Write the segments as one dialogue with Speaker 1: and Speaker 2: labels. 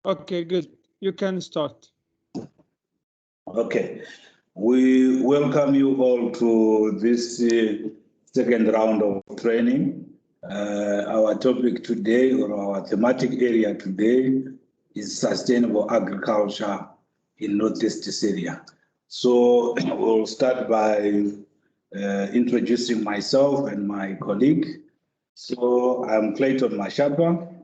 Speaker 1: Okay, good. You can start.
Speaker 2: Okay. We welcome you all to this second round of training. Our topic today, or our thematic area today, is sustainable agriculture in Northeast Syria. So we'll start by introducing myself and my colleague. So I'm Clayton Mashapa.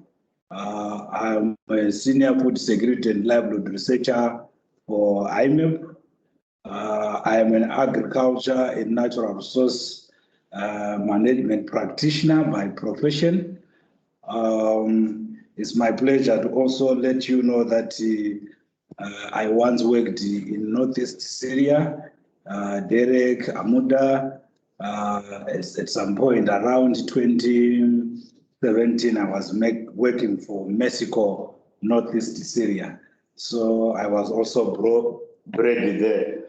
Speaker 2: I'm a senior food security and livelihood researcher for IMEP. I am an agriculture and natural resource management practitioner by profession. It's my pleasure to also let you know that I once worked in Northeast Syria, Derek, Amuda. At some point around 2017, I was working for Mexico, Northeast Syria. So I was also bred there.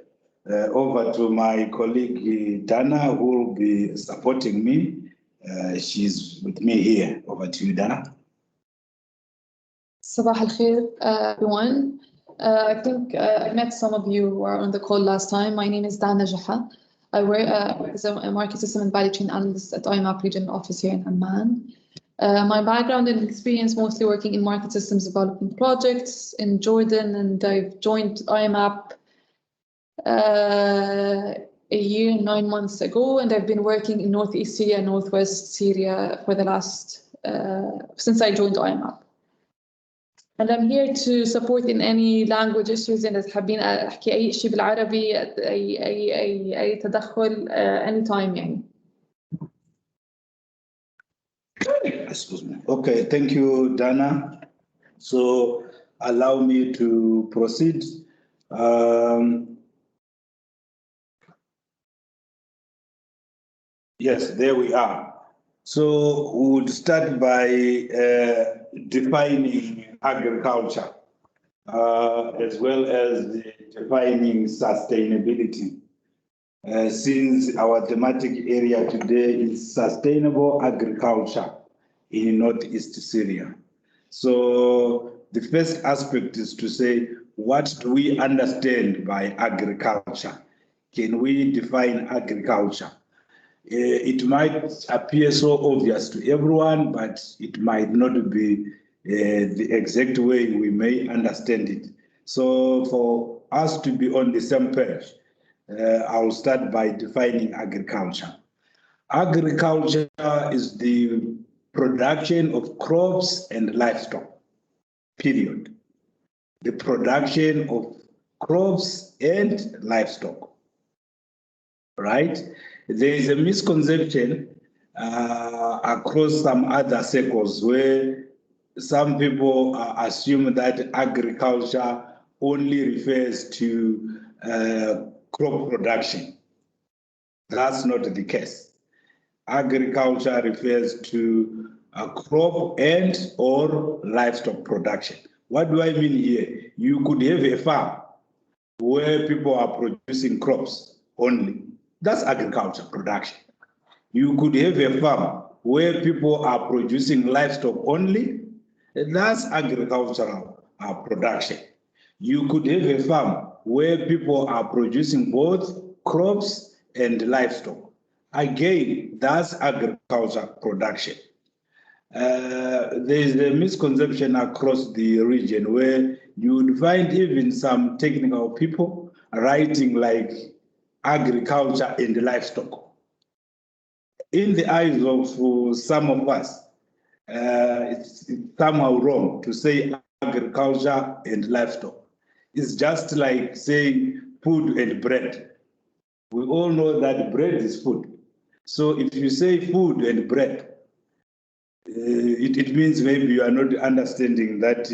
Speaker 2: Over to my colleague Dana, who will be supporting me. She's with me here. Over to you, Dana.
Speaker 3: Sabah al-khair, everyone. I think I met some of you who were on the call last time. My name is Dana Jaha. I work as a market system and value chain analyst at IMAP regional office here in Amman. My background and experience mostly working in market systems development projects in Jordan, and I've joined IMAP a year and 9 months ago, and I've been working in Northeast Syria and Northwest Syria for the last, since I joined IMAP. And I'm here to support in any language issues إذا تحبين أحكي أي شيء بالعربي أي تدخل anytime يعني.
Speaker 2: Excuse me. Okay, thank you, Dana. So allow me to proceed. Yes, there we are. So we would start by defining agriculture, as well as defining sustainability. Since our thematic area today is sustainable agriculture in Northeast Syria. So the first aspect is to say, what do we understand by agriculture? Can we define agriculture? It might appear so obvious to everyone, but it might not be the exact way we may understand it. So for us to be on the same page, I'll start by defining agriculture. Agriculture is the production of crops and livestock, period. The production of crops and livestock, right? There is a misconception across some other circles where some people assume that agriculture only refers to crop production. That's not the case. Agriculture refers to crop and or livestock production. What do I mean here? You could have a farm where people are producing crops only. That's agriculture production. You could have a farm where people are producing livestock only. That's agricultural production. You could have a farm where people are producing both crops and livestock. Again, that's agriculture production. There is a misconception across the region where you would find even some technical people writing like agriculture and livestock. In the eyes of some of us, it's somehow wrong to say agriculture and livestock. It's just like saying food and bread. We all know that bread is food. So if you say food and bread, it means maybe you are not understanding that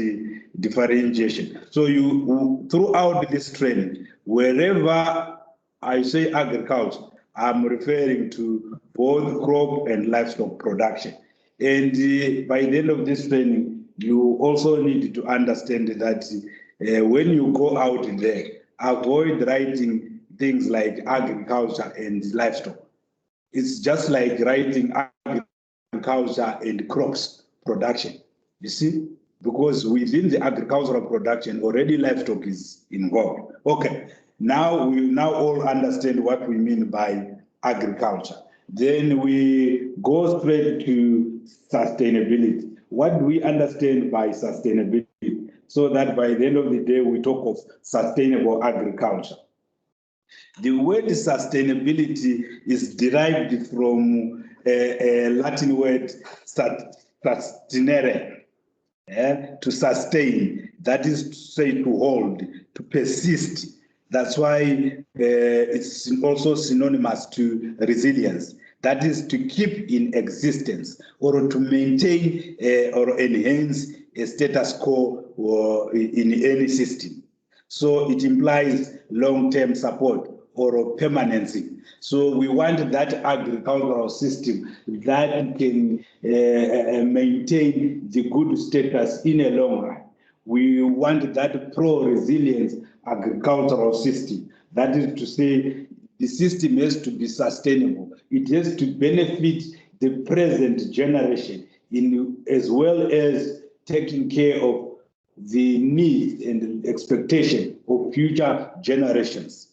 Speaker 2: differentiation. So you, throughout this training, wherever I say agriculture, I'm referring to both crop and livestock production. And by the end of this training, you also need to understand that when you go out there, avoid writing things like agriculture and livestock. It's just like writing agriculture and crops production. You see? because within the agricultural production, already livestock is involved. Okay, now we all understand what we mean by agriculture. Then we go straight to sustainability. What do we understand by sustainability? So that by the end of the day, we talk of sustainable agriculture. The word sustainability is derived from a Latin word sustinere, to sustain, that is to say to hold, to persist. That's why it's also synonymous to resilience. That is to keep in existence or to maintain or enhance a status quo in any system. So it implies long-term support or permanency. So we want that agricultural system that can maintain the good status in a long run. We want that pro-resilience agricultural system. That is to say, the system has to be sustainable. It has to benefit the present generation as well as taking care of the needs and expectation of future generations.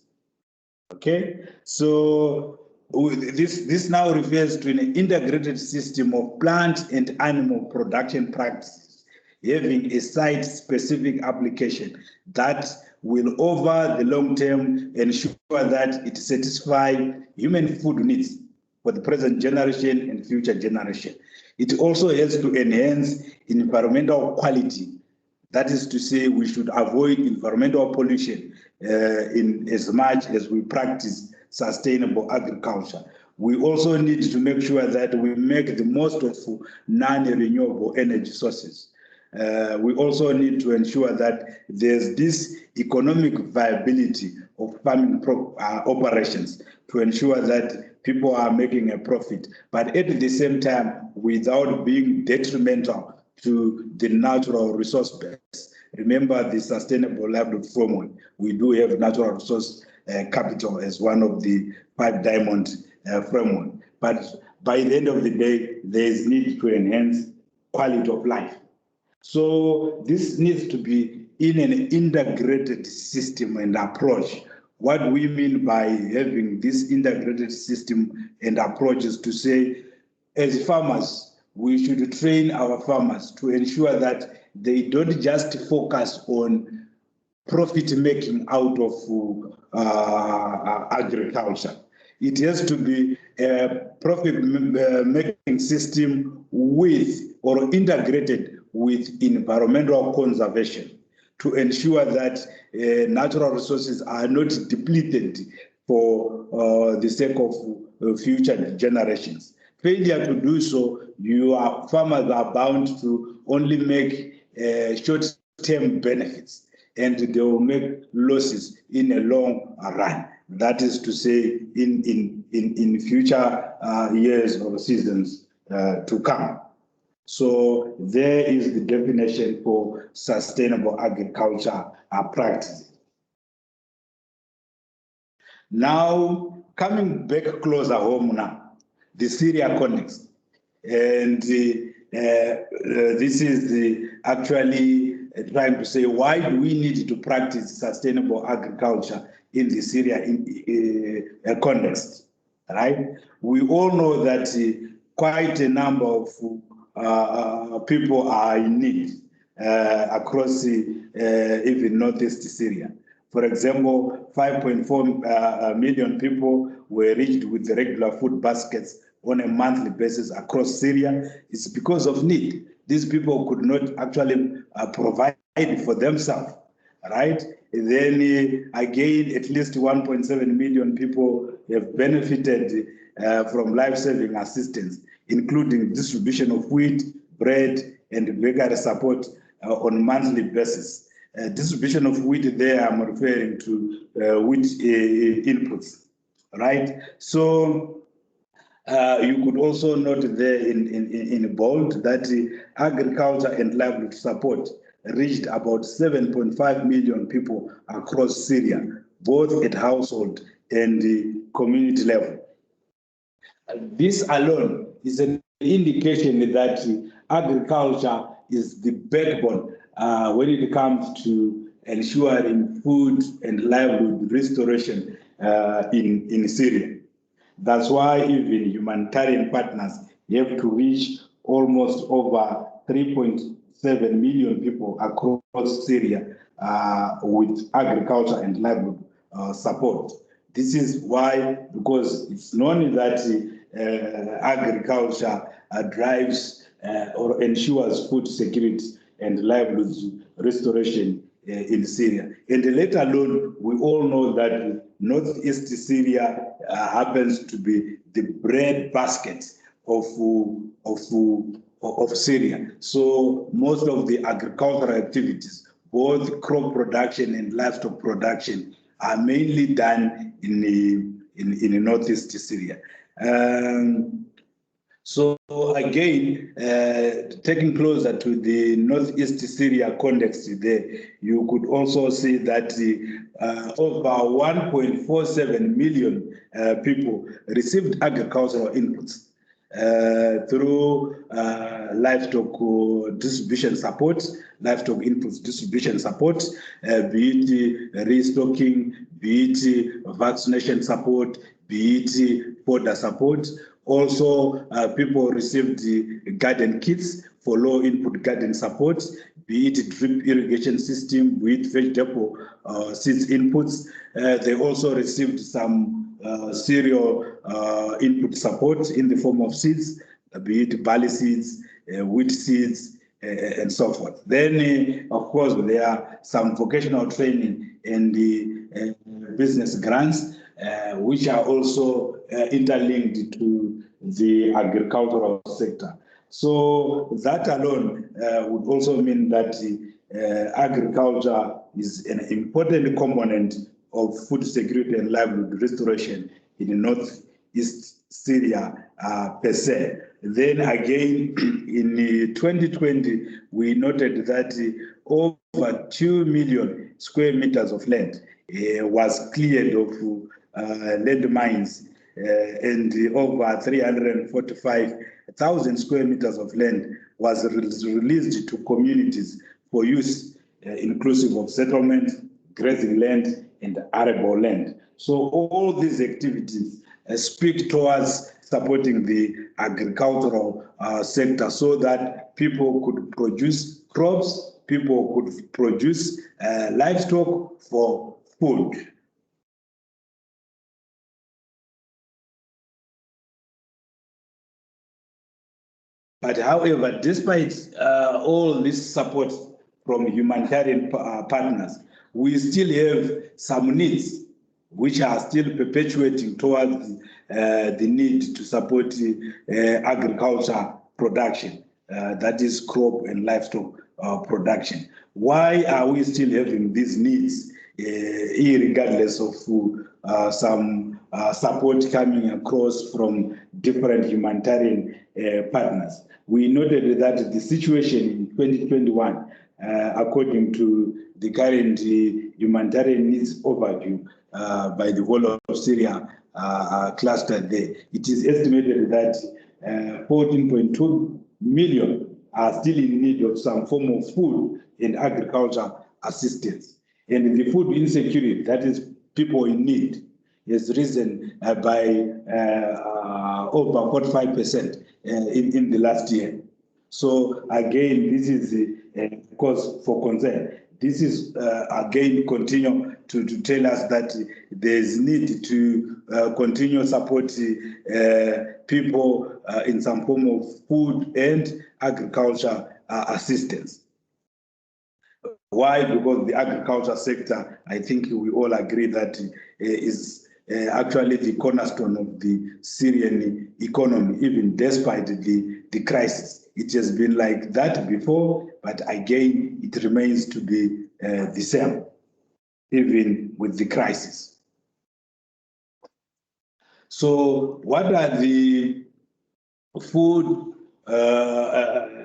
Speaker 2: Okay, so this now refers to an integrated system of plant and animal production practices, having a site-specific application that will, over the long term, ensure that it satisfies human food needs for the present generation and future generation. It also has to enhance environmental quality. That is to say, we should avoid environmental pollution in as much as we practice sustainable agriculture. We also need to make sure that we make the most of non-renewable energy sources. We also need to ensure that there's this economic viability of farming operations to ensure that people are making a profit, but at the same time, without being detrimental to the natural resource base. Remember the sustainable livelihood framework. We do have natural resource capital as one of the 5 diamond framework. But by the end of the day, there is need to enhance quality of life. So this needs to be in an integrated system and approach. What we mean by having this integrated system and approach is to say, as farmers, we should train our farmers to ensure that they don't just focus on profit making out of agriculture. It has to be a profit making system with or integrated with environmental conservation to ensure that natural resources are not depleted for the sake of future generations. Failure to do so, farmers are bound to only make short-term benefits, and they will make losses in a long run. That is to say, in future years or seasons to come. So there is the definition for sustainable agriculture practices. Now, coming back closer home now, the Syria context. And this is actually trying to say, why do we need to practice sustainable agriculture in the Syria context, right? We all know that quite a number of people are in need across even northeast Syria. For example, 5.4 million people were reached with the regular food baskets on a monthly basis across Syria. It's because of need. These people could not actually provide for themselves, right? And then again, at least 1.7 million people have benefited from life-saving assistance, including distribution of wheat, bread, and bakery support on a monthly basis. Distribution of wheat there, I'm referring to wheat inputs, right? So you could also note there in bold that agriculture and livelihood support reached about 7.5 million people across Syria, both at household and the community level. This alone is an indication that agriculture is the backbone when it comes to ensuring food and livelihood restoration in Syria. That's why even humanitarian partners have to reach almost over 3.7 million people across Syria with agriculture and livelihood support. This is why, because it's known that agriculture drives or ensures food security and livelihood restoration in Syria. And let alone, we all know that northeast Syria happens to be the bread basket of Syria. So most of the agricultural activities, both crop production and livestock production, are mainly done in northeast Syria. So again, taking closer to the northeast Syria context there, you could also see that over 1.47 million people received agricultural inputs through livestock distribution support, livestock inputs distribution support, be it restocking, be it vaccination support, be it fodder support. Also, people received the garden kits for low input garden support, be it drip irrigation system, be it vegetable seeds inputs. They also received some cereal input support in the form of seeds, be it barley seeds, wheat seeds, and so forth. Then, of course, there are some vocational training and the business grants, which are also interlinked to the agricultural sector. So that alone would also mean that agriculture is an important component of food security and livelihood restoration in northeast Syria per se. Then again, in 2020, we noted that over 2 million square meters of land was cleared of landmines, and over 345,000 square meters of land was released to communities for use, inclusive of settlement, grazing land, and arable land. So all these activities speak towards supporting the agricultural sector so that people could produce crops, people could produce livestock for food. But however, despite all this support from humanitarian partners, we still have some needs which are still perpetuating towards the need to support agriculture production, that is crop and livestock production. Why are we still having these needs, regardless of some support coming across from different humanitarian partners? We noted that the situation in 2021, according to the current humanitarian needs overview by the whole of Syria cluster there, it is estimated that 14.2 million are still in need of some form of food and agriculture assistance. And the food insecurity, that is people in need, has risen by over 45% in the last year. So again, this is cause for concern. This is again continue to tell us that there is need to continue supporting people in some form of food and agriculture assistance. Why? Because the agriculture sector, I think we all agree that is actually the cornerstone of the Syrian economy, even despite the crisis. It has been like that before, but again, it remains to be the same, even with the crisis. So what are the food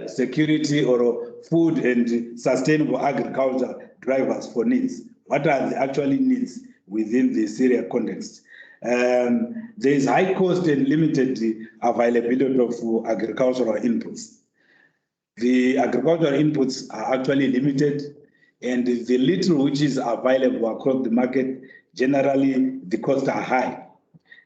Speaker 2: security or food and sustainable agriculture drivers for needs? What are the actual needs within the Syria context? There is high cost and limited availability of agricultural inputs. The agricultural inputs are actually limited, and the little which is available across the market, generally the costs are high.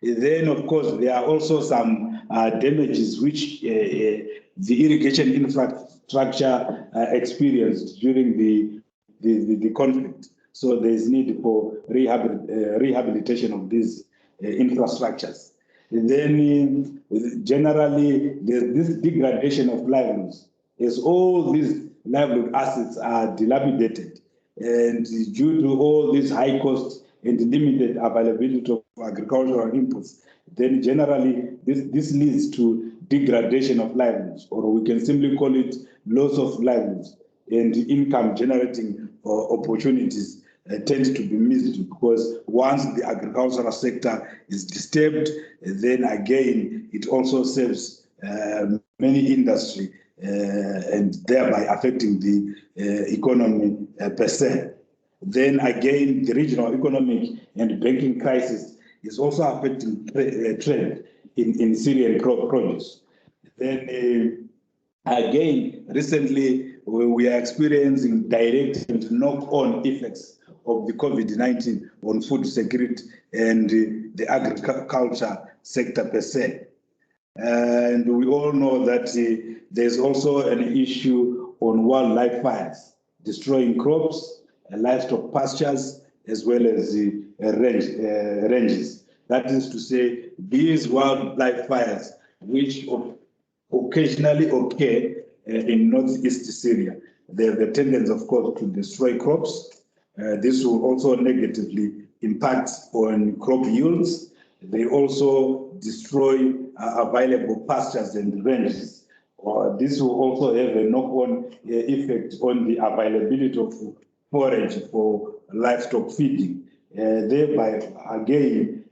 Speaker 2: Then, of course, there are also some damages which the irrigation infrastructure experienced during the conflict. So there is need for rehabilitation of these infrastructures. And then generally, there's this degradation of livelihoods, as all these livelihood assets are dilapidated, and due to all these high costs and limited availability of agricultural inputs, then generally this leads to degradation of livelihoods, or we can simply call it loss of livelihoods, and income generating opportunities tend to be missed, because once the agricultural sector is disturbed, then again it also serves many industry and thereby affecting the economy per se. Then again, the regional economic and banking crisis is also affecting trade in Syrian produce. Then again, recently we are experiencing direct and knock-on effects of the COVID-19 on food security and the agriculture sector per se. And we all know that there's also an issue on wildlife fires, destroying crops, livestock pastures, as well as the ranges. That is to say, these wildlife fires, which occasionally occur in northeast Syria, they have the tendency, of course, to destroy crops. This will also negatively impact on crop yields. They also destroy available pastures and ranges. This will also have a knock-on effect on the availability of forage for livestock feeding, thereby again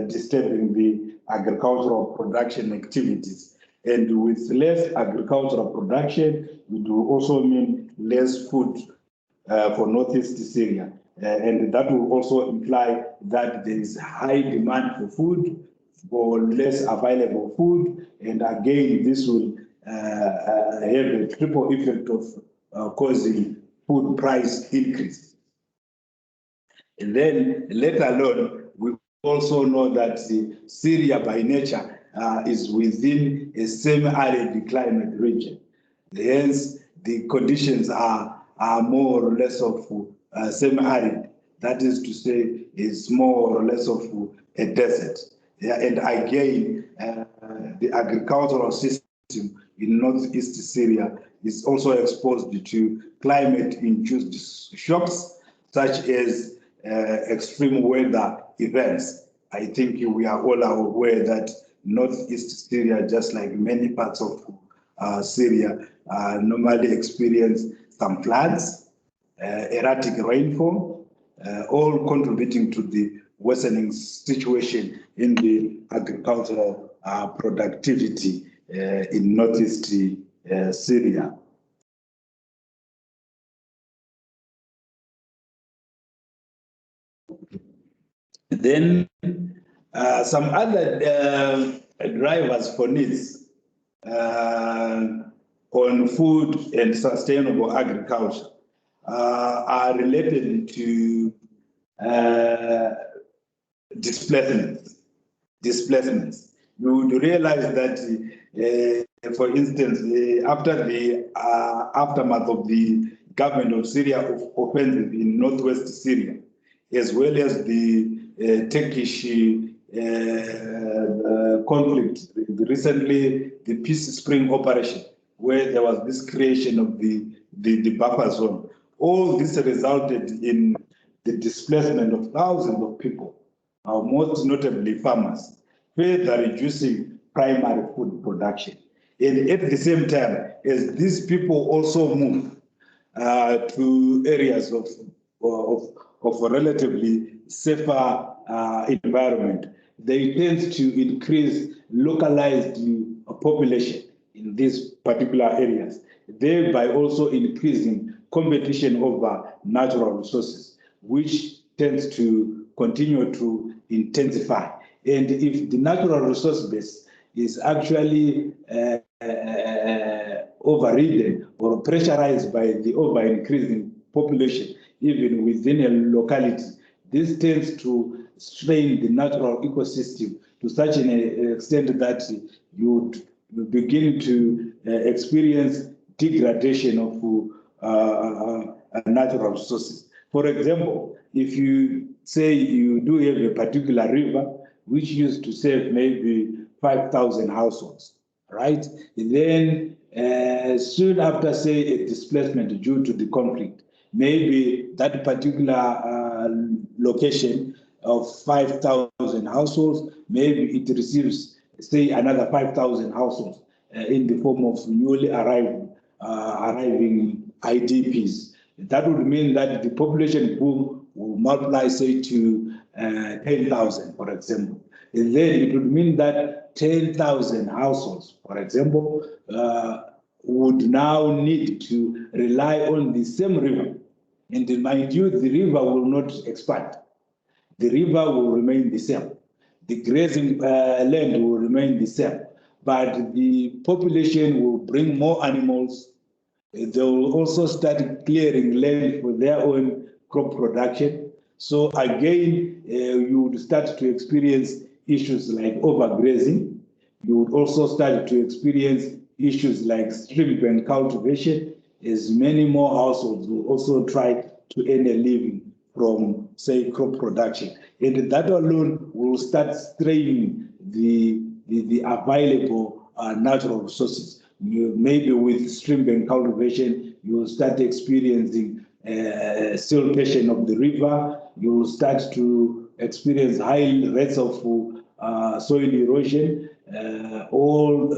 Speaker 2: disturbing the agricultural production activities. And with less agricultural production, it will also mean less food for northeast Syria. And that will also imply that there is high demand for food, for less available food. And again, this will have a triple effect of causing food price increase. And then, let alone, we also know that Syria by nature is within a semi-arid climate region. Hence, the conditions are more or less of semi-arid. That is to say, is more or less of a desert. Yeah, and again, the agricultural system in northeast Syria is also exposed to climate-induced shocks, such as extreme weather events. I think we are all aware that northeast Syria, just like many parts of Syria, normally experience some floods, erratic rainfall, all contributing to the worsening situation in the agricultural productivity in northeast Syria. Then some other drivers for needs on food and sustainable agriculture are related to displacements. You would realize that, for instance, after the aftermath of the government of Syria offensive in northwest Syria, as well as the Turkish conflict, recently the Peace Spring operation, where there was this creation of the buffer zone. All this resulted in the displacement of thousands of people, most notably farmers, further reducing primary food production. And at the same time, as these people also move to areas of a relatively safer environment, they tend to increase localized population in these particular areas, thereby also increasing competition over natural resources, which tends to continue to intensify. And if the natural resource base is actually overridden or pressurized by the over-increasing population, even within a locality, this tends to strain the natural ecosystem to such an extent that you begin to experience degradation of natural resources. For example, if you say you do have a particular river which used to serve maybe 5,000 households, right? And then soon after, say, a displacement due to the conflict, maybe that particular location of 5,000 households, maybe it receives, say, another 5,000 households in the form of newly arriving IDPs. That would mean that the population boom will multiply, say, to 10,000, for example. And then it would mean that 10,000 households, for example, would now need to rely on the same river. And mind you, the river will not expand. The river will remain the same. The grazing land will remain the same. But the population will bring more animals. They will also start clearing land for their own crop production. So again, you would start to experience issues like overgrazing. You would also start to experience issues like stream bank cultivation, as many more households will also try to earn a living from, say, crop production. And that alone will start straining the available natural resources. Maybe with stream bank cultivation, you will start experiencing siltation of the river. You will start to experience high rates of soil erosion, all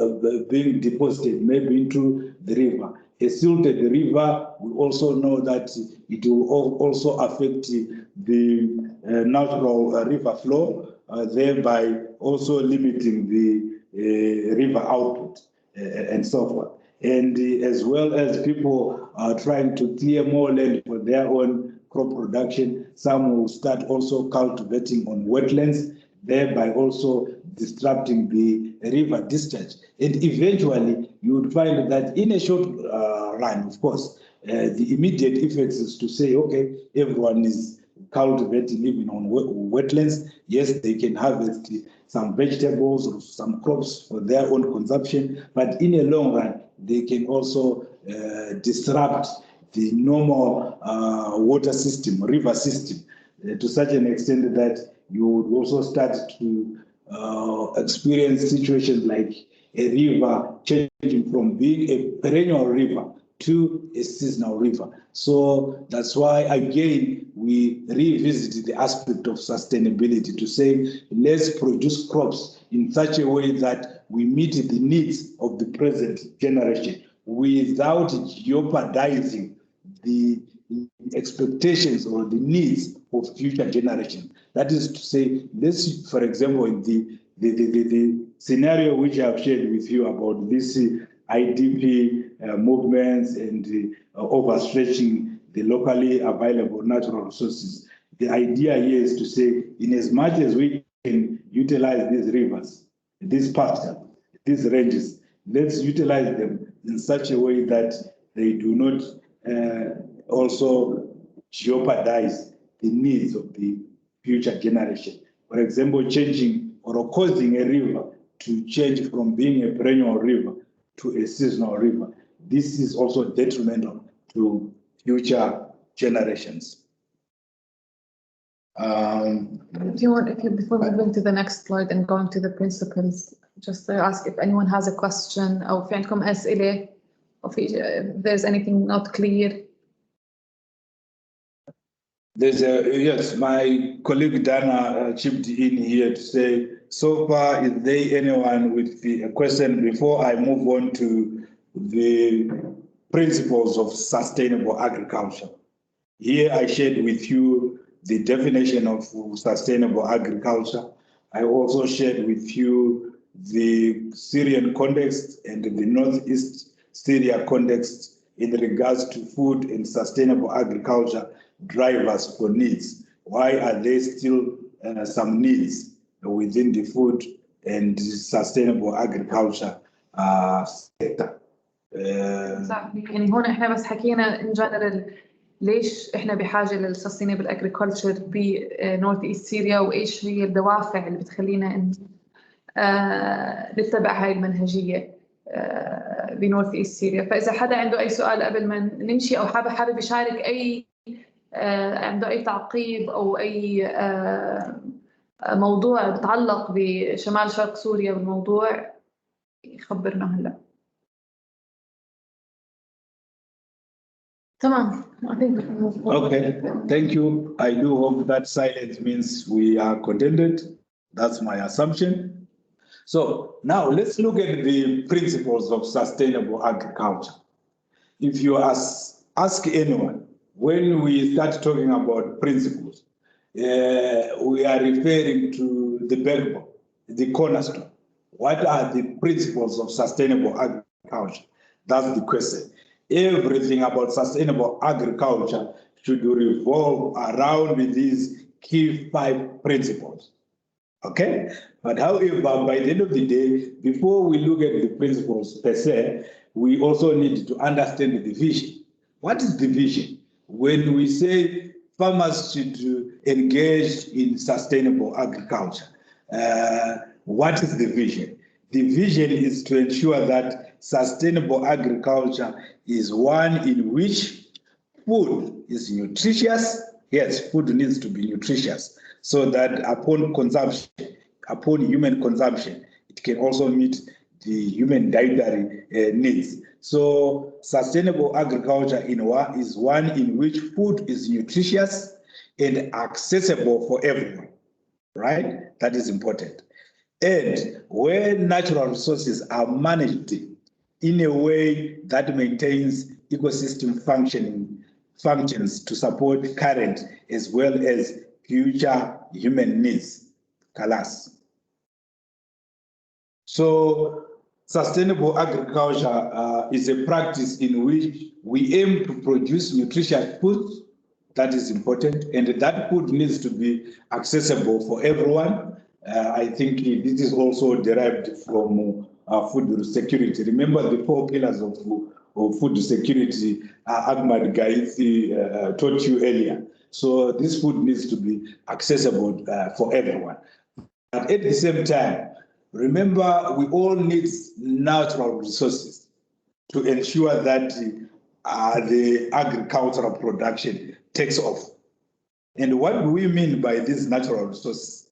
Speaker 2: being deposited maybe into the river. A silted river, we also know that it will also affect the natural river flow, thereby also limiting the river output and so forth. And as well as people are trying to clear more land for their own crop production, some will start also cultivating on wetlands, thereby also disrupting the river discharge. And eventually, you would find that in a short run, of course, the immediate effects is to say, okay, everyone is cultivating even on wetlands. Yes, they can harvest some vegetables or some crops for their own consumption, but in a long run, they can also disrupt the normal water system, river system, to such an extent that you would also start to experience situations like a river changing from being a perennial river to a seasonal river. So that's why, again, we revisit the aspect of sustainability to say, let's produce crops in such a way that we meet the needs of the present generation without jeopardizing the expectations or the needs of future generations. That is to say, let's, for example, in the scenario which I've shared with you about this IDP movements and overstretching the locally available natural resources. The idea here is to say, in as much as we can utilize these rivers, these pastures, these ranges, let's utilize them in such a way that they do not also jeopardize the needs of the future generation. For example, changing or causing a river to change from being a perennial river to a seasonal river. This is also detrimental to future generations.
Speaker 3: Before moving to the next slide and going to the principles, just to ask if anyone has a question or في عندكم أسئلة or if there's anything not clear.
Speaker 2: There's yes, my colleague Dana chipped in here to say, so far, is there anyone with a question before I move on to the principles of sustainable agriculture? Here I shared with you the definition of sustainable agriculture. I also shared with you the Syrian context and the Northeast Syria context in regards to food and sustainable agriculture drivers for needs. Why are they still some needs within the food and sustainable agriculture sector.
Speaker 3: Exactly. يعني هون احنا بس حكينا in general ليش احنا بحاجه للسستينبل اجريكلتشر بنورث ايست سوريا وايش هي الدوافع اللي بتخلينا ان نتبع هاي المنهجيه بنورث ايست سوريا. فاذا حدا عنده اي سؤال قبل ما نمشي او حابب يشارك اي عنده اي تعقيب او اي موضوع بتعلق بشمال شرق سوريا بالموضوع يخبرنا هلا. تمام.
Speaker 2: Okay, thank you. I do hope that silence means we are contented. That's my assumption. So now let's look at the principles of sustainable agriculture. If you ask anyone, when we start talking about principles, we are referring to the backbone, the cornerstone. What are the principles of sustainable agriculture? That's the question. Everything about sustainable agriculture should revolve around these key 5 principles. Okay? But however, by the end of the day, before we look at the principles per se, we also need to understand the vision. What is the vision? When we say farmers should engage in sustainable agriculture, what is the vision? The vision is to ensure that sustainable agriculture is one in which food is nutritious. Yes, food needs to be nutritious so that upon consumption, upon human consumption, it can also meet the human dietary needs. So sustainable agriculture is one in which food is nutritious and accessible for everyone, right? That is important. And where natural resources are managed in a way that maintains ecosystem functions to support current as well as future human needs. Kalas. So sustainable agriculture is a practice in which we aim to produce nutritious food. That is important, and that food needs to be accessible for everyone. I think this is also derived from food security. Remember the 4 pillars of food security Ahmad Gaithi taught you earlier. So this food needs to be accessible for everyone. But at the same time, remember we all need natural resources to ensure that the agricultural production takes off. And what do we mean by these natural resources?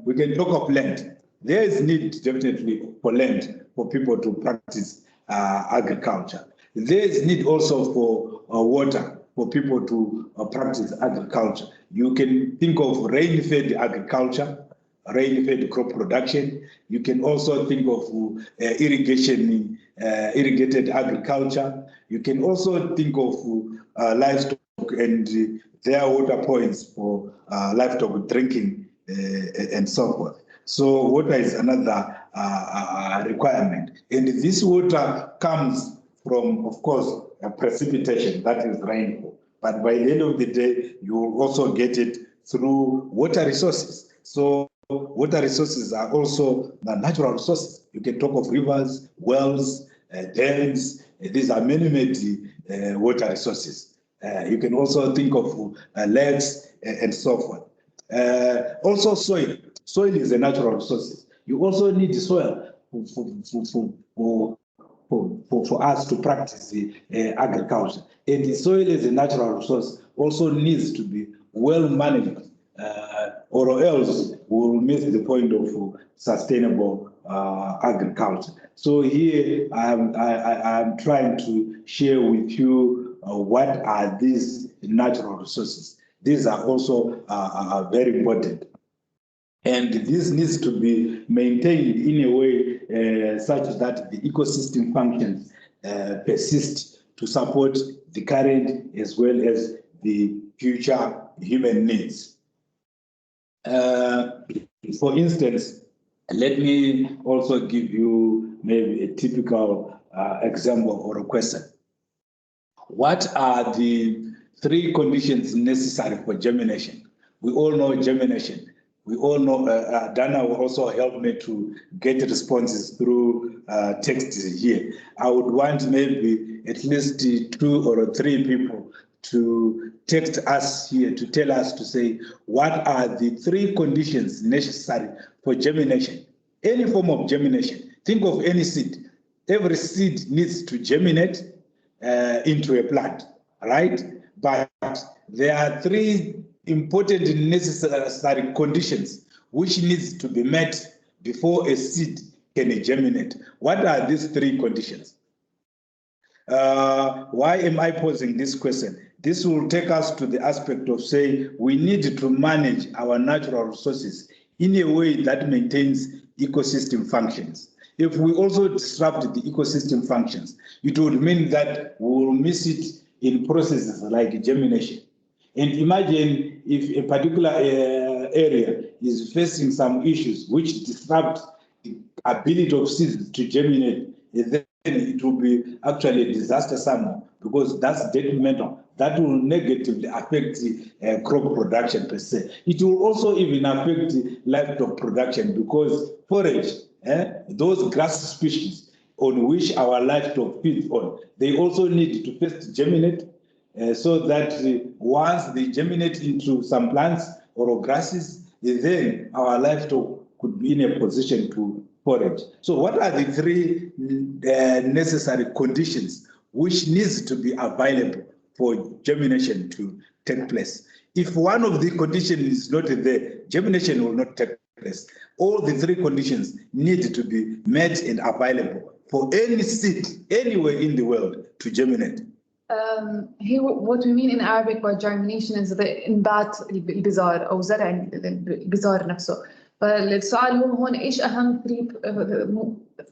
Speaker 2: We can talk of land. There is need definitely for land for people to practice agriculture. There is need also for water for people to practice agriculture. You can think of rain-fed agriculture, rain-fed crop production. You can also think of irrigated agriculture. You can also think of livestock and their water points for livestock drinking and so forth. So water is another requirement. And this water comes from, of course, precipitation, that is rainfall. But by the end of the day, you will also get it through water resources. So water resources are also the natural resources. You can talk of rivers, wells, dams. These are many water resources. You can also think of lakes and so forth. Also soil. Soil is a natural resource. You also need the soil for us to practice agriculture. And the soil as a natural resource also needs to be well managed, or else we will miss the point of sustainable agriculture. So here I am trying to share with you what are these natural resources. These are also very important. And this needs to be maintained in a way such that the ecosystem functions persist to support the current as well as the future human needs. For instance, let me also give you maybe a typical example or a question. What are the 3 conditions necessary for germination? We all know germination. We all know, Dana will also help me to get responses through text here. I would want maybe at least 2 or 3 people to text us here to tell us to say, what are the 3 conditions necessary for germination? Any form of germination. Think of any seed. Every seed needs to germinate into a plant, right? But there are 3 important and necessary conditions which needs to be met before a seed can germinate. What are these 3 conditions? Why am I posing this question? This will take us to the aspect of saying we need to manage our natural resources in a way that maintains ecosystem functions. If we also disrupt the ecosystem functions, it would mean that we will miss it in processes like germination. And imagine if a particular area is facing some issues which disrupt the ability of seeds to germinate, then it will be actually a disaster somewhere, because that's detrimental. That will negatively affect the crop production per se. It will also even affect the livestock production, because forage, those grass species on which our livestock feeds on, they also need to first germinate, so that once they germinate into some plants or grasses, then our livestock could be in a position to forage. So what are the 3 necessary conditions which needs to be available for germination to take place? If one of the conditions is not there, germination will not take place. All the 3 conditions need to be met and available for any seed anywhere in the world to germinate.
Speaker 3: Here, what we mean in Arabic by germination is the إنبات البذار أو زرع البذار نفسه. فالسؤال هو هون إيش أهم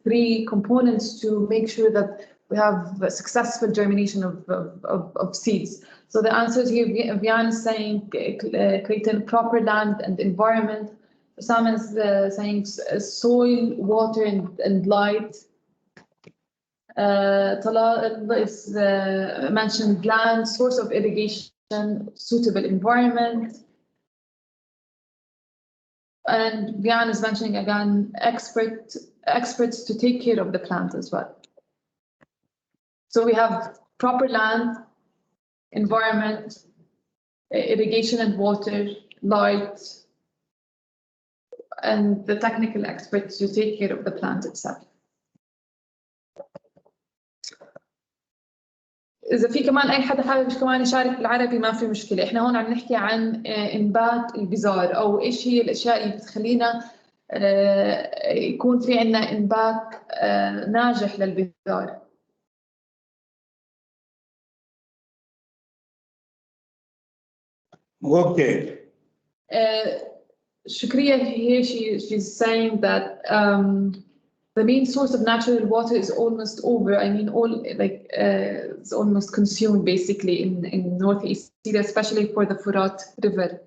Speaker 3: 3 components to make sure that we have a successful germination of seeds. So the answer here, Vian is saying creating proper land and environment. Sam is saying soil, water, and light. Talal is mentioned land, source of irrigation, suitable environment. And Vian is mentioning again experts to take care of the plant as well. So we have proper land, environment, irrigation and water, light, and the technical experts to take care of the plant itself. إذا في كمان أي حدا حابب كمان يشارك بالعربي ما في مشكلة. إحنا هون عم نحكي عن إنبات البذار أو إيش هي الأشياء اللي بتخلينا يكون في عنا إنبات ناجح للبذار.
Speaker 2: Okay.
Speaker 3: Shukriya here, she's saying that the main source of natural water is almost over. I mean, it's almost consumed basically in northeast Syria, especially for the Furat River.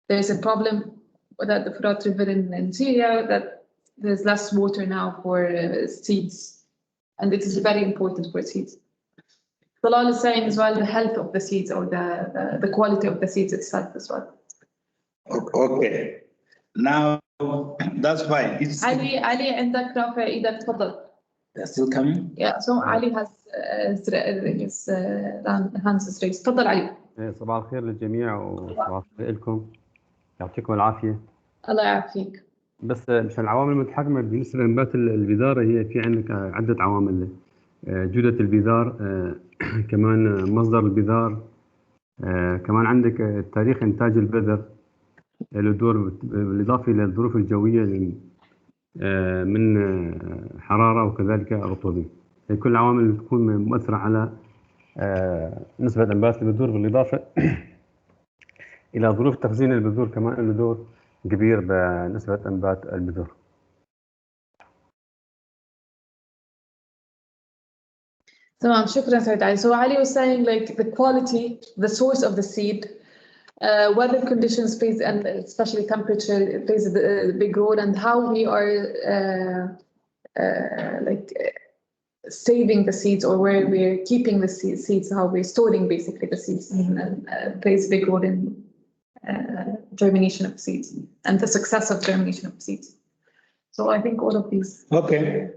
Speaker 3: There's a problem that the Furat River in Syria, that there's less water now for seeds, and it is very important for seeds. Talal is saying as well the health of the seeds or the quality of the seeds itself as well.
Speaker 2: Okay. Now that's fine. It's
Speaker 3: Ali, عندك رافع ايدك تفضل.
Speaker 2: They're still coming?
Speaker 3: Yeah, so Ali has his hands is raised. تفضل علي.
Speaker 4: صباح الخير للجميع وصباح الخير لكم. يعطيكم العافية.
Speaker 3: الله يعافيك.
Speaker 4: بس مشان العوامل المتحكمة بالنسبة لإنبات البذار، هي في عندك عدة عوامل. جودة البذار، كمان مصدر البذار، كمان عندك تاريخ إنتاج البذر، له دور بالإضافة إلى الظروف الجوية من حرارة وكذلك رطوبة. كل العوامل تكون مؤثرة على نسبة إنبات البذور، بالإضافة إلى ظروف تخزين البذور كمان له دور كبير بنسبة إنبات البذور.
Speaker 3: تمام، شكرا سيد علي. So Ali was saying like the quality, the source of the seed, weather conditions plays, and especially temperature plays a big role, and how we are saving the seeds, or where we're keeping the seeds, how we're storing basically the seeds, and plays a big role in germination of seeds and the success of germination of seeds. So I think all of these.
Speaker 2: Okay.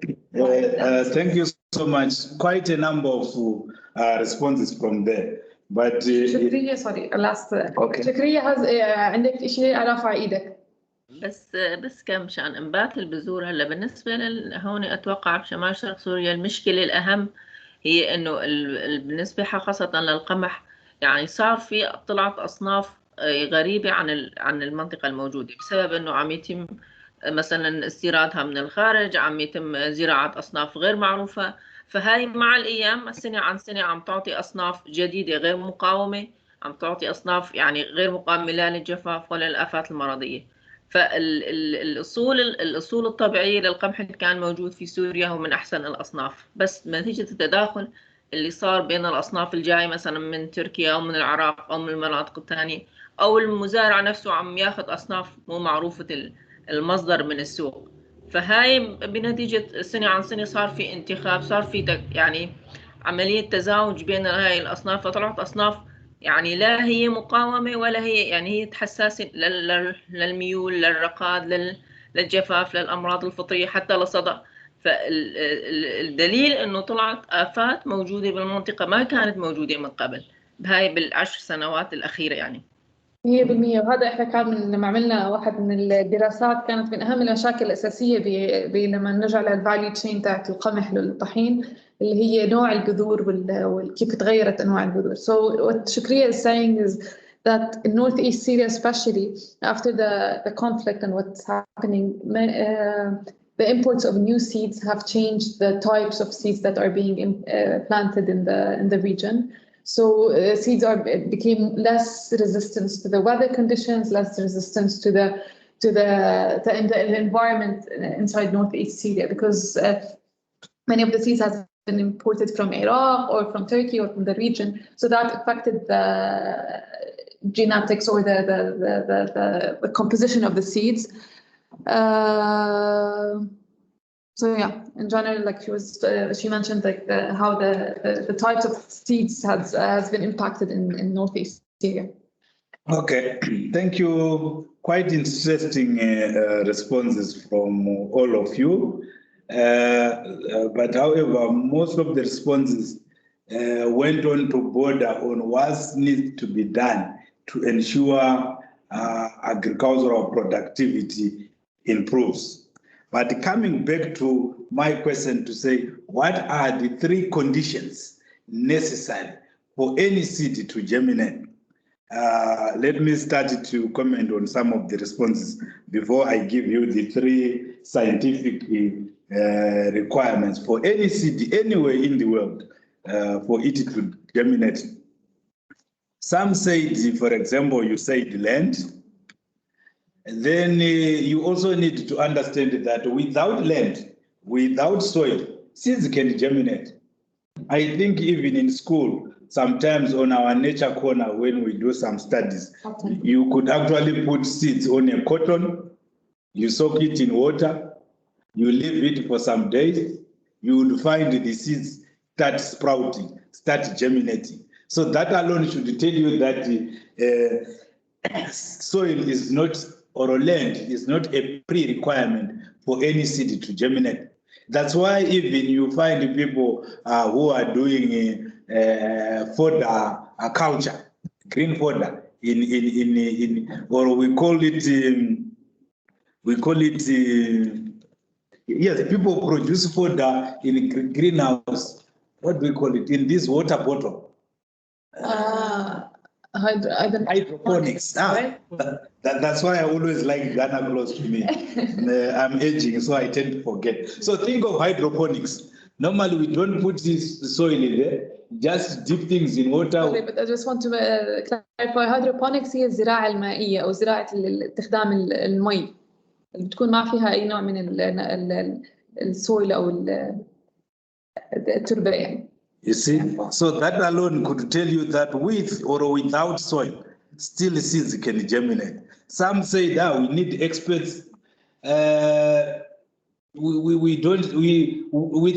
Speaker 2: Thank you so much. Quite a number of responses from there. But
Speaker 3: شكرية sorry last.
Speaker 2: Okay.
Speaker 3: شكرية عندك شيء رافع ايدك.
Speaker 5: بس كمشان انبات البذور هلا بالنسبه هون اتوقع بشمال شرق سوريا المشكله الاهم هي انه بالنسبه خاصه للقمح يعني صار في طلعت اصناف غريبه عن المنطقه الموجوده بسبب انه عم يتم مثلا استيرادها من الخارج، عم يتم زراعه اصناف غير معروفه، فهاي مع الايام سنه عن سنه عم تعطي اصناف جديده غير مقاومه، عم تعطي اصناف يعني غير مقاومه لا للجفاف ولا للافات المرضيه. فالأصول الطبيعية للقمح اللي كان موجود في سوريا هو من أحسن الأصناف، بس نتيجة التداخل اللي صار بين الأصناف الجاي مثلا من تركيا أو من العراق أو من المناطق الثانية أو المزارع نفسه عم ياخذ أصناف مو معروفة المصدر من السوق، فهاي بنتيجة سنة عن سنة صار في انتخاب، صار في يعني عملية تزاوج بين هاي الأصناف، فطلعت أصناف يعني لا هي مقاومة ولا هي يعني هي حساسة للميول للرقاد للجفاف للأمراض الفطرية حتى للصدأ. فالدليل أنه طلعت آفات موجودة بالمنطقة ما كانت موجودة من قبل بهاي بالعشر سنوات الأخيرة يعني
Speaker 3: 100%. وهذا احنا كان لما عملنا واحد من الدراسات كانت من اهم المشاكل الاساسيه لما نرجع للفاليو تشين تاعت القمح للطحين اللي هي نوع البذور وكيف تغيرت انواع البذور. So what Shukriya is saying is that in Northeast Syria, especially after the conflict and what's happening, the imports of new seeds have changed the types of seeds that are being planted in the region. So seeds became less resistant to the weather conditions, less resistant to the environment inside Northeast Syria, because many of the seeds have been imported from Iraq or from Turkey or from the region. So that affected the genetics or the composition of the seeds. So yeah, in general, like she mentioned, like how the types of seeds has been impacted in Northeast Syria.
Speaker 2: Okay, thank you. Quite interesting responses from all of you. But however, most of the responses went on to border on what needs to be done to ensure agricultural productivity improves. But coming back to my question to say, what are the three conditions necessary for any seed to germinate? Let me start to comment on some of the responses before I give you the three scientific requirements for any seed anywhere in the world for it to germinate. Some say, for example, you said land. And then you also need to understand that without land, without soil, seeds can germinate. I think even in school, sometimes on our nature corner, when we do some studies, you could actually put seeds on a cotton, you soak it in water, you leave it for some days, you would find the seeds start sprouting, start germinating. So that alone should tell you that soil is not, or land is not a pre-requirement for any seed to germinate. That's why even you find people who are doing fodder culture, green fodder, or we call it, yes, people produce fodder in greenhouse. What do we call it? In this water bottle. Hydroponics.
Speaker 3: Right?
Speaker 2: That's why I always like Ghana close to me. I'm aging, so I tend to forget. So think of hydroponics. Normally, we don't put this soil in there, just dip things in water.
Speaker 3: Sorry, but I just want to clarify. Hydroponics هي الزراعة المائية أو زراعة استخدام المي اللي بتكون ما فيها أي نوع من السويل أو التربة يعني.
Speaker 2: You see, so that alone could tell you that with or without soil, still seeds can germinate. Some say that we need experts. With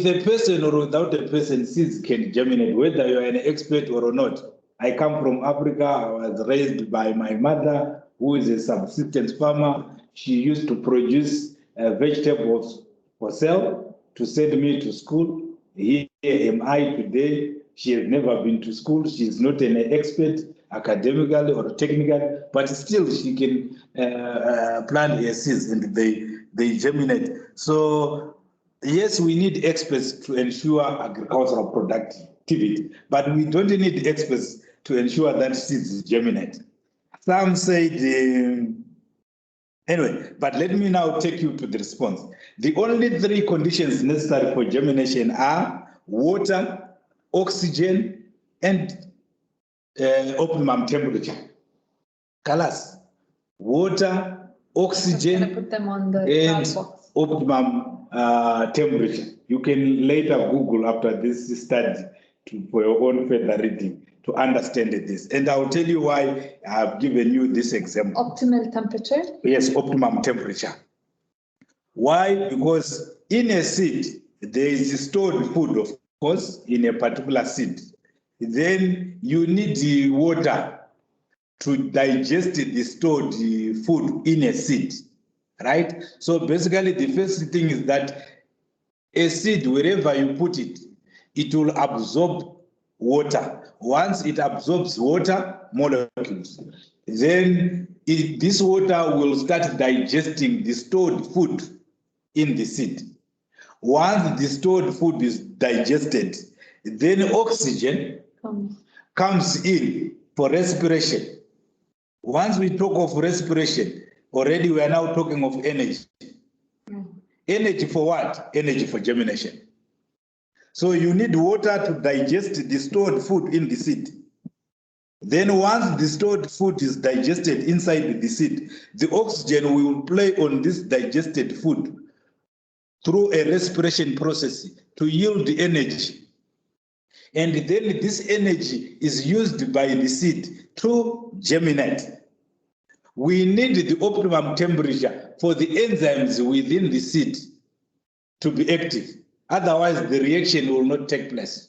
Speaker 2: a person or without a person, seeds can germinate, whether you are an expert or not. I come from Africa. I was raised by my mother, who is a subsistence farmer. She used to produce vegetables for sale to send me to school. Here am I today. She has never been to school. She is not an expert academically or technically, but still she can plant her seeds and they germinate. So yes, we need experts to ensure agricultural productivity, but we don't need experts to ensure that seeds germinate. Some said, anyway, but let me now take you to the response. The only three conditions necessary for germination are water, oxygen, and optimum temperature. Colors, water, oxygen,
Speaker 3: Put them on the
Speaker 2: and
Speaker 3: box.
Speaker 2: optimum temperature. You can later Google after this study for your own further reading to understand this. And I'll tell you why I've given you this example.
Speaker 3: Optimal temperature?
Speaker 2: Yes, optimum temperature. Why? Because in a seed, there is stored food, of course, in a particular seed. Then you need the water to digest the stored food in a seed, right? So basically, the first thing is that a seed, wherever you put it, it will absorb water. Once it absorbs water molecules, then this water will start digesting the stored food in the seed. Once the stored food is digested, then oxygen comes in for respiration. Once we talk of respiration, already we are now talking of energy. Energy for what? Energy for germination. So you need water to digest the stored food in the seed. Then once the stored food is digested inside the seed, the oxygen will play on this digested food through a respiration process to yield the energy. And then this energy is used by the seed to germinate. We need the optimum temperature for the enzymes within the seed to be active. Otherwise, the reaction will not take place.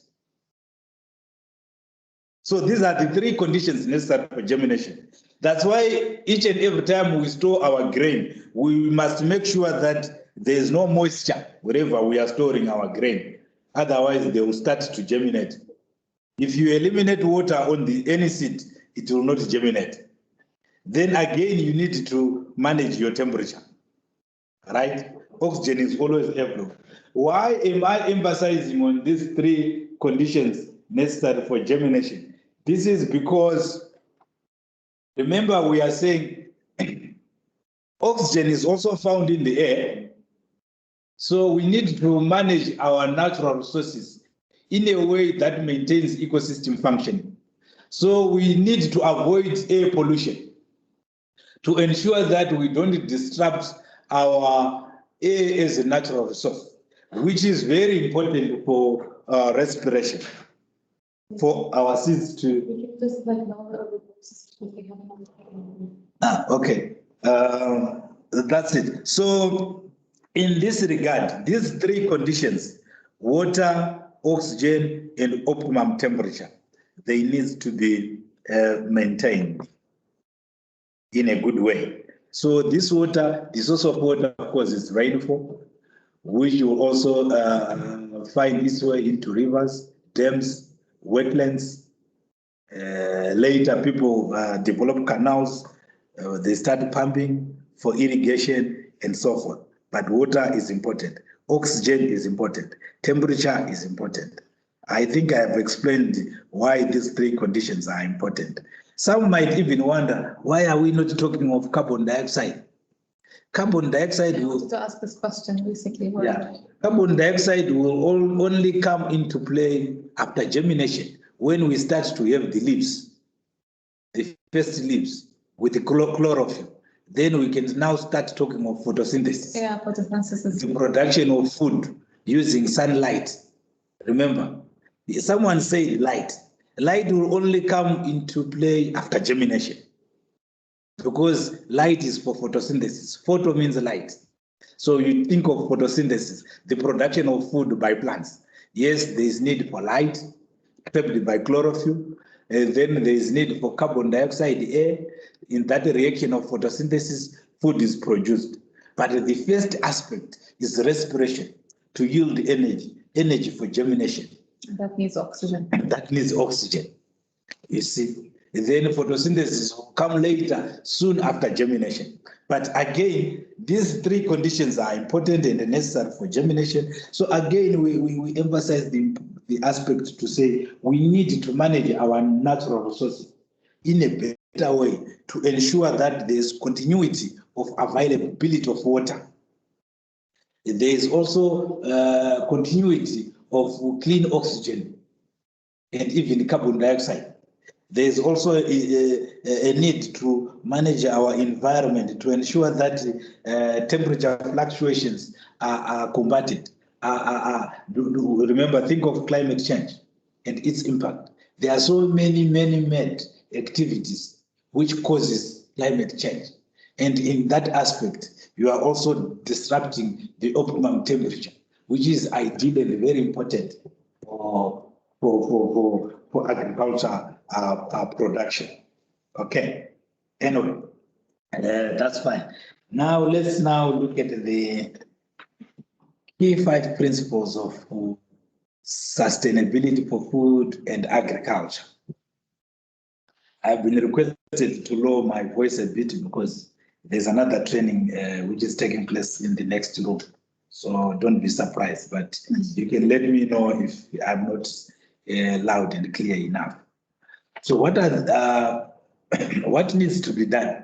Speaker 2: So these are the three conditions necessary for germination. That's why each and every time we store our grain, we must make sure that there is no moisture wherever we are storing our grain. Otherwise, they will start to germinate. If you eliminate water on any seed, it will not germinate. Then again, you need to manage your temperature, right? Oxygen is always available. Why am I emphasizing on these three conditions necessary for germination? This is because, remember, we are saying oxygen is also found in the air. So we need to manage our natural resources in a way that maintains ecosystem functioning. So we need to avoid air pollution to ensure that we don't disrupt our air as a natural resource, which is very important for respiration, for our seeds to. Okay, that's it. So in this regard, these three conditions, water, oxygen, and optimum temperature, they need to be maintained in a good way. So this water, the source of water, of course, is rainfall, which will also find its way into rivers, dams, wetlands. Later, people develop canals. They start pumping for irrigation and so forth. But water is important. Oxygen is important. Temperature is important. I think I have explained why these three conditions are important. Some might even wonder, why are we not talking of carbon dioxide? Carbon dioxide will. I wanted
Speaker 3: to ask this question basically.
Speaker 2: Yeah, carbon dioxide will only come into play after germination, when we start to have the leaves, the first leaves with the chlorophyll. Then we can now start talking of photosynthesis.
Speaker 3: Yeah, photosynthesis.
Speaker 2: The production of food using sunlight. Remember, someone said light. Light will only come into play after germination, because light is for photosynthesis. Photo means light. So you think of photosynthesis, the production of food by plants. Yes, there is need for light, trapped by chlorophyll. then there is need for carbon dioxide air. In that reaction of photosynthesis, food is produced. But the first aspect is respiration to yield energy for germination.
Speaker 3: That needs oxygen.
Speaker 2: That needs oxygen. You see, then photosynthesis will come later, soon after germination. But again, these three conditions are important and necessary for germination. So again, we emphasize the aspect to say we need to manage our natural resources in a better way to ensure that there is continuity of availability of water. There is also continuity of clean oxygen and even carbon dioxide. There is also a need to manage our environment to ensure that temperature fluctuations are combated. Remember, think of climate change and its impact. There are so many activities which causes climate change. And in that aspect, you are also disrupting the optimum temperature, which is ideal and very important for agriculture production. Okay. Anyway, that's fine. Now let's look at the key 5 principles of sustainability for food and agriculture. I've been requested to lower my voice a bit because there's another training which is taking place in the next room. So don't be surprised, but you can let me know if I'm not loud and clear enough. So what are what needs to be done?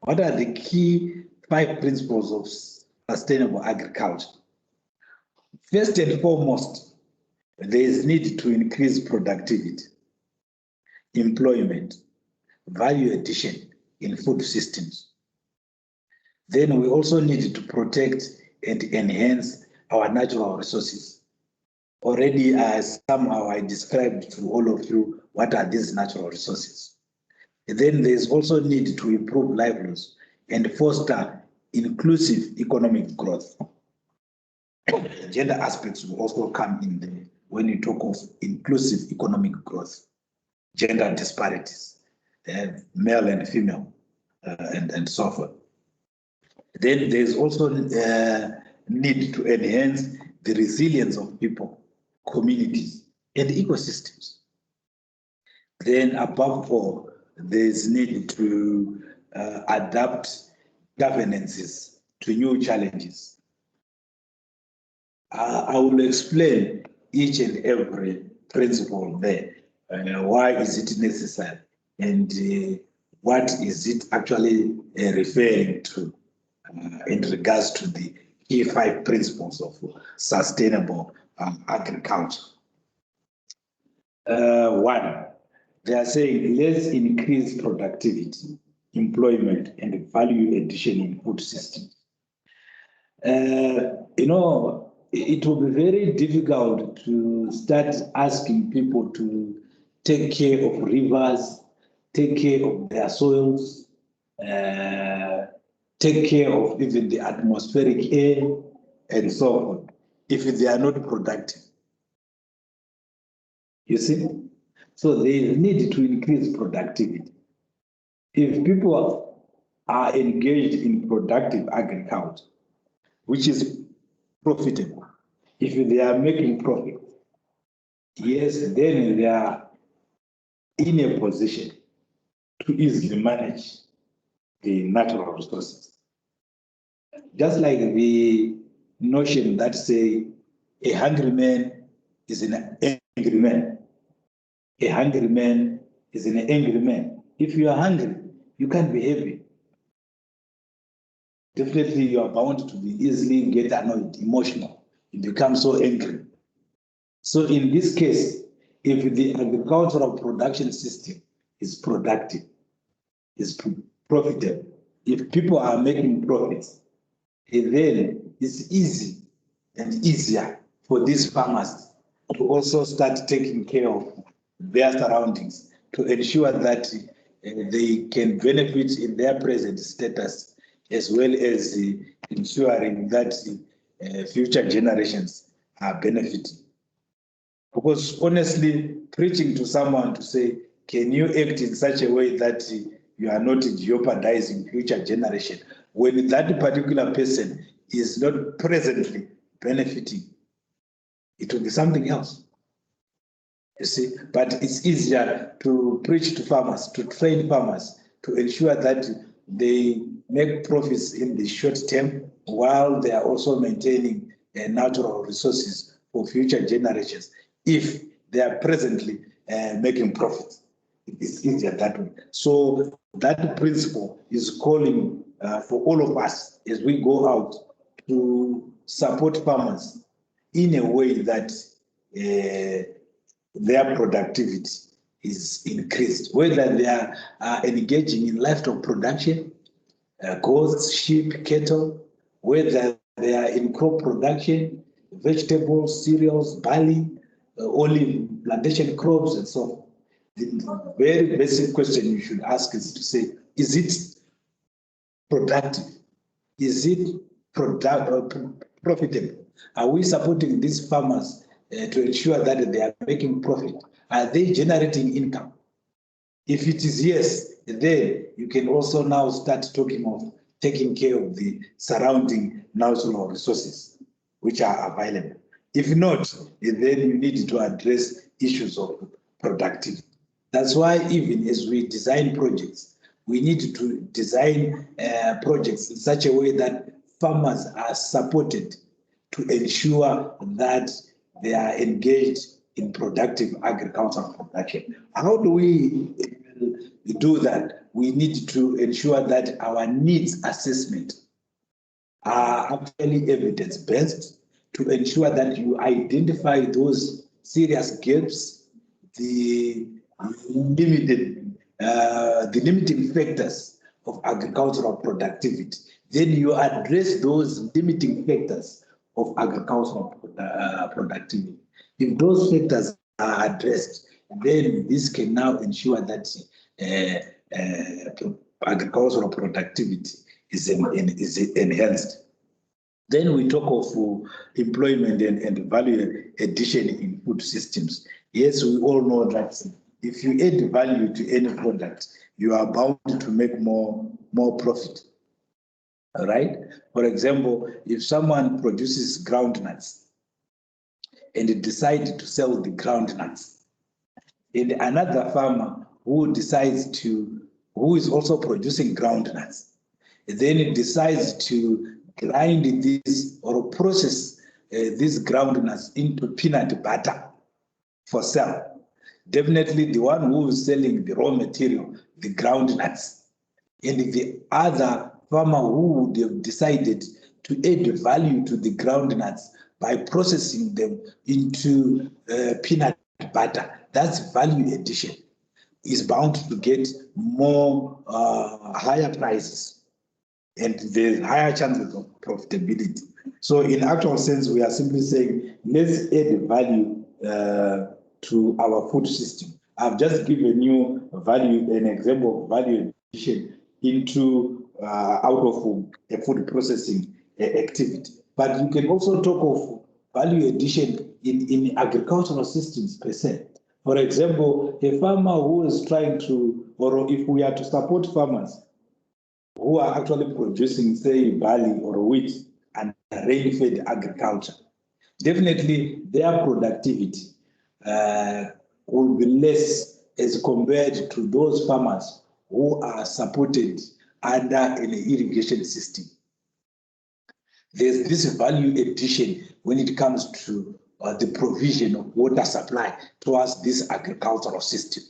Speaker 2: What are the key 5 principles of sustainable agriculture? First and foremost, there is need to increase productivity, employment, value addition in food systems. Then we also need to protect and enhance our natural resources. Already, somehow I described to all of you what are these natural resources. And then there's also need to improve livelihoods and foster inclusive economic growth. Gender aspects will also come in there when you talk of inclusive economic growth, gender disparities, male and female, and so forth. Then there's also need to enhance the resilience of people, communities, and ecosystems. Then above all, there's need to adapt governances to new challenges. I will explain each and every principle there. Why is it necessary? And what is it actually referring to in regards to the key 5 principles of sustainable agriculture? 1, they are saying let's increase productivity, employment, and value addition in food systems. It will be very difficult to start asking people to take care of rivers, take care of their soils, take care of even the atmospheric air, and so on, if they are not productive. You see? So they need to increase productivity. If people are engaged in productive agriculture, which is profitable, if they are making profit, yes, then they are in a position to easily manage the natural resources. Just like the notion that say a hungry man is an angry man. A hungry man is an angry man. If you are hungry, you can't be happy. Definitely you are bound to be easily get annoyed, emotional. You become so angry. So in this case, if the agricultural production system is productive, is profitable, if people are making profits, then it's easy and easier for these farmers to also start taking care of their surroundings to ensure that they can benefit in their present status, as well as ensuring that future generations are benefiting. Because honestly, preaching to someone to say, can you act in such a way that you are not jeopardizing future generation when that particular person is not presently benefiting? It will be something else. You see, but it's easier to preach to farmers, to train farmers, to ensure that they make profits in the short term while they are also maintaining natural resources for future generations. If they are presently making profits, it's easier that way. So that principle is calling for all of us as we go out to support farmers in a way that their productivity is increased, whether they are engaging in livestock production, goats, sheep, cattle, whether they are in crop production, vegetables, cereals, barley, olive plantation crops, and so on. The very basic question you should ask is to say, is it productive? Is it profitable? Are we supporting these farmers to ensure that they are making profit? Are they generating income? If it is yes, then you can also now start talking of taking care of the surrounding natural resources which are available. If not, then you need to address issues of productivity. That's why even as we design projects, we need to design projects in such a way that farmers are supported to ensure that they are engaged in productive agricultural production. How do we do that? We need to ensure that our needs assessment are actually evidence-based, to ensure that you identify those serious gaps, the limiting factors of agricultural productivity. Then you address those limiting factors of agricultural productivity. If those factors are addressed, then this can now ensure that agricultural productivity is enhanced. Then we talk of employment and value addition in food systems. Yes, we all know that if you add value to any product, you are bound to make more profit. All right? For example, if someone produces groundnuts and decides to sell the groundnuts, and another farmer who is also producing groundnuts, then it decides to grind this or process these groundnuts into peanut butter for sale. Definitely the one who is selling the raw material, the groundnuts, and the other farmer who would have decided to add value to the groundnuts by processing them into peanut butter, that's value addition, is bound to get more higher prices and there's higher chances of profitability. So in actual sense, we are simply saying, let's add value to our food system. I've just given you an example of value addition into out of a food processing activity. But you can also talk of value addition in agricultural systems per se. For example, a farmer who is trying to, or if we are to support farmers who are actually producing, say, barley or wheat and rain-fed agriculture, definitely their productivity will be less as compared to those farmers who are supported under an irrigation system. There's this value addition when it comes to the provision of water supply towards this agricultural system.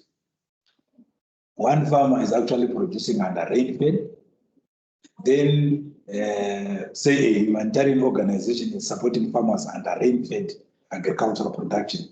Speaker 2: One farmer is actually producing under rain-fed. Then, say a humanitarian organization is supporting farmers under rain-fed agricultural production.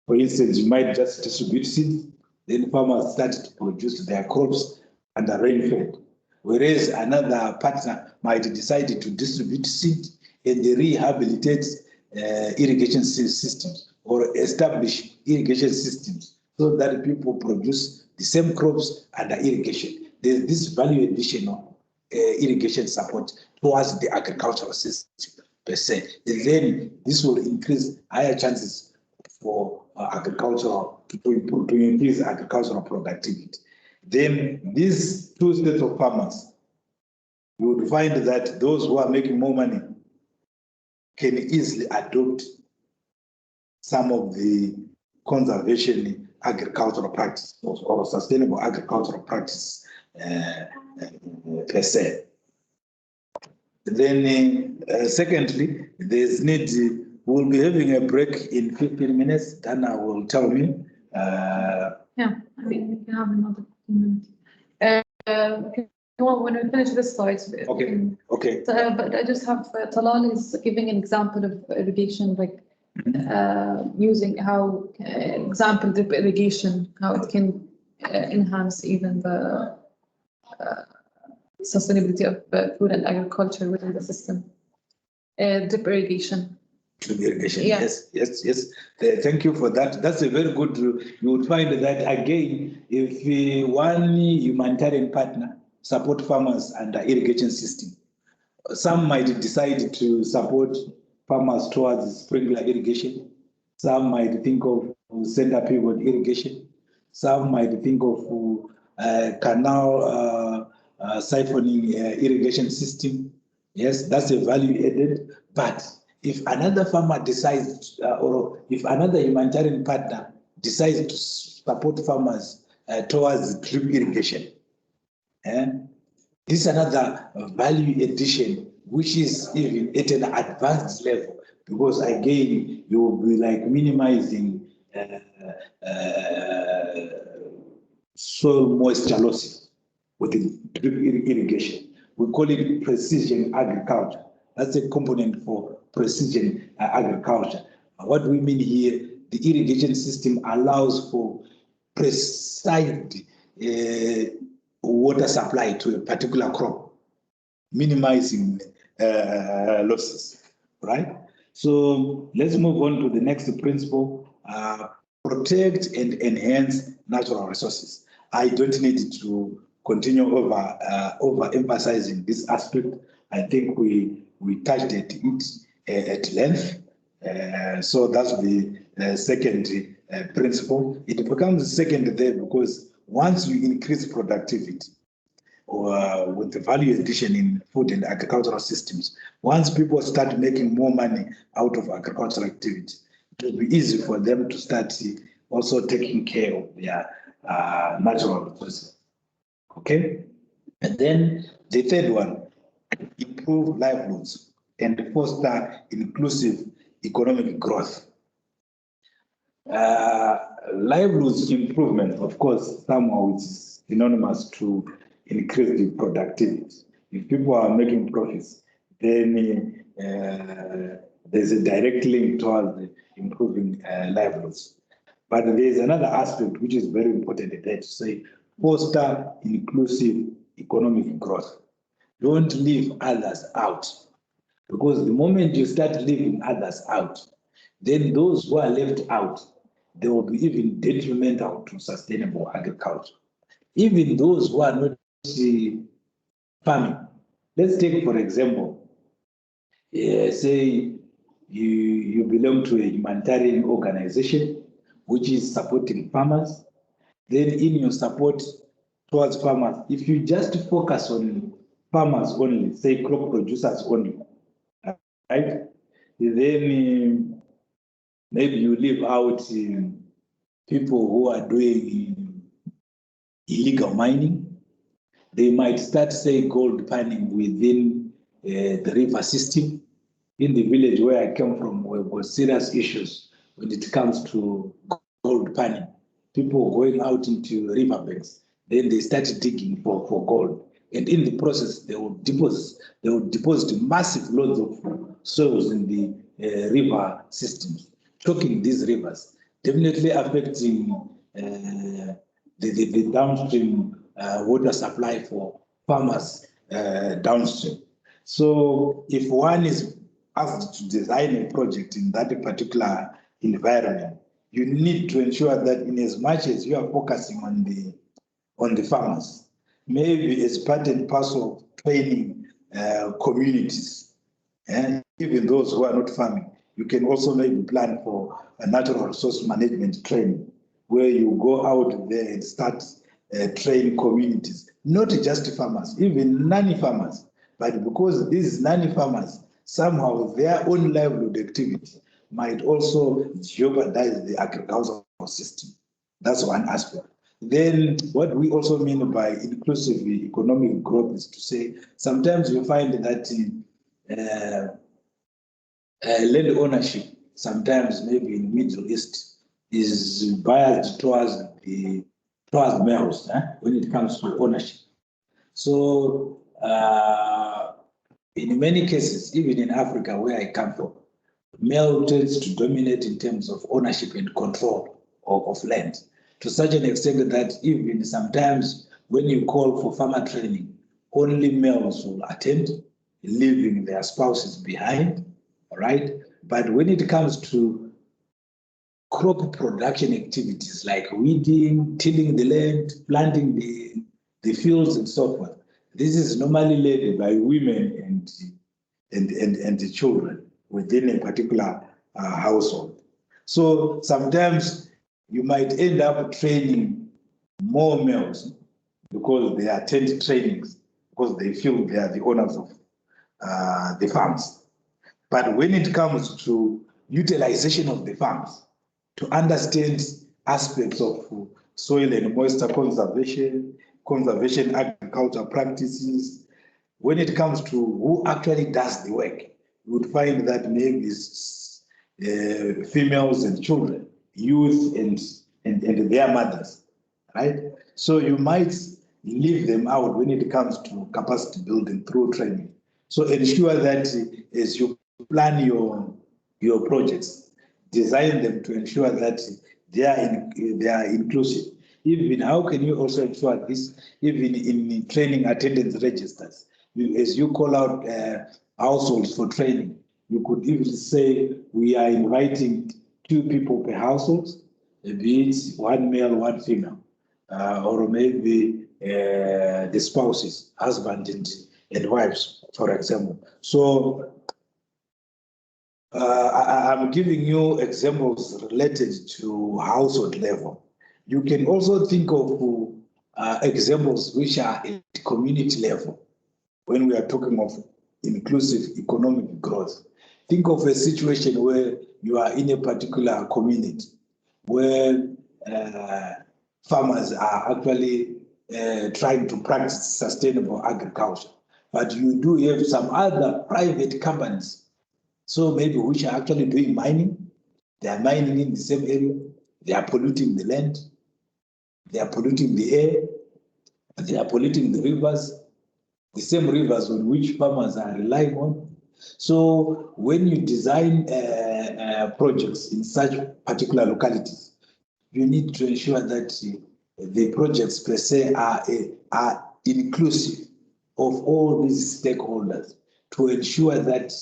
Speaker 2: For instance, you might just distribute seeds, then farmers start to produce their crops under rain-fed. Whereas another partner might decide to distribute seed and they rehabilitate irrigation systems or establish irrigation systems so that people produce the same crops under irrigation. There's this value addition of irrigation support towards the agricultural system per se. And then this will increase higher chances for agricultural, to increase agricultural productivity. Then these two sets of farmers, you would find that those who are making more money can easily adopt some of the conservation agricultural practice or sustainable agricultural practice per se. Then secondly, there's need, we'll be having a break in 15 minutes. Dana will tell me.
Speaker 3: Yeah, I mean, we can have another 15 minutes. When we finish this slide.
Speaker 2: Okay. Okay.
Speaker 3: But I just have, Talal is giving an example of irrigation, like using how example drip irrigation, how it can enhance even the sustainability of food and agriculture within the system. Drip irrigation.
Speaker 2: Irrigation,
Speaker 3: Yeah.
Speaker 2: Yes. Thank you for that. That's a very good. You would find that again, if one humanitarian partner support farmers under irrigation system, some might decide to support farmers towards sprinkler irrigation. Some might think of center pivot irrigation. Some might think of canal siphoning irrigation system. Yes, that's a value added. But if another farmer decides, or if another humanitarian partner decides to support farmers towards drip irrigation, this is another value addition, which is even at an advanced level, because again, you will be like minimizing soil moisture losses with the drip irrigation. We call it precision agriculture. That's a component for precision agriculture. What we mean here, the irrigation system allows for precise water supply to a particular crop, minimizing losses, right? So let's move on to the next principle, protect and enhance natural resources. I don't need to continue overemphasizing this aspect. I think we touched it at length. So that's the second principle. It becomes second there because once you increase productivity, or with the value addition in food and agricultural systems, once people start making more money out of agricultural activity, it will be easy for them to start also taking care of their natural resources. Okay? And then the third one, improve livelihoods and foster inclusive economic growth. Livelihoods improvement, of course, somehow is synonymous to increase the productivity. If people are making profits, then there's a direct link towards improving livelihoods. But there's another aspect which is very important there to say, foster inclusive economic growth. Don't leave others out, because the moment you start leaving others out, then those who are left out, they will be even detrimental to sustainable agriculture. Even those who are not farming. Let's take, for example, say you belong to a humanitarian organization which is supporting farmers. Then in your support towards farmers, if you just focus on farmers only, say crop producers only, right? Then maybe you leave out people who are doing illegal mining. They might start, say, gold panning within the river system. In the village where I came from, we've got serious issues when it comes to gold panning. People going out into riverbanks, then they start digging for gold. And in the process, they will deposit massive loads of soils in the river systems, choking these rivers, definitely affecting the downstream water supply for farmers downstream. So if one is asked to design a project in that particular environment, you need to ensure that in as much as you are focusing on the farmers, maybe as part and parcel of training communities, and even those who are not farming, You can also maybe plan for a natural resource management training, where you go out there and start train communities, not just farmers, even non-farmers, but because these non-farmers, somehow their own livelihood activity might also jeopardize the agricultural system. That's one aspect. Then what we also mean by inclusive economic growth is to say, sometimes you find that land ownership, sometimes maybe in the Middle East, is biased towards males when it comes to ownership. So in many cases, even in Africa, where I come from, male tends to dominate in terms of ownership and control of land, to such an extent that even sometimes when you call for farmer training, only males will attend, leaving their spouses behind, all right? But when it comes to crop production activities like weeding, tilling the land, planting the fields and so forth, this is normally led by women and the children within a particular household. So sometimes you might end up training more males because they attend trainings, because they feel they are the owners of the farms. But when it comes to utilization of the farms, to understand aspects of soil and moisture conservation agriculture practices, when it comes to who actually does the work, you would find that maybe females and children, youth and their mothers, right? So you might leave them out when it comes to capacity building through training. So ensure that as you plan your projects, design them to ensure that they are inclusive. Even how can you also ensure this? Even in training attendance registers, as you call out households for training, you could even say we are inviting 2 people per household, be it 1 male, 1 female, or maybe the spouses, husband and wives, for example. So I'm giving you examples related to household level. You can also think of examples which are at community level when we are talking of inclusive economic growth. Think of a situation where you are in a particular community where farmers are actually trying to practice sustainable agriculture, but you do have some other private companies, so maybe which are actually doing mining. They are mining in the same area. They are polluting the land. They are polluting the air. They are polluting the rivers, the same rivers on which farmers are relying on. So when you design projects in such particular localities, you need to ensure that the projects per se are inclusive of all these stakeholders to ensure that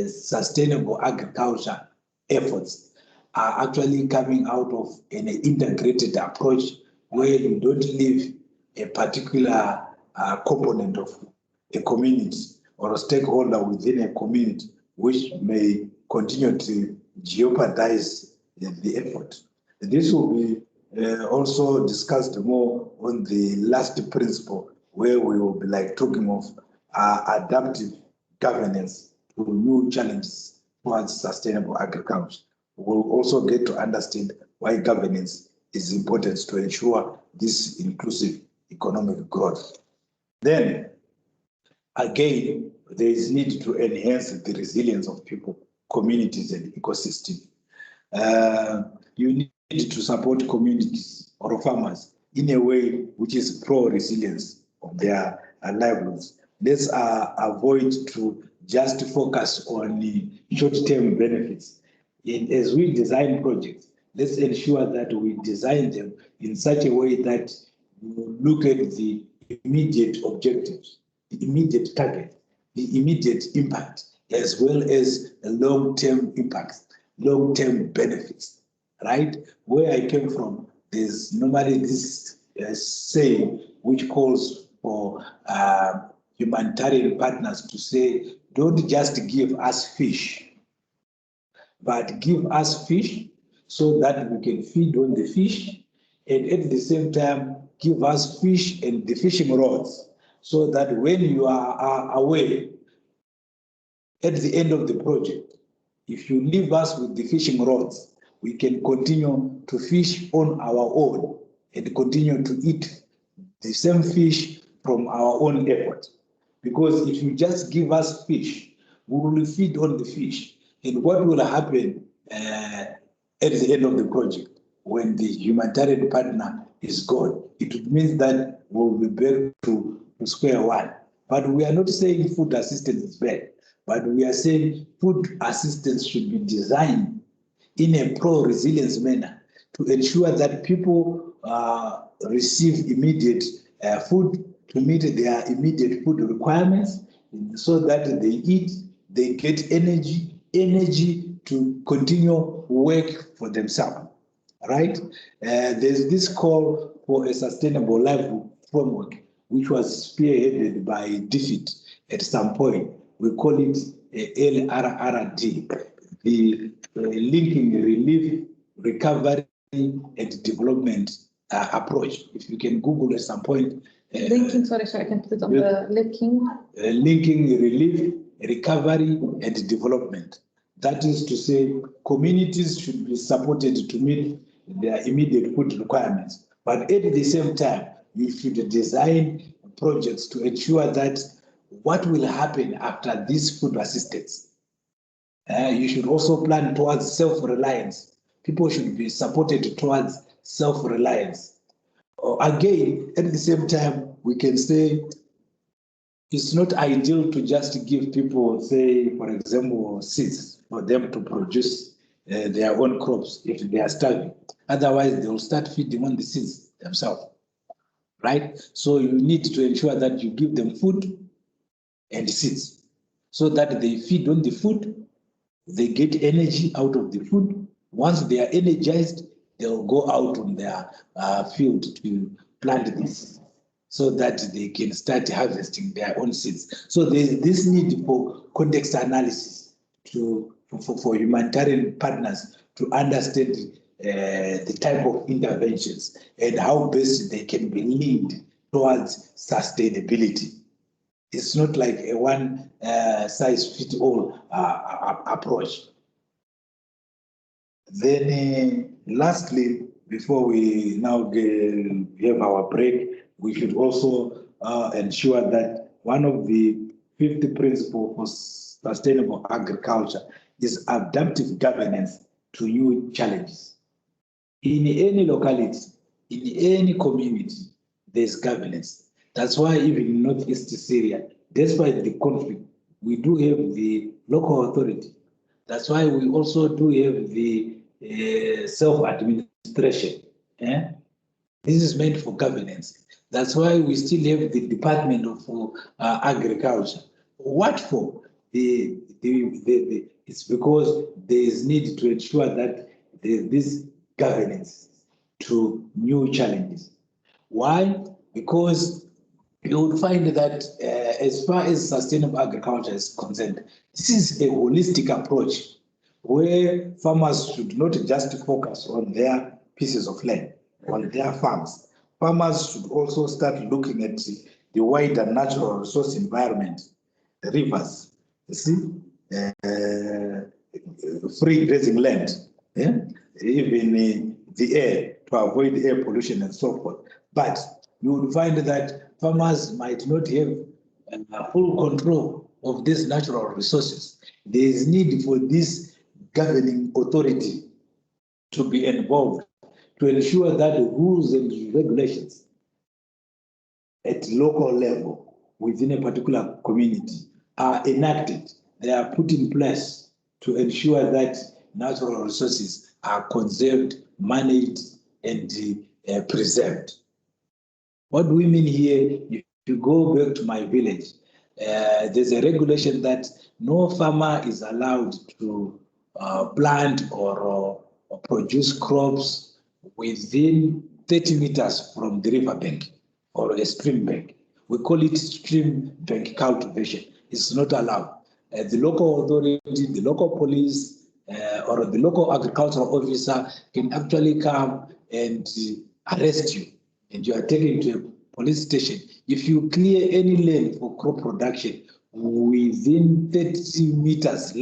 Speaker 2: sustainable agriculture efforts are actually coming out of an integrated approach where you don't leave a particular component of a community or a stakeholder within a community which may continue to jeopardize the effort. This will be also discussed more on the last principle, where we will be like talking of adaptive governance to new challenges towards sustainable agriculture. We'll also get to understand why governance is important to ensure this inclusive economic growth. Then, again, there is need to enhance the resilience of people, communities, and ecosystem. You need to support communities or farmers in a way which is pro-resilience of their livelihoods. Let's avoid to just focus on the short-term benefits. And as we design projects, let's ensure that we design them in such a way that we look at the immediate objectives, the immediate target, the immediate impact, as well as the long-term impacts, long-term benefits, right? Where I came from, there's normally this saying which calls for humanitarian partners to say, don't just give us fish, but give us fish so that we can feed on the fish, and at the same time give us fish and the fishing rods so that when you are away at the end of the project, if you leave us with the fishing rods, we can continue to fish on our own and continue to eat the same fish from our own effort. Because if you just give us fish, we will feed on the fish. And what will happen at the end of the project when the humanitarian partner is gone? It means that we'll be back to square one. But we are not saying food assistance is bad, but we are saying food assistance should be designed in a pro-resilience manner to ensure that people receive immediate food to meet their immediate food requirements so that they eat, they get energy to continue work for themselves, right? There's this call for a sustainable livelihood framework, which was spearheaded by DFID at some point. We call it LRRD, the linking relief, recovery, and development approach. If you can Google at some point.
Speaker 3: Linking, sorry, I can put it on the linking.
Speaker 2: Linking relief, recovery, and development. That is to say, communities should be supported to meet their immediate food requirements. But at the same time, you should design projects to ensure that what will happen after this food assistance. You should also plan towards self-reliance. People should be supported towards self-reliance. Again, at the same time, we can say it's not ideal to just give people, say, for example, seeds for them to produce their own crops if they are starving. Otherwise, they will start feeding on the seeds themselves, right? So you need to ensure that you give them food and seeds so that they feed on the food, they get energy out of the food. Once they are energized, they'll go out on their field to plant this so that they can start harvesting their own seeds. So there's this need for context analysis for humanitarian partners to understand the type of interventions and how best they can be linked towards sustainability. It's not like a one size fits all approach. Then lastly, before we now have our break, we should also ensure that one of the 50 principles for sustainable agriculture is adaptive governance to new challenges. In any locality, in any community, there's governance. That's why even in Northeast Syria, despite the conflict, we do have the local authority. That's why we also do have the self-administration. This is meant for governance. That's why we still have the Department of Agriculture. What for? It's because there is need to ensure that this governance to new challenges. Why? Because you would find that as far as sustainable agriculture is concerned, this is a holistic approach where farmers should not just focus on their pieces of land, on their farms. Farmers should also start looking at the wider natural resource environment, the rivers, you see, free grazing land, even the air to avoid air pollution and so forth. But you would find that farmers might not have full control of these natural resources. There is need for this governing authority to be involved to ensure that the rules and regulations at local level within a particular community are enacted. They are put in place to ensure that natural resources are conserved, managed, and preserved. What do we mean here? If you go back to my village, there's a regulation that no farmer is allowed to plant or produce crops within 30 meters from the river bank or a stream bank. We call it stream bank cultivation. It's not allowed. The local authority, the local police,
Speaker 6: or the local agricultural officer can actually come and arrest you, and you are taken to a police station. If you clear any land for crop production within 30 meters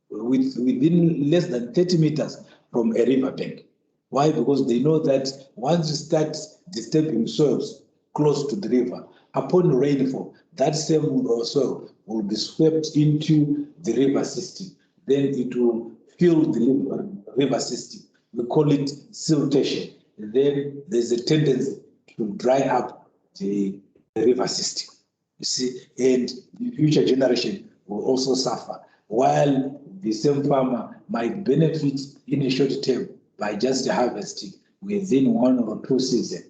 Speaker 6: within less than 30 meters from a riverbank. Why? Because they know that once you start disturbing soils close to the river, upon rainfall, that same soil will be swept into the river system. Then it will fill the river system. We call it siltation. Then there's a tendency to dry up the river system. You see, and the future generation will also suffer, while the same farmer might benefit in a short term by just harvesting within 1 or 2 seasons,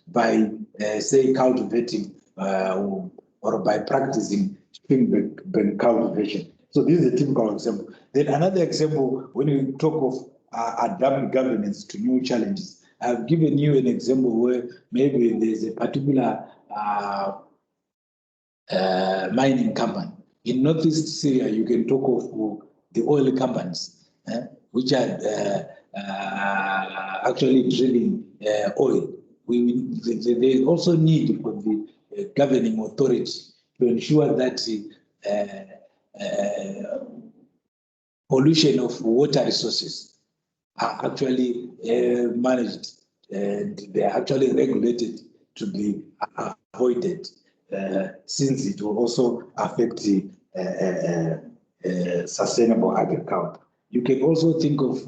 Speaker 6: by say cultivating or by practicing spring cultivation. So this is a typical example. Then another example, when you talk of adapting governance to new challenges, I've given you an example where maybe there's a particular mining company. In Northeast Syria, you can talk of the oil companies, which are actually drilling oil. They also need for the governing authority to ensure that pollution of water resources are actually managed, and they are actually regulated to be avoided, since it will also affect the sustainable agriculture. You can also think of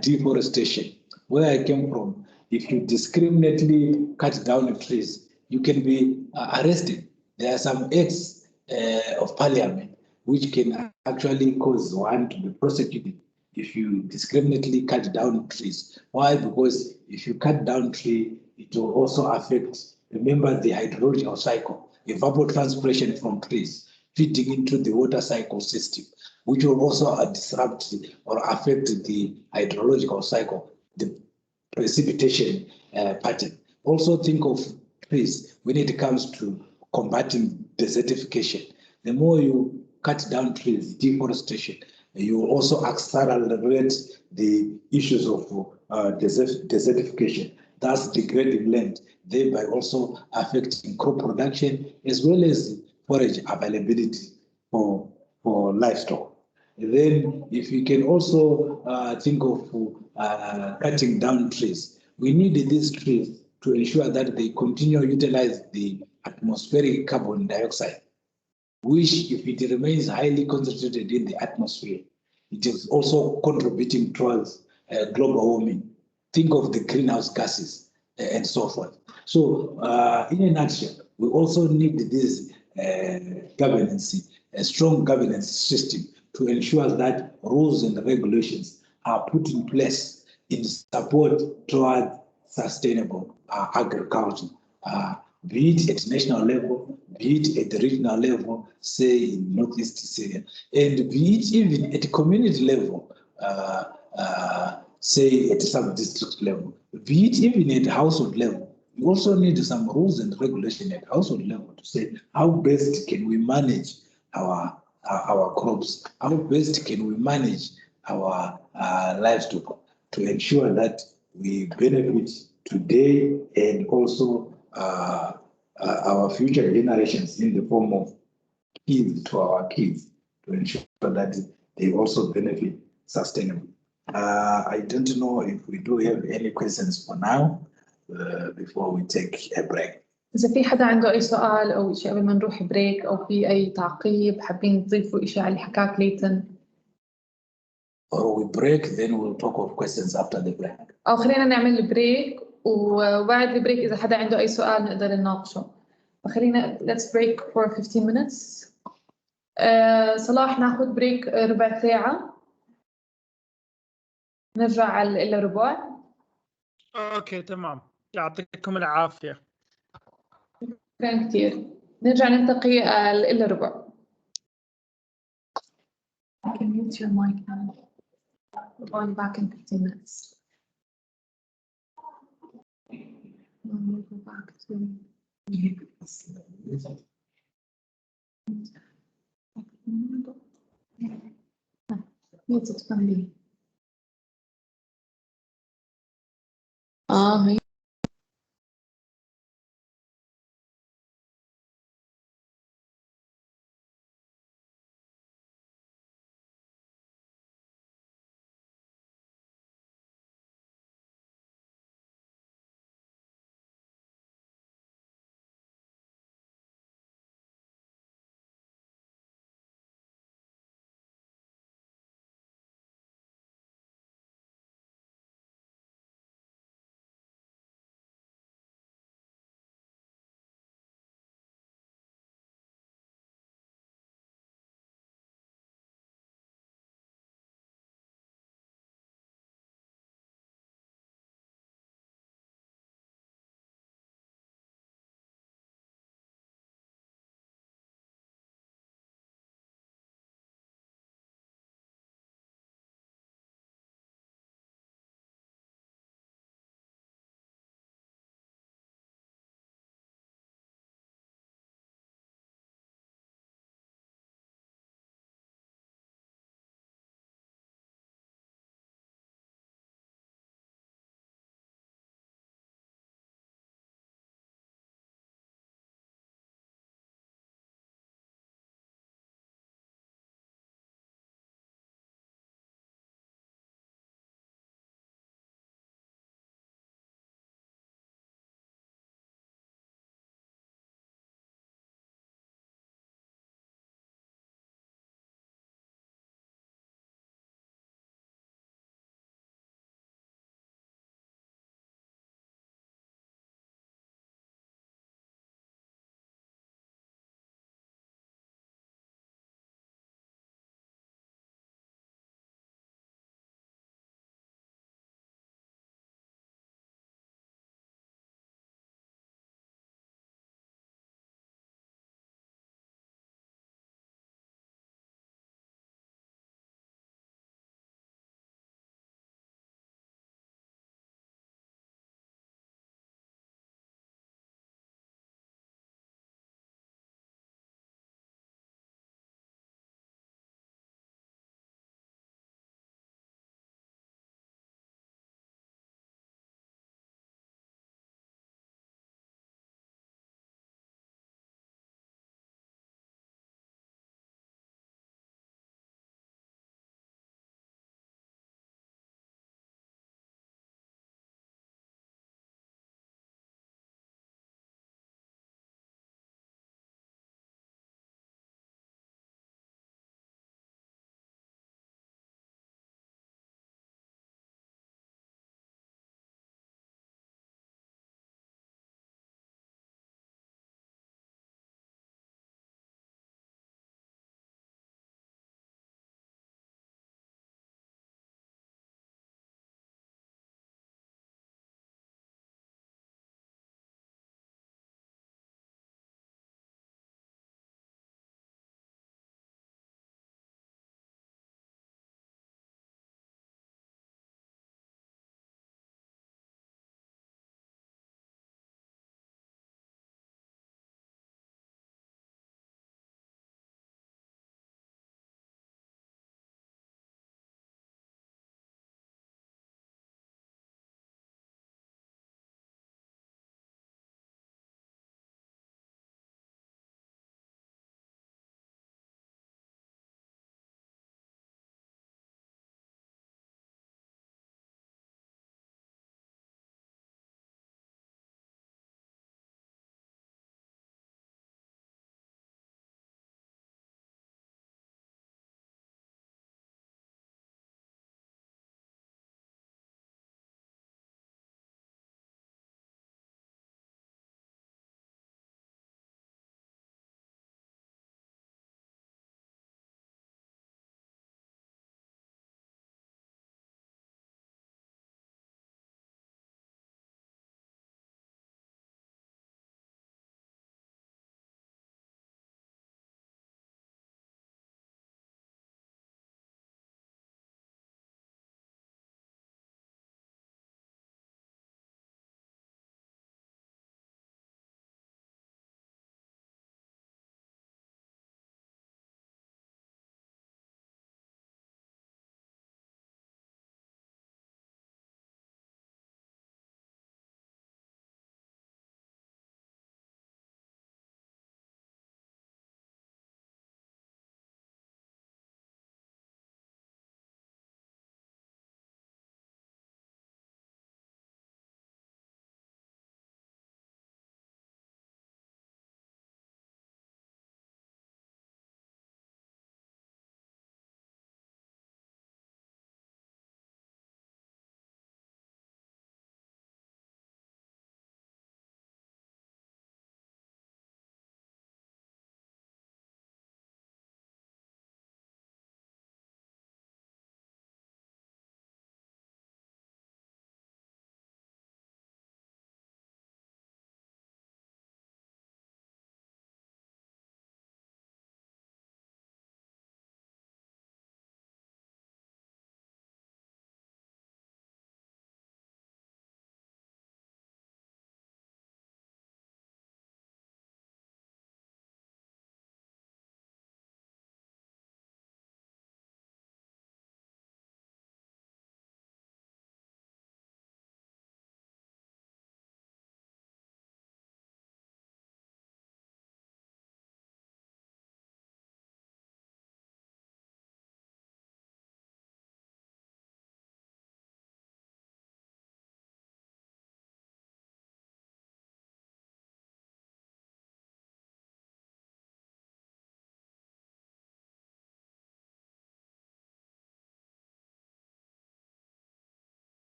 Speaker 6: deforestation. Where I came from, if you discriminately cut down trees, you can be arrested. There are some acts of parliament which can actually cause one to be prosecuted if you discriminately cut down trees. Why? Because if you cut down tree, it will also affect, remember, the hydrological cycle, evapotranspiration from trees, feeding into the water cycle system, which will also disrupt or affect the hydrological cycle, the precipitation pattern. Also think of trees when it comes to combating desertification. The more you cut down trees, deforestation, you will also accelerate the issues of desertification, thus degrading land, thereby also affecting crop production as well as forage availability for livestock. Then, if you can also think of cutting down trees, we need these trees to ensure that they continue to utilize the atmospheric carbon dioxide, which, if it remains highly concentrated in the atmosphere, it is also contributing towards global warming. Think of the greenhouse gases and so forth. So, in a nutshell, we also need this governance, a strong governance system to ensure that rules and regulations are put in place in support toward sustainable agriculture, be it at national level, be it at the regional level, say in Northeast Syria, and be it even at community level, say at sub-district level, be it even at household level. We also need some rules and regulation at household level to say how best can we manage our crops, how best can we manage our livestock to ensure that we benefit today and also our future generations in the form of kids to our kids, to ensure that they also benefit sustainably. I don't know if we do have any questions for now before we take a break.
Speaker 3: إذا في حدا عنده أي سؤال أو شيء قبل ما نروح بريك، أو في أي تعقيب حابين تضيفوا شيء على اللي حكاه كليتن.
Speaker 6: Or we break, then we'll talk of questions after the break.
Speaker 3: أو خلينا نعمل بريك، وبعد البريك إذا حدا عنده أي سؤال نقدر نناقشه. فخلينا let's break for 15 minutes. صلاح ناخذ بريك ربع ساعة. نرجع على إلا ربع.
Speaker 1: اوكي تمام، يعطيكم العافية.
Speaker 3: شكرا كثير. نرجع نلتقي إلا ربع. I can mute your mic now. We're going back in 15 minutes. We'll go back to... Yes, it can be. هي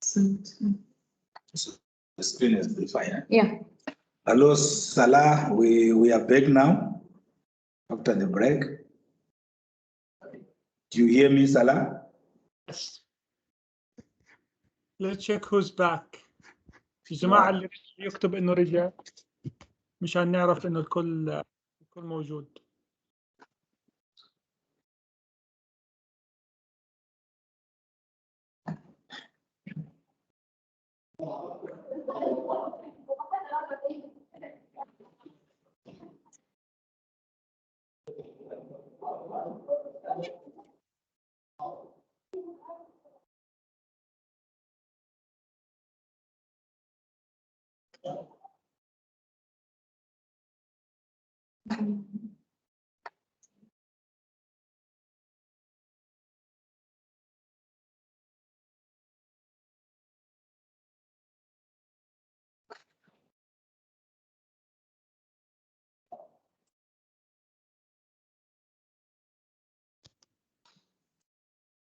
Speaker 6: The screen is defined.
Speaker 3: Yeah.
Speaker 6: Hello, Salah. We are back now after the break. Do you hear me, Salah?
Speaker 1: Yes. Let's check who's back. يا جماعة اللي يكتب إنه رجع مشان نعرف إنه الكل موجود.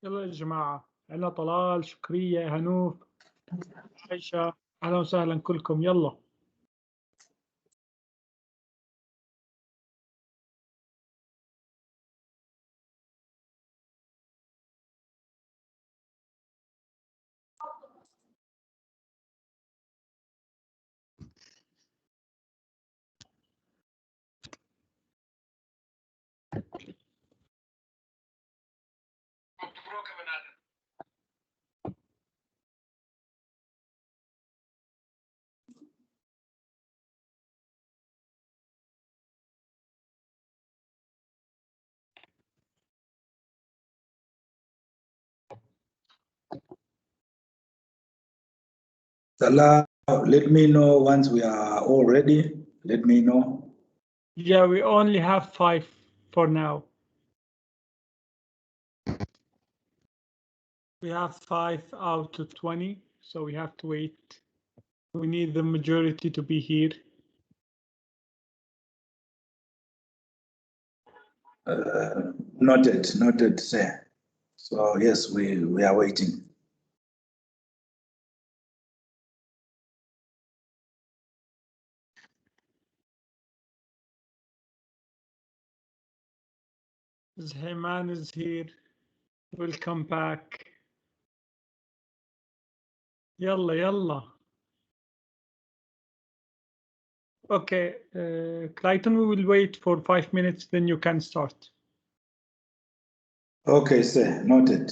Speaker 1: يلا يا جماعة، عنا طلال، شكرية، هنوف، عائشة، أهلا وسهلا كلكم. يلا
Speaker 6: Salah, let me know once we are all ready. Let me know.
Speaker 1: Yeah, we only have 5 for now. We have 5 out of 20, so we have to wait. We need the majority to be here.
Speaker 6: Noted, sir. So yes, we are waiting.
Speaker 1: Zhayman is here. Welcome back. Yalla, yalla. Okay, Clayton, we will wait for 5 minutes, then you can start.
Speaker 6: Okay, sir. Noted.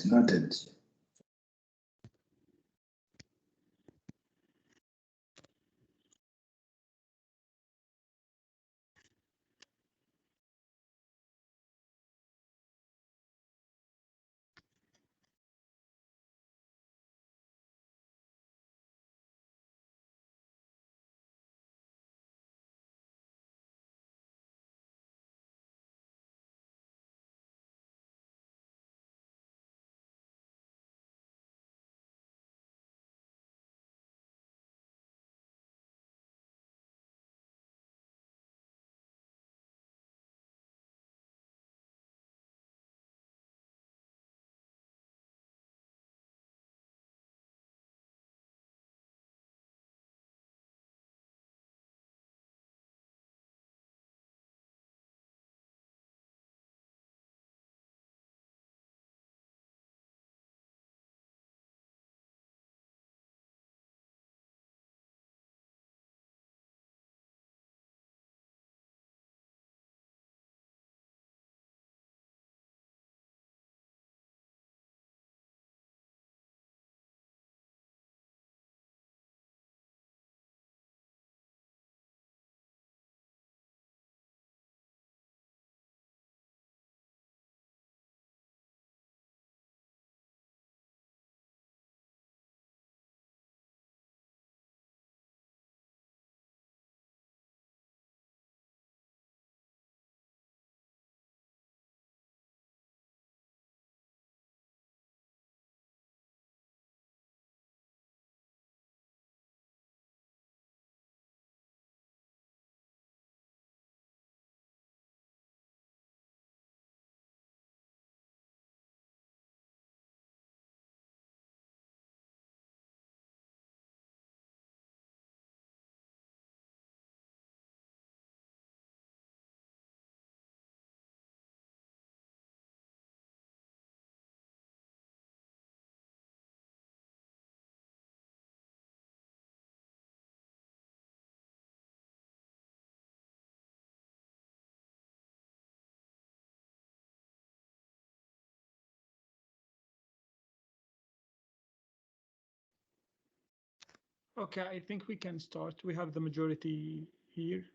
Speaker 1: Okay, I think we can start. We have the majority here.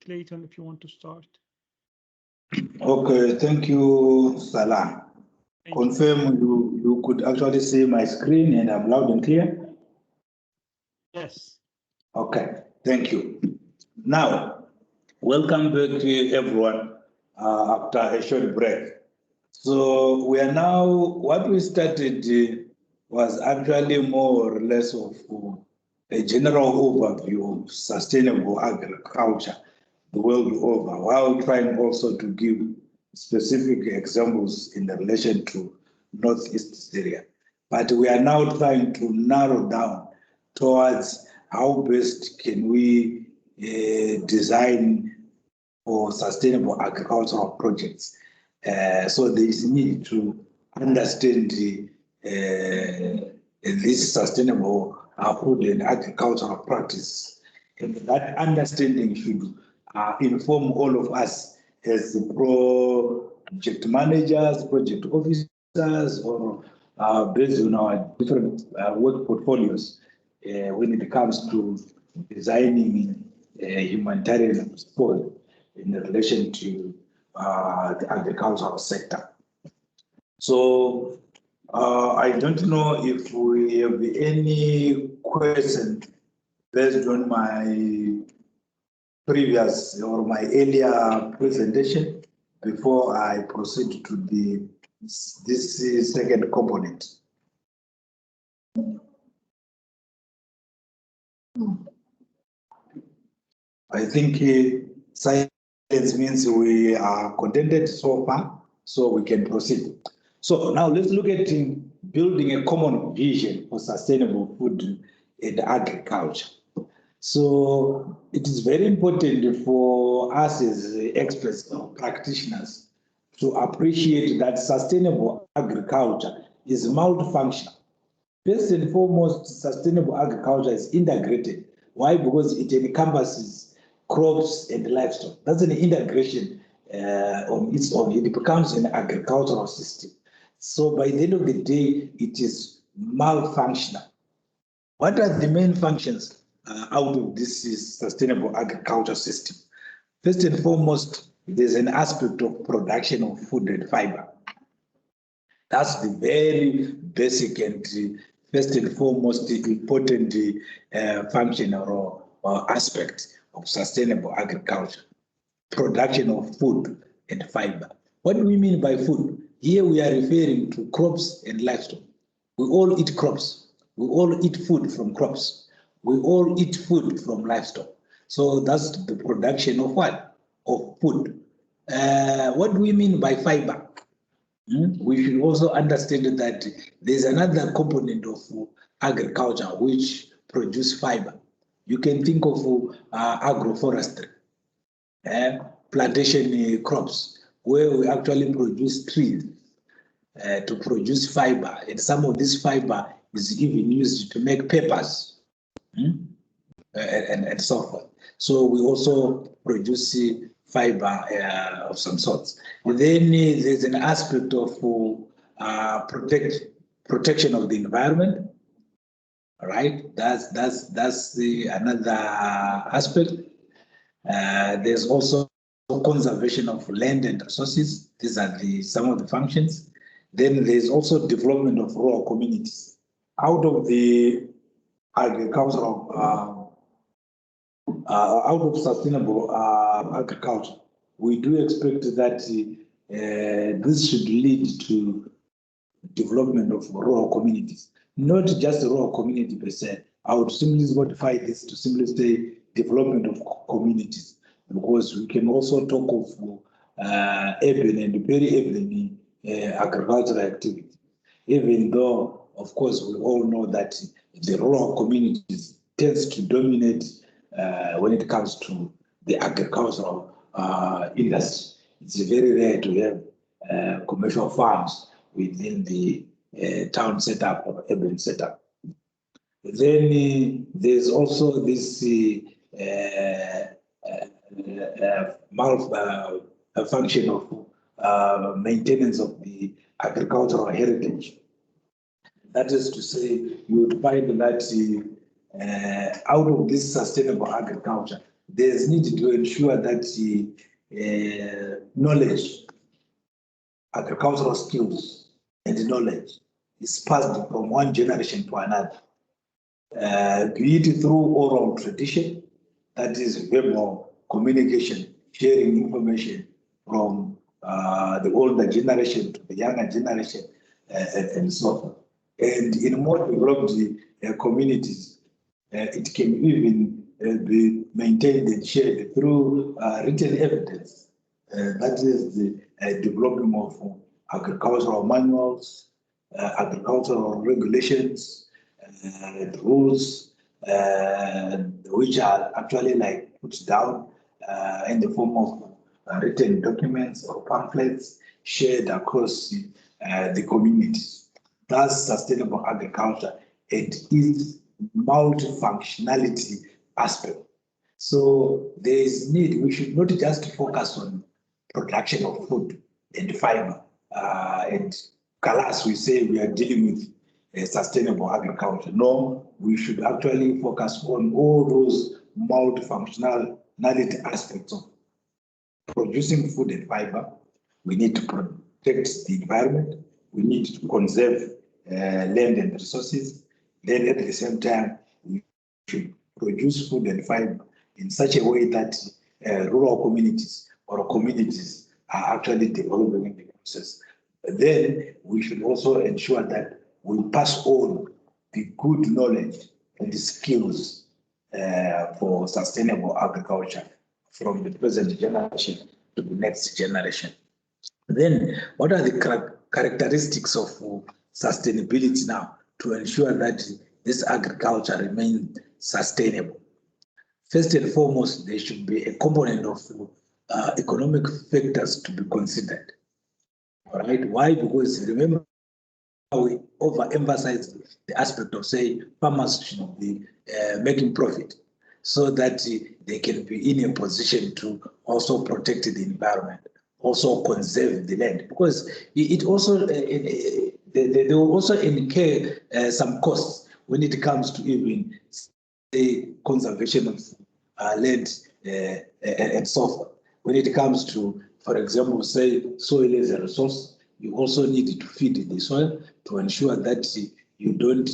Speaker 1: Clayton, if you want to start.
Speaker 2: Okay, thank you, Salah.
Speaker 1: Thank you.
Speaker 2: Confirm you could actually see my screen and I'm loud and clear?
Speaker 1: Yes.
Speaker 2: Okay, thank you. Now, welcome back to everyone after a short break. So we are now, what we started was actually more or less of a general overview of sustainable agriculture the world over, while trying also to give specific examples in relation to Northeast Syria. But we are now trying to narrow down towards how best can we design for sustainable agricultural projects. So there is need to understand this sustainable food and agricultural practice. And that understanding should inform all of us as project managers, project officers, or based on our different work portfolios when it comes to designing humanitarian support in relation to the agricultural sector. So I don't know if we have any question based on my previous or my earlier presentation before I proceed to this second component. I think silence means we are contented so far, so we can proceed. So now let's look at building a common vision for sustainable food and agriculture. So it is very important for us as experts or practitioners to appreciate that sustainable agriculture is multifunctional. First and foremost, sustainable agriculture is integrated. Why? Because it encompasses crops and livestock. That's an integration on its own. It becomes an agricultural system. So by the end of the day, it is multifunctional. What are the main functions out of this sustainable agriculture system? First and foremost, there's an aspect of production of food and fiber. That's the very basic and first and foremost important function or aspect of sustainable agriculture, production of food and fiber. What do we mean by food? Here we are referring to crops and livestock. We all eat crops. We all eat food from crops. We all eat food from livestock. So that's the production of what? Of food. What do we mean by fiber? We should also understand that there's another component of agriculture which produce fiber. You can think of agroforestry, plantation crops, where we actually produce trees to produce fiber, and some of this fiber is even used to make papers and so forth. So we also produce fiber of some sorts. And then there's an aspect of protection of the environment. All right, that's another aspect. There's also conservation of land and resources. These are some of the functions. Then there's also development of rural communities. Out of the agricultural out of sustainable agriculture, we do expect that this should lead to development of rural communities, not just rural community per se. I would simply modify this to simply say development of communities, because we can also talk of urban and peri-urban agricultural activity, even though, of course, we all know that the rural communities tends to dominate when it comes to the agricultural industry. It's very rare to have commercial farms within the town setup or urban setup. Then there's also this function of maintenance of the agricultural heritage.
Speaker 6: That is to say, you would find that out of this sustainable agriculture, there's need to ensure that knowledge, agricultural skills and knowledge is passed from one generation to another, be it through oral tradition, that is verbal communication, sharing information from the older generation to the younger generation, and so forth. And in more developed communities, it can even be maintained and shared through written evidence. That is the development of agricultural manuals, agricultural regulations, rules, which are actually like put down in the form of written documents or pamphlets shared across the communities. That's sustainable agriculture and its multifunctionality aspect. So there is need, we should not just focus on production of food and fiber. And Kalas, we say we are dealing with sustainable agriculture. No, we should actually focus on all those multifunctionality aspects of producing food and fiber. We need to protect the environment. We need to conserve land and resources. Then at the same time, we should produce food and fiber in such a way that rural communities or communities are actually developing in the process. Then we should also ensure that we pass on the good knowledge and the skills for sustainable agriculture from the present generation to the next generation. Then what are the characteristics of sustainability now to ensure that this agriculture remains sustainable? First and foremost, there should be a component of economic factors to be considered. All right, why? Because remember, we overemphasize the aspect of, say, farmers should be making profit so that they can be in a position to also protect the environment, also conserve the land, because it also they will also incur some costs when it comes to even the conservation of land and so forth. When it comes to, for example, say soil as a resource, you also need to feed the soil to ensure that you don't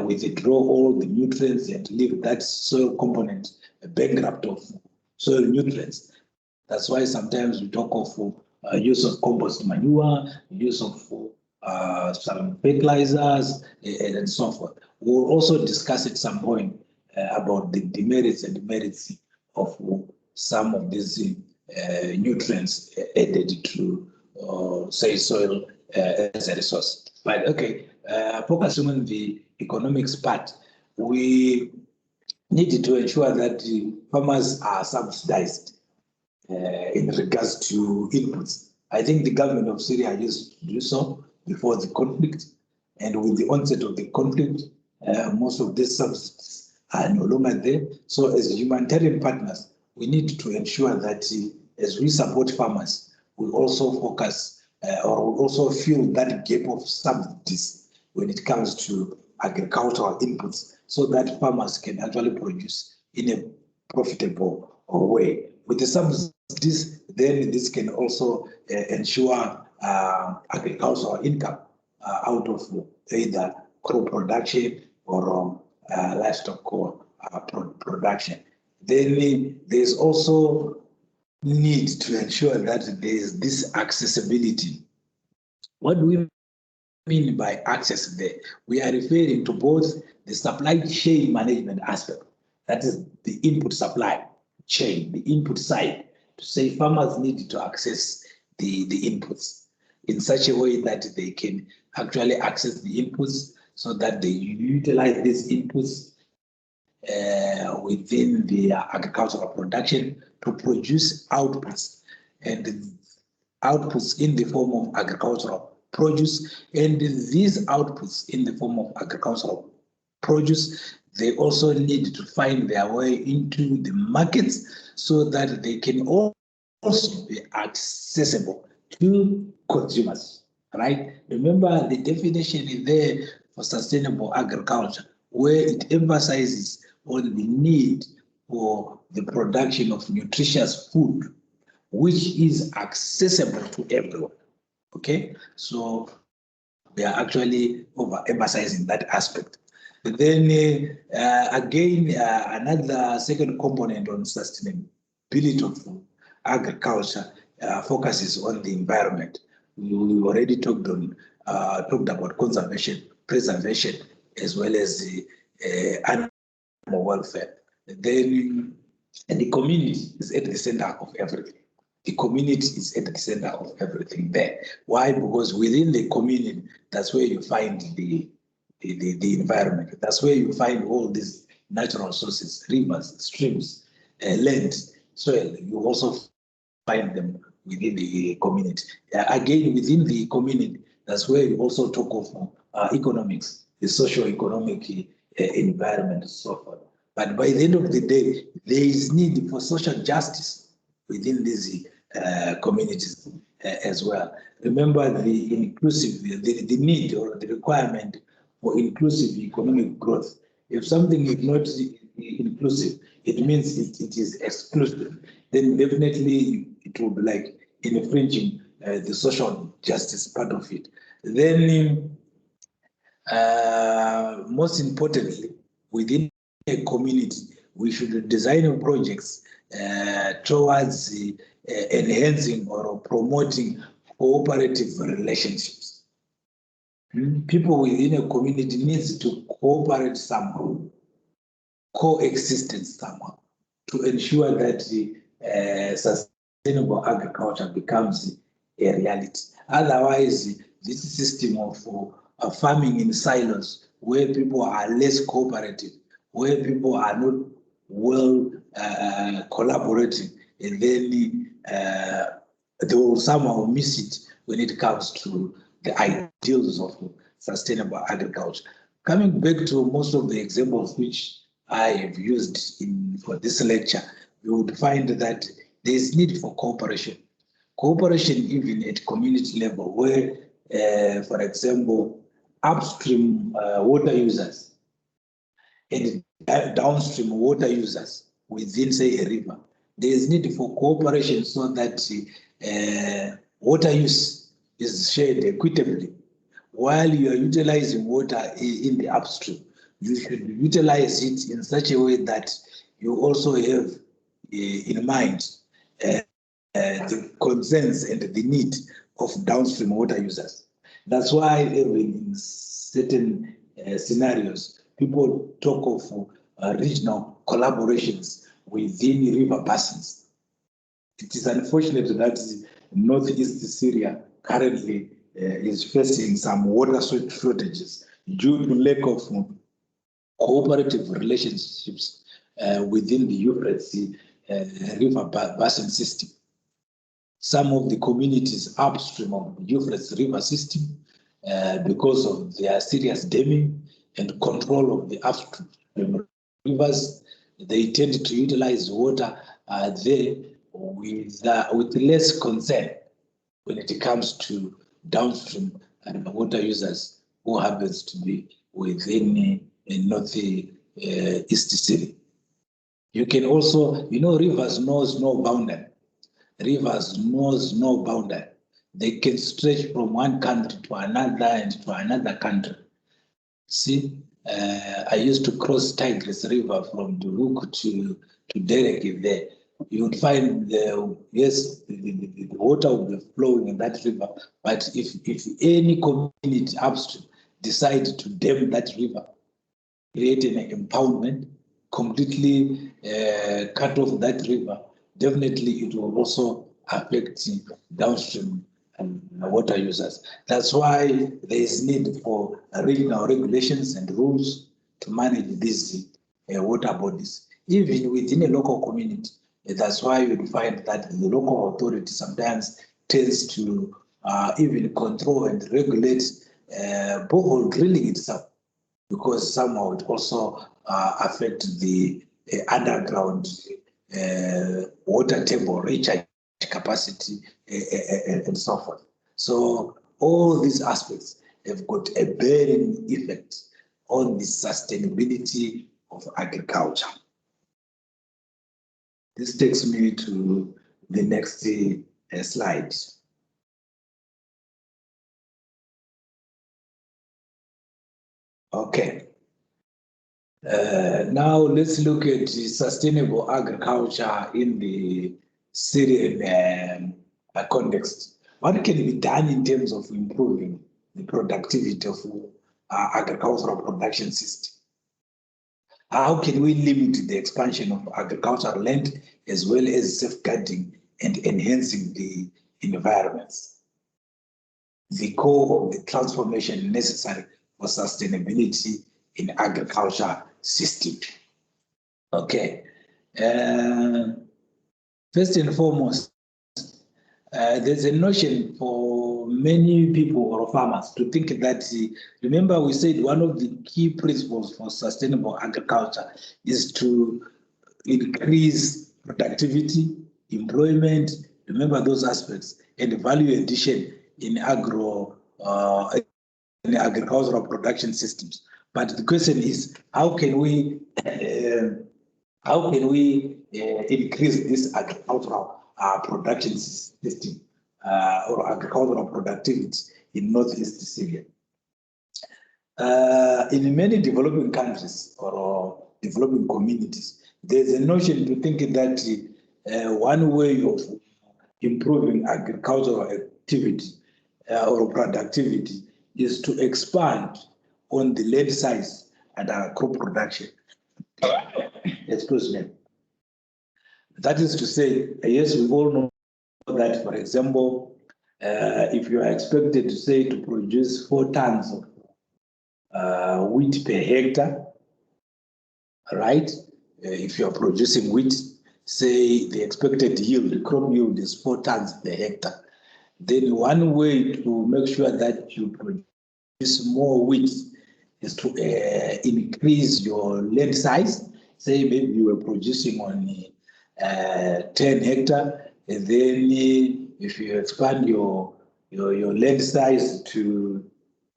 Speaker 6: withdraw all the nutrients and leave that soil component bankrupt of soil nutrients. That's why sometimes we talk of use of compost manure, use of some fertilizers, and so forth. We'll also discuss at some point about the demerits and merits of some of these nutrients added to, say, soil as a resource. But okay, focusing on the economics part, we need to ensure that farmers are subsidized in regards to inputs. I think the government of Syria used to do so before the conflict, and with the onset of the conflict, most of these subsidies are no longer there. So as humanitarian partners, we need to ensure that as we support farmers, we also focus or we also fill that gap of subsidies when it comes to agricultural inputs, so that farmers can actually produce in a profitable way. With the subsidies, then this can also ensure agricultural income out of either crop production or livestock production. Then there's also need to ensure that there's this accessibility. What do we mean by access there? We are referring to both the supply chain management aspect, that is the input supply chain, the input side, to say farmers need to access the inputs in such a way that they can actually access the inputs so that they utilize these inputs within the agricultural production to produce outputs, and outputs in the form of agricultural produce. And these outputs in the form of agricultural produce, they also need to find their way into the markets so that they can also be accessible to consumers. right? Remember the definition is there for sustainable agriculture, where it emphasizes on the need for the production of nutritious food, which is accessible to everyone. Okay, so we are actually overemphasizing that aspect. And then again, another second component on sustainability of agriculture focuses on the environment. We already talked about conservation, preservation, as well as the animal welfare. Then the community is at the center of everything. The community is at the center of everything there. Why? Because within the community, that's where you find the environment. That's where you find all these natural sources, rivers, streams, land, soil. You also find them within the community. Again, within the community, that's where you also talk of economics, the socio-economic environment, and so forth. But by the end of the day, there is need for social justice within these communities as well. Remember the inclusive, the need or the requirement for inclusive economic growth. If something is not inclusive, it means it is exclusive. Then definitely it will be like infringing the social justice part of it. Then most importantly, within a community, we should design projects towards enhancing or promoting cooperative relationships. People within a community needs to cooperate somehow, coexist somehow, to ensure that sustainable agriculture becomes a reality. Otherwise, this system of farming in silos, where people are less cooperative, where people are not well collaborating, and then they will somehow miss it when it comes to the ideals of sustainable agriculture. Coming back to most of the examples which I have used for this lecture, you would find that there is need for cooperation. Cooperation even at community level, where, for example, upstream water users and downstream water users within, say, a river, there is need for cooperation so that water use is shared equitably. While you are utilizing water in the upstream, you should utilize it in such a way that you also have in mind the concerns and the need of downstream water users. That's why even in certain scenarios, people talk of regional collaborations within river basins. It is unfortunate that northeast Syria currently is facing some water shortages due to lack of cooperative relationships within the Euphrates river basin system. Some of the communities upstream of the Euphrates river system, because of their serious damming and control of the upstream rivers, they tend to utilize water there with less concern when it comes to downstream water users who happens to be within northeast Syria. You can also, rivers knows no boundary. Rivers knows no boundary. They can stretch from one country to another and to another country. See, I used to cross Tigris River from Duruk to Derek there. You would find the water will be flowing in that river. But if any community upstream decides to dam that river, create an impoundment, completely cut off that river, definitely it will also affect downstream water users. That's why there is need for regional regulations and rules to manage these water bodies, even within a local community. That's why you find that the local authority sometimes tends to even control and regulate borehole drilling itself, because somehow it also affects the underground water table recharge capacity and so forth. So all these aspects have got a bearing effect on the sustainability of agriculture. This takes me to the next slide. Okay. Now let's look at sustainable agriculture in the Syrian context. What can be done in terms of improving the productivity of agricultural production system? How can we limit the expansion of agricultural land as well as safeguarding and enhancing the environments? The core of the transformation necessary for sustainability in agriculture system. Okay. First and foremost, there's a notion for many people or farmers to think that, remember we said one of the key principles for sustainable agriculture is to increase productivity, employment, remember those aspects, and value addition in the agricultural production systems. But the question is, how can we increase this agricultural production system or agricultural productivity in Northeast Syria? In many developing countries or developing communities, there's a notion to think that one way of improving agricultural activity or productivity is to expand on the land size and crop production. Excuse me. That is to say, yes, we all know that, for example, if you are expected to say to produce 4 tons of wheat per hectare, right? If you are producing wheat, say the expected yield, the crop yield is 4 tons per hectare. Then one way to make sure that you produce more wheat is to increase your land size. Say maybe you were producing on 10 hectare, and then if you expand your land size to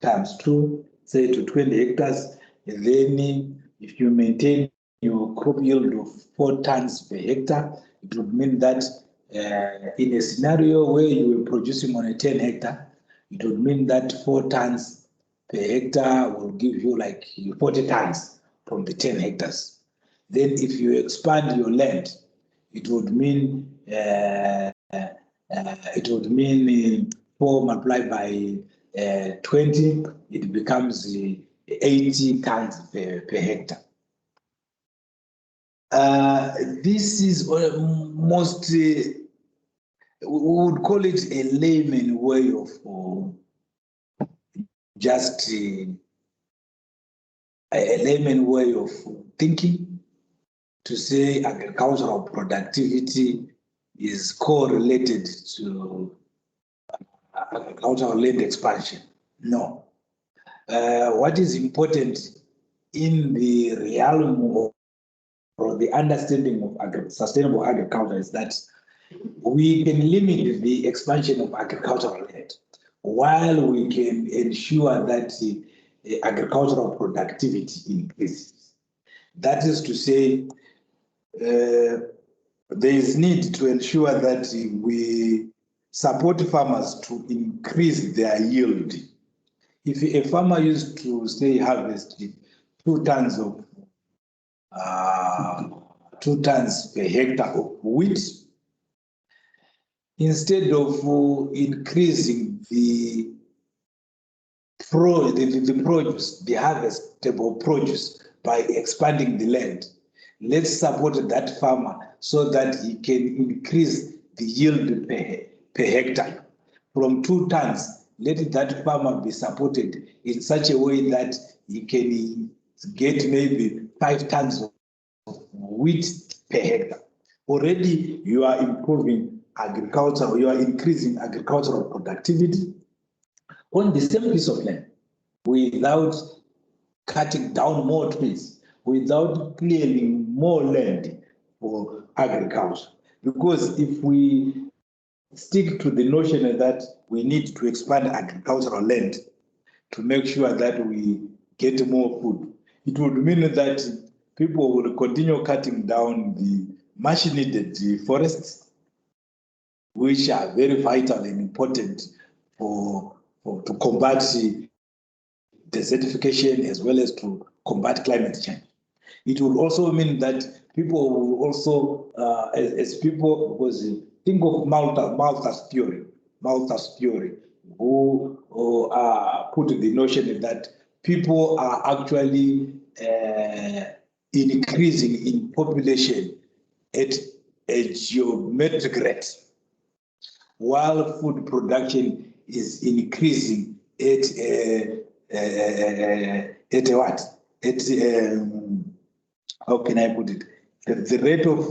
Speaker 6: ×2, say to 20 hectares, and then if you maintain your crop yield of 4 tons per hectare, it would mean that in a scenario where you were producing on a 10 hectare, it would mean that 4 tons per hectare will give you like 40 tons from the 10 hectares. Then if you expand your land, it would mean 4 multiplied by 20, it becomes 80 tons per hectare. This is almost, we would call it a layman way of just a layman way of thinking, to say agricultural productivity is correlated to agricultural land expansion. No. What is important in the realm of or the understanding of sustainable agriculture is that we can limit the expansion of agricultural land while we can ensure that agricultural productivity increases. That is to say, there is need to ensure that we support farmers to increase their yield. If a farmer used to say harvest 2 tons of 2 tons per hectare of wheat, instead of increasing the produce, the harvestable produce by expanding the land, let's support that farmer so that he can increase the yield per hectare. From 2 tons, let that farmer be supported in such a way that he can get maybe 5 tons of wheat per hectare. Already you are improving agriculture, you are increasing agricultural productivity on the same piece of land without cutting down more trees, without clearing more land for agriculture. Because if we
Speaker 2: stick to the notion that we need to expand agricultural land to make sure that we get more food, it would mean that people will continue cutting down the much needed forests, which are very vital and important to combat desertification as well as to combat climate change. It will also mean that people will also, as people, because think of Malthus theory, who put the notion that people are actually increasing in population at a geometric rate, while food production is increasing at what? At how can I put it? The rate of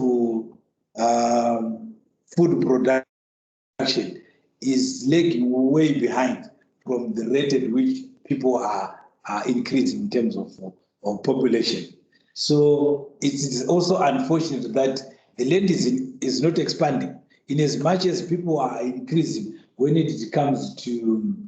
Speaker 2: food production is lagging way behind from the rate at which people are increasing in terms of population. So it is also unfortunate that the land is not expanding in as much as people are increasing when it comes to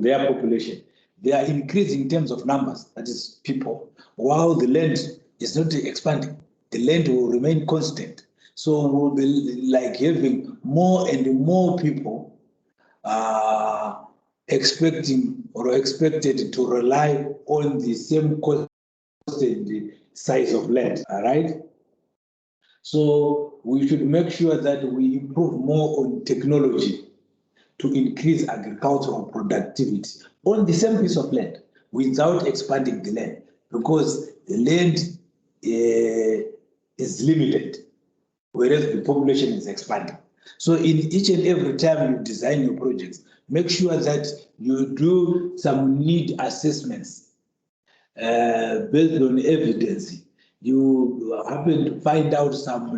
Speaker 2: their population. They are increasing in terms of numbers, that is people, while the land is not expanding. The land will remain constant. So we'll be like having more and more people expected to rely on the same cost and size of land, all right? So we should make sure that we improve more on technology to increase agricultural productivity on the same piece of land without expanding the land, because the land is limited, whereas the population is expanding. So in each and every time you design your projects, make sure that you do some need assessments based on evidence. You happen to find out some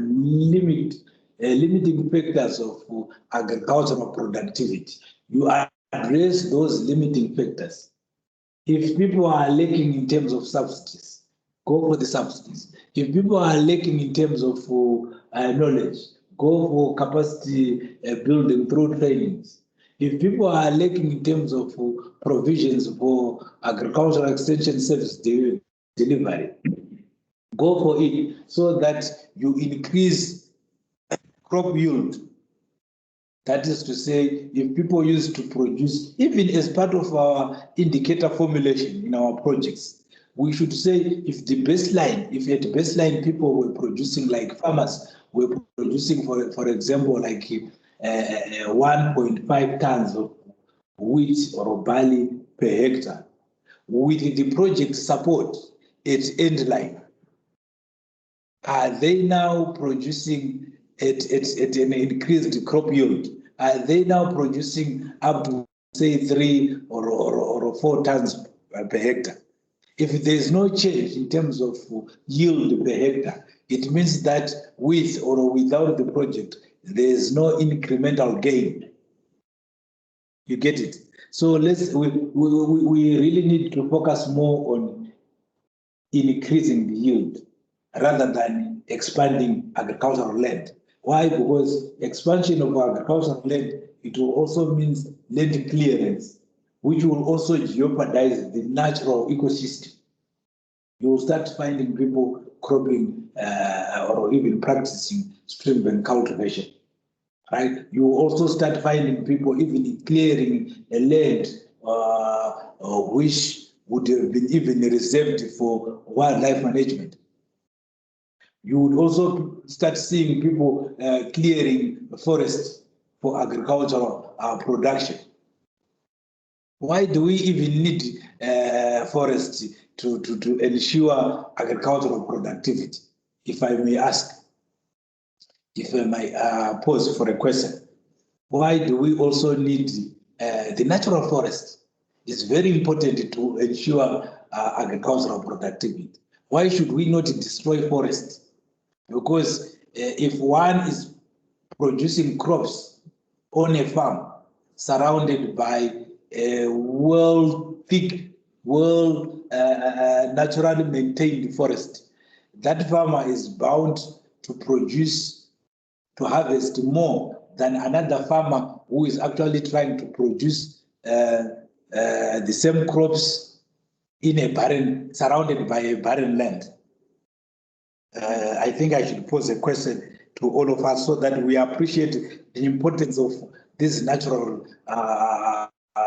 Speaker 2: limiting factors of agricultural productivity. You address those limiting factors. If people are lacking in terms of subsidies, go for the subsidies. If people are lacking in terms of knowledge, go for capacity building through trainings. If people are lacking in terms of provisions for agricultural extension service delivery, go for it so that you increase crop yield. That is to say, if people used to produce, even as part of our indicator formulation in our projects, we should say if at baseline people were producing, like farmers were producing, for example, like 1.5 tons of wheat or barley per hectare, with the project support at end line, are they now producing at an increased crop yield? Are they now producing up to, say, 3 or 4 tons per hectare? If there is no change in terms of yield per hectare, it means that with or without the project, there is no incremental gain. You get it? So we really need to focus more on increasing the yield rather than expanding agricultural land. Why? Because expansion of agricultural land, it will also mean land clearance, which will also jeopardize the natural ecosystem. You will start finding people cropping or even practicing streambank cultivation, right? You will also start finding people even clearing a land which would have been even reserved for wildlife management. You would also start seeing people clearing forests for agricultural production. Why do we even need forests to ensure agricultural productivity? If I may ask, if I may pose for a question, why do we also need the natural forest? It's very important to ensure agricultural productivity. Why should we not destroy forests? Because if one is producing crops on a farm surrounded by a naturally maintained forest, that farmer is bound to produce
Speaker 6: to harvest more than another farmer who is actually trying to produce the same crops in a barren, surrounded by a barren land. I think I should pose a question to all of us so that we appreciate the importance of these natural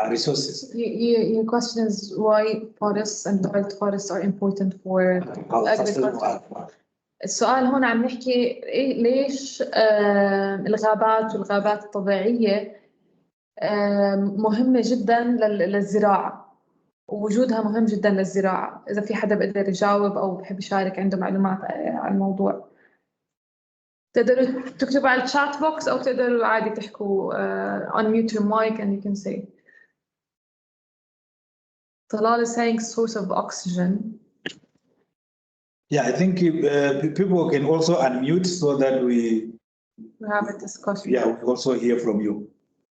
Speaker 6: resources.
Speaker 3: Your question is why forests and wild forests are important for agriculture. السؤال هون عم نحكي ليش الغابات والغابات الطبيعية مهمة جدا للزراعة، ووجودها مهم جدا للزراعة. إذا في حدا بقدر يجاوب أو بحب يشارك عنده معلومات عن الموضوع، تقدروا تكتبوا على الشات بوكس أو تقدروا عادي تحكوا unmute your mic and you can say. Talal is saying source of oxygen.
Speaker 6: Yeah, I think people can also unmute so that we
Speaker 3: have a discussion.
Speaker 6: Yeah, we also hear from you,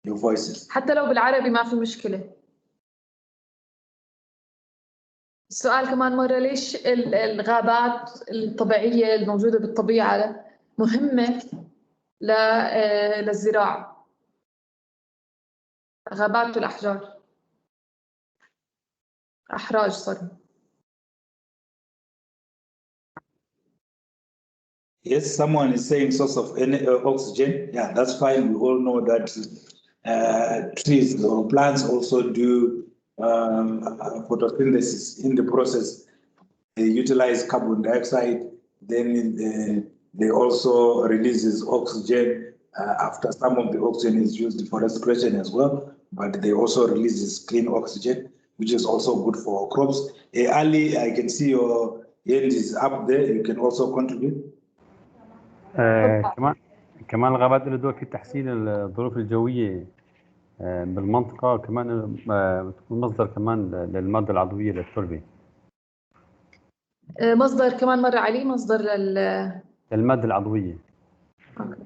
Speaker 6: your voices.
Speaker 3: حتى لو بالعربي ما في مشكلة. السؤال كمان مرة، ليش الغابات الطبيعية الموجودة بالطبيعة مهمة للزراعة؟ غابات والأحجار. أحراج sorry.
Speaker 6: Yes, someone is saying source of oxygen. Yeah, that's fine. We all know that trees or plants also do photosynthesis. In the process, they utilize carbon dioxide. Then they also releases oxygen. After some of the oxygen is used for respiration as well, but they also releases clean oxygen, which is also good for crops. Ali, I can see your hand is up there. You can also contribute.
Speaker 4: كمان الغابات له دور في تحسين الظروف الجوية بالمنطقة، كمان بتكون مصدر كمان للمادة العضوية للتربة.
Speaker 3: مصدر كمان مرة علي، مصدر
Speaker 4: للمادة العضوية.
Speaker 3: Okay.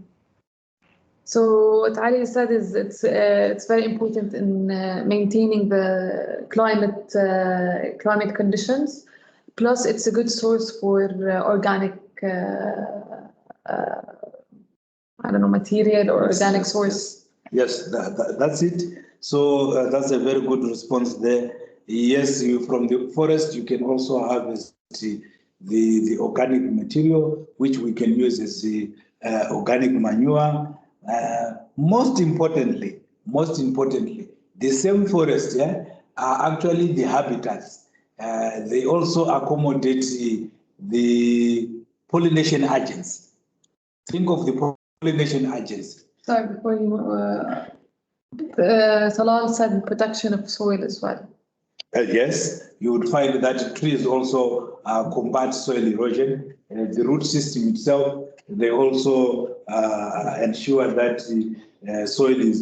Speaker 3: So what Ali said is it's very important in maintaining the climate conditions. Plus, it's a good source for organic I don't know, material or organic source.
Speaker 6: Yes, that's it. So that's a very good response there. Yes, from the forest, you can also harvest the organic material, which we can use as the organic manure. Most importantly, the same forests are actually the habitats. They also accommodate the pollination agents. Think of the pollination agents.
Speaker 3: Sorry, before you, Talal said protection of soil as well.
Speaker 6: Yes, you would find that trees also combat soil erosion. The root system itself, they also ensure that the soil is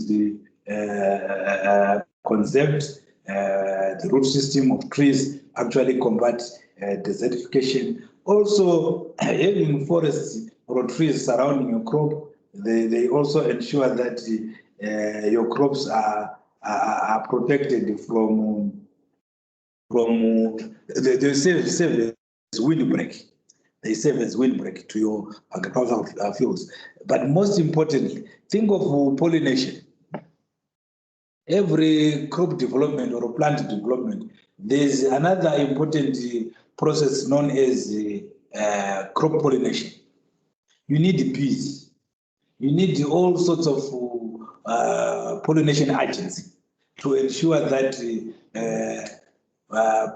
Speaker 6: conserved. The root system of trees actually combat desertification. Also, having forests or trees surrounding your crop, they also ensure that your crops are protected from they serve as windbreak. They serve as windbreak to your agricultural fields. But most importantly, think of pollination. Every crop development or plant development, there's another important process known as crop pollination. You need bees. You need all sorts of pollination agents to ensure that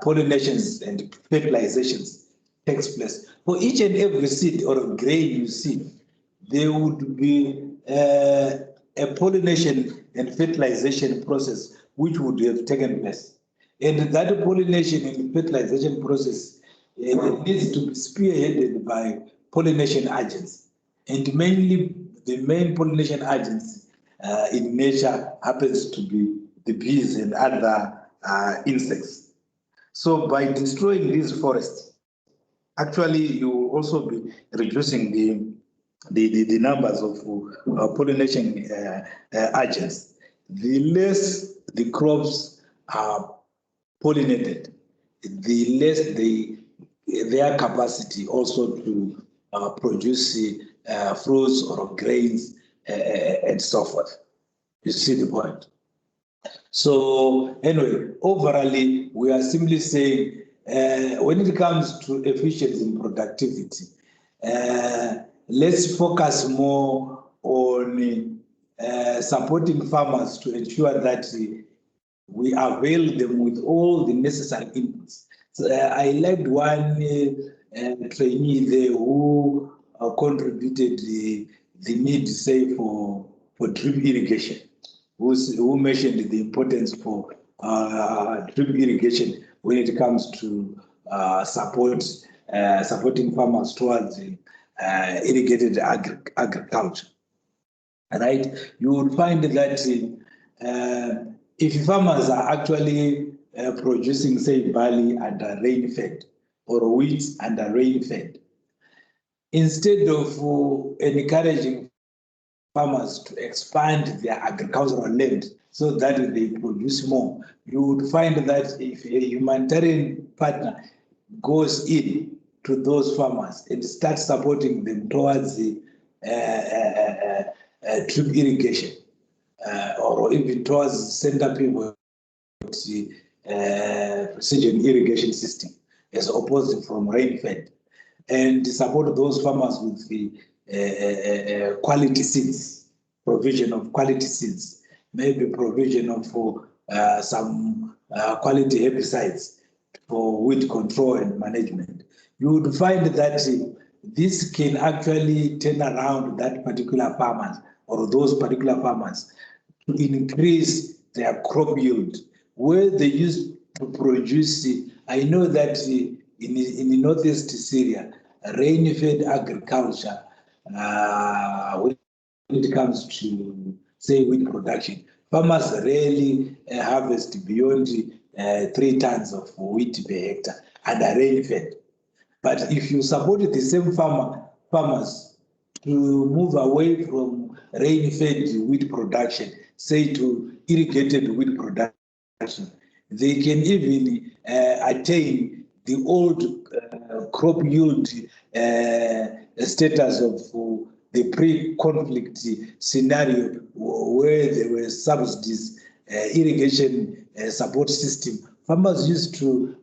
Speaker 6: pollinations and fertilizations takes place. For each and every seed or grain you see, there would be a pollination and fertilization process which would have taken place. And that pollination and fertilization process needs to be spearheaded by pollination agents. And mainly the main pollination agents in nature happens to be the bees and other insects. So by destroying these forests, actually you will also be reducing the numbers of pollination agents. The less the crops are pollinated, the less their capacity also to produce fruits or grains and so forth. You see the point? So anyway, overall, we are simply saying when it comes to efficiency and productivity, let's focus more on supporting farmers to ensure that we avail them with all the necessary inputs. So, I liked one trainee there who contributed the need, say, for drip irrigation, who mentioned the importance for drip irrigation when it comes to supporting farmers towards irrigated agriculture. Right? You will find that if farmers are actually producing, say, barley under rain-fed or wheat under rain-fed, instead of encouraging farmers to expand their agricultural land so that they produce more, you would find that if a humanitarian partner goes in to those farmers and starts supporting them towards the drip irrigation or even towards center pivot precision irrigation system as opposed from rain-fed, and support those farmers with the quality seeds, provision of quality seeds, maybe provision of some quality herbicides for weed control and management. You would find that this can actually turn around that particular farmers or those particular farmers to increase their crop yield. Where they used to produce, I know that in the northeast Syria, rain-fed agriculture, when it comes to, say, wheat production, farmers rarely harvest beyond 3 tons of wheat per hectare and are rain-fed. But if you support the same farmers to move away from rain-fed wheat production, say to irrigated wheat production, they can even attain the old crop yield status of the pre-conflict scenario where there were subsidies, irrigation support system. Farmers used to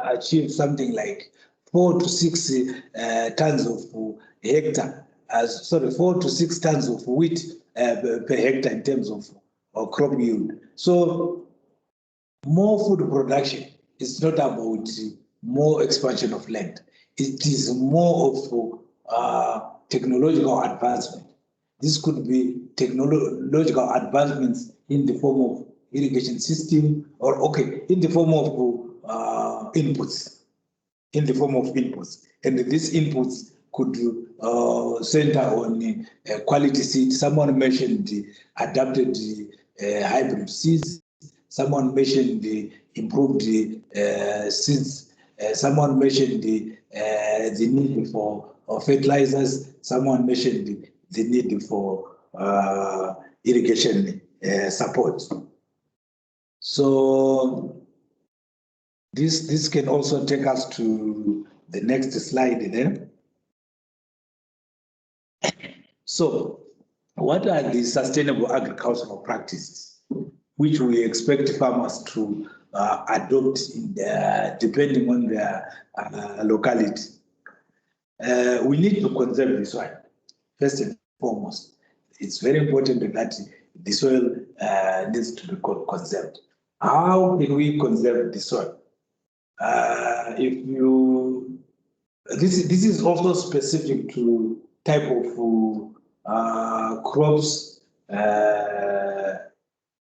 Speaker 6: achieve something like 4 to 6 tons of hectare, 4 to 6 tons of wheat per hectare in terms of crop yield. So more food production is not about more expansion of land. It is more of technological advancement. This could be technological advancements in the form of irrigation system, or in the form of inputs. In the form of inputs, and these inputs could center on quality seed. Someone mentioned the adapted hybrid seeds. Someone mentioned the improved seeds. Someone mentioned the need for fertilizers. Someone mentioned the need for irrigation support. So this can also take us to the next slide there. So what are the sustainable agricultural practices which we expect farmers to adopt depending on their locality? We need to conserve the soil, first and foremost. It's very important that the soil needs to be conserved. How can we conserve the soil? This is also specific to type of crops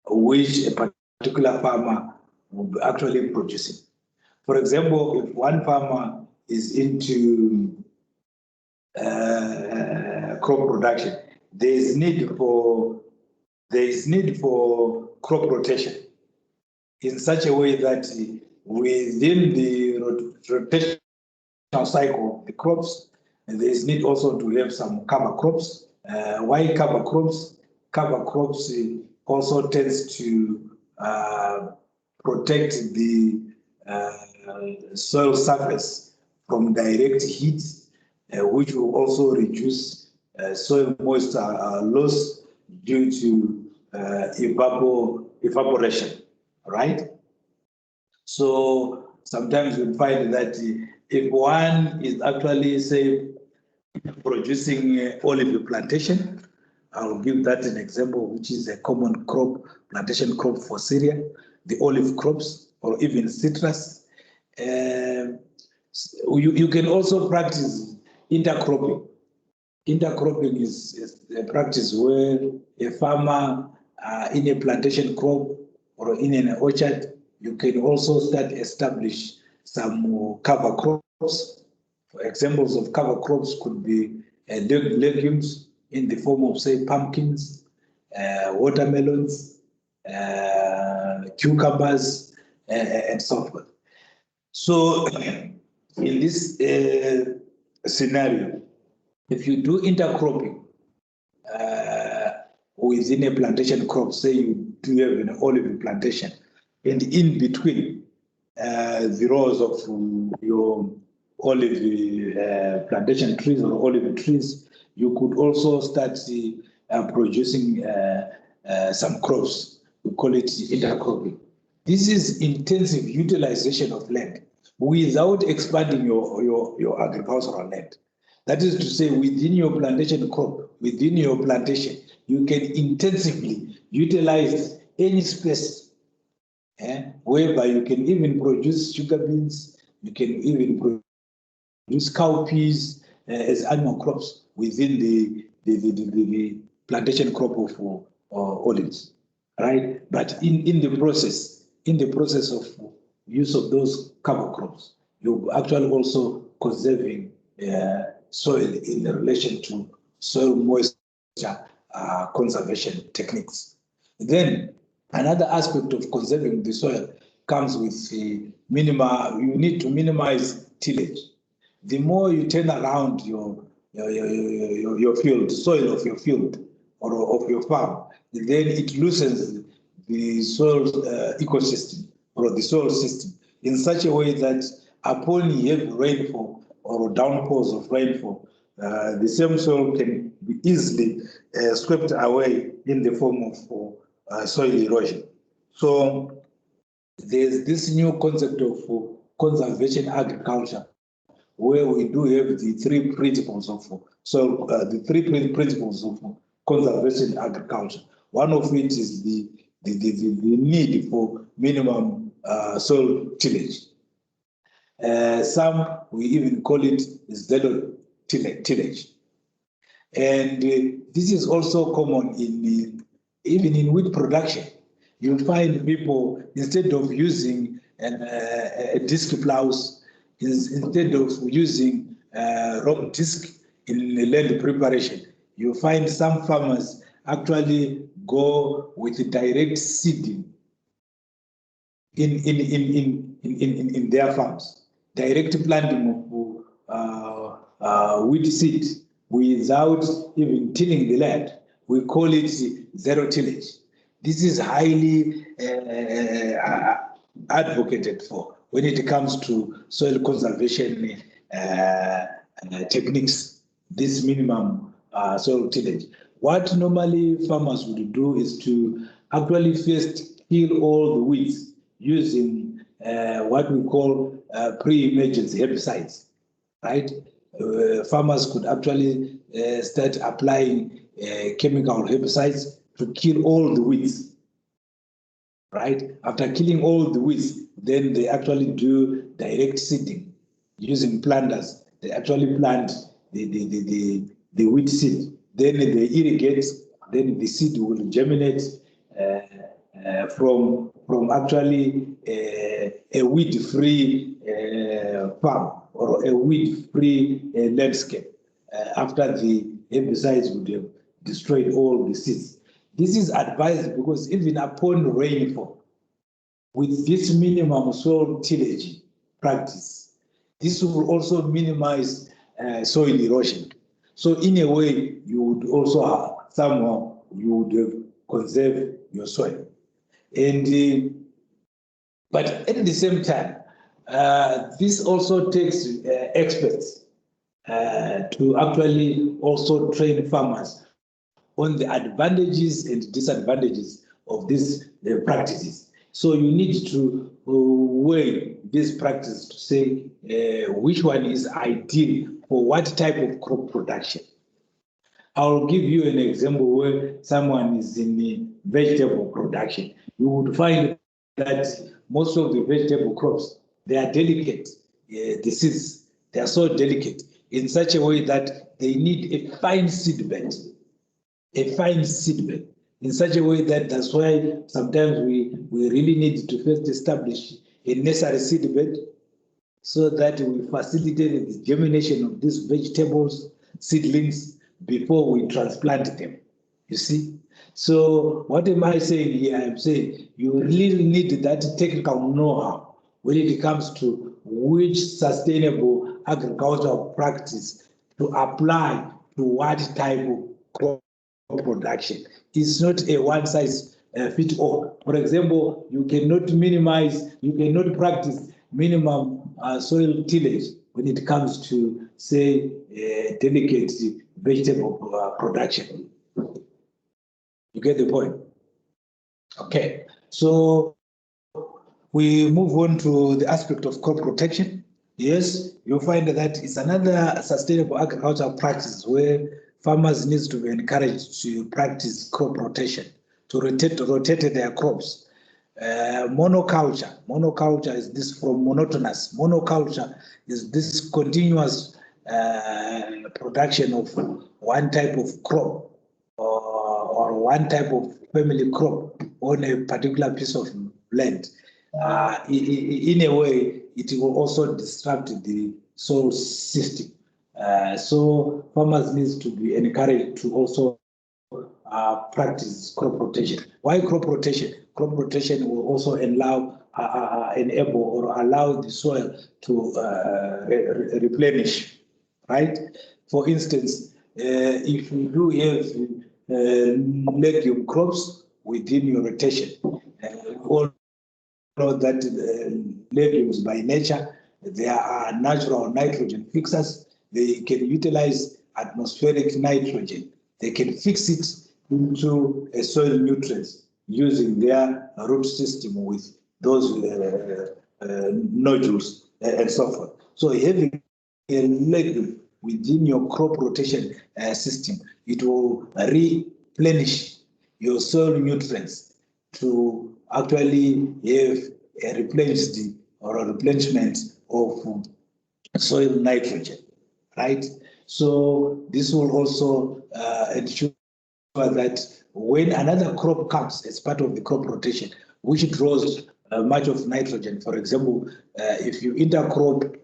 Speaker 6: which a particular farmer will be actually producing. For example, if one farmer is into crop production, there is need for crop rotation in such a way that within the rotational cycle of the crops, and there is need also to have some cover crops. Why cover crops? Cover crops also tends to protect the soil surface from direct heat
Speaker 2: which will also reduce soil moisture loss due to evaporation, right? So sometimes we find that if one is actually, say, producing olive plantation, I'll give that an example, which is a common crop, plantation crop for Syria, the olive crops or even citrus. You can also practice intercropping. Intercropping is a practice where a farmer in a plantation crop or in an orchard, you can also start establish some cover crops. For examples of cover crops could be legumes in the form of, say, pumpkins, watermelons, cucumbers, and so forth. So in this scenario, if you do intercropping within a plantation crop, say you do have an olive plantation, and in between the rows of your olive plantation trees or olive trees, you could also start producing some crops. We call it intercropping. This is intensive utilization of land without expanding your agricultural land. That is to say, within your plantation crop, within your plantation, you can intensively utilize any space, whereby you can even produce sugar beans, you can even produce cowpeas as annual crops within the plantation crop of olives, right? But in the process of use of those cover crops, you're actually also conserving soil in relation to soil moisture conservation techniques. Then another aspect of conserving the soil comes with the you need to minimize tillage. The more you turn around your field, soil of your field or of your farm, then it loosens the soil ecosystem or the soil system in such a way that upon heavy rainfall or downpours of rainfall, the same soil can be easily swept away in the form of soil erosion. So there's this new concept of conservation agriculture, where we do have the three principles of principles of conservation agriculture. One of it is the need for minimum soil tillage. Some we even call it zero tillage, and this is also common even in wheat production. You find people, instead of using a disc plows, instead of using rock disc in land preparation, you find some farmers actually go with direct seeding in their farms, direct planting of wheat seed without even tilling the land. We call it zero tillage. This is highly advocated for when it comes to soil conservation techniques, this minimum soil tillage. What normally farmers would do is to actually first kill all the weeds using what we call pre-emergency herbicides, right? Farmers could actually start applying chemical herbicides to kill all the weeds, right? After killing all the weeds, then they actually do direct seeding using planters. They actually plant the wheat seed. Then they irrigate. Then the seed will germinate from actually a weed-free farm or a weed-free landscape after the herbicides would have destroyed all the seeds. This is advised because even upon rainfall, with this minimum soil tillage practice, this will also minimize soil erosion. So in a way, you would also somehow you would have conserved your soil. And but at the same time, this also takes experts
Speaker 6: to actually also train farmers on the advantages and disadvantages of these practices. So you need to weigh these practices to say which one is ideal for what type of crop production. I'll give you an example where someone is in the vegetable production. You would find that most of the vegetable crops, they are delicate. The seeds, they are so delicate in such a way that they need a fine seed bed. A fine seed bed in such a way that that's why sometimes we really need to first establish a nursery seed bed so that we facilitate the germination of these vegetables, seedlings, before we transplant them. You see? So what am I saying here? I'm saying you really need that technical know-how when it comes to which sustainable agricultural practice to apply to what type of crop production. It's not a one size fit all. For example, you cannot practice minimum soil tillage when it comes to, say, delicate vegetable production. You get the point? Okay, so we move on to the aspect of crop protection. Yes, you'll find that it's another sustainable agricultural practice where farmers need to be encouraged to practice crop rotation, to rotate their crops. Monoculture is this from monotonous. Monoculture is this continuous production of one type of crop or one type of family crop on a particular piece of land. In a way, it will also disrupt the soil system. So farmers need to be encouraged to also practice crop rotation. Why crop rotation? Crop rotation will also enable or allow the soil to replenish, right? For instance, if you do have legume crops within your rotation, all know that legumes by nature, they are natural nitrogen fixers. They can utilize atmospheric nitrogen. They can fix it into a soil nutrients using their root system with those nodules and so forth. So having a legume within your crop rotation system, it will replenish your soil nutrients to actually have a replenishment of soil nitrogen, right? So this will also ensure that when another crop comes as part of the crop rotation, which draws much of nitrogen, for example, if you intercrop,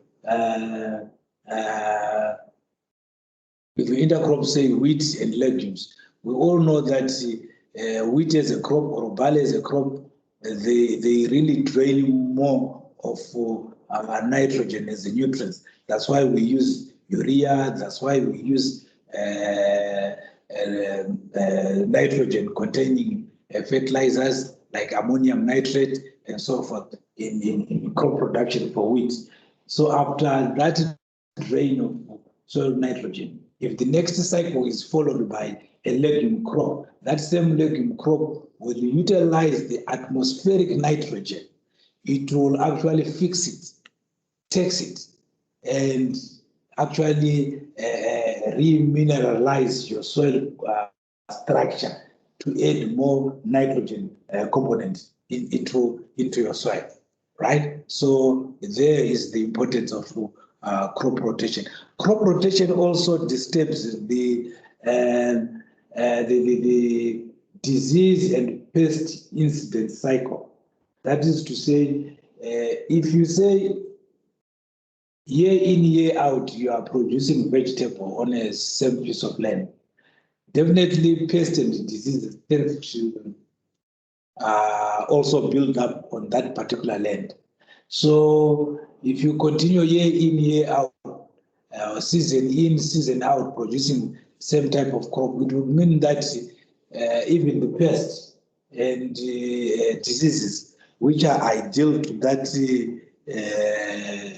Speaker 6: say, wheat and legumes, we all know that wheat as a crop or barley as a crop, they really drain more of nitrogen as a nutrient. That's why we use urea. That's why we use nitrogen-containing fertilizers like ammonium nitrate and so forth in crop production for wheat. So after that drain of soil nitrogen, if the next cycle is followed by a legume crop, that same legume crop will utilize the atmospheric nitrogen. It will actually fix it, takes it, and actually remineralize your soil structure to add more nitrogen components into your soil, right? So there is the importance of crop rotation. Crop rotation also disturbs the disease and pest incident cycle. That is to say, if you say year in, year out, you are producing vegetable on a same piece of land, definitely pest and diseases tend to also build up on that particular land. So if you continue year in, year out, season in, season out, producing same type of crop, it would mean that even the pests and diseases which are ideal to that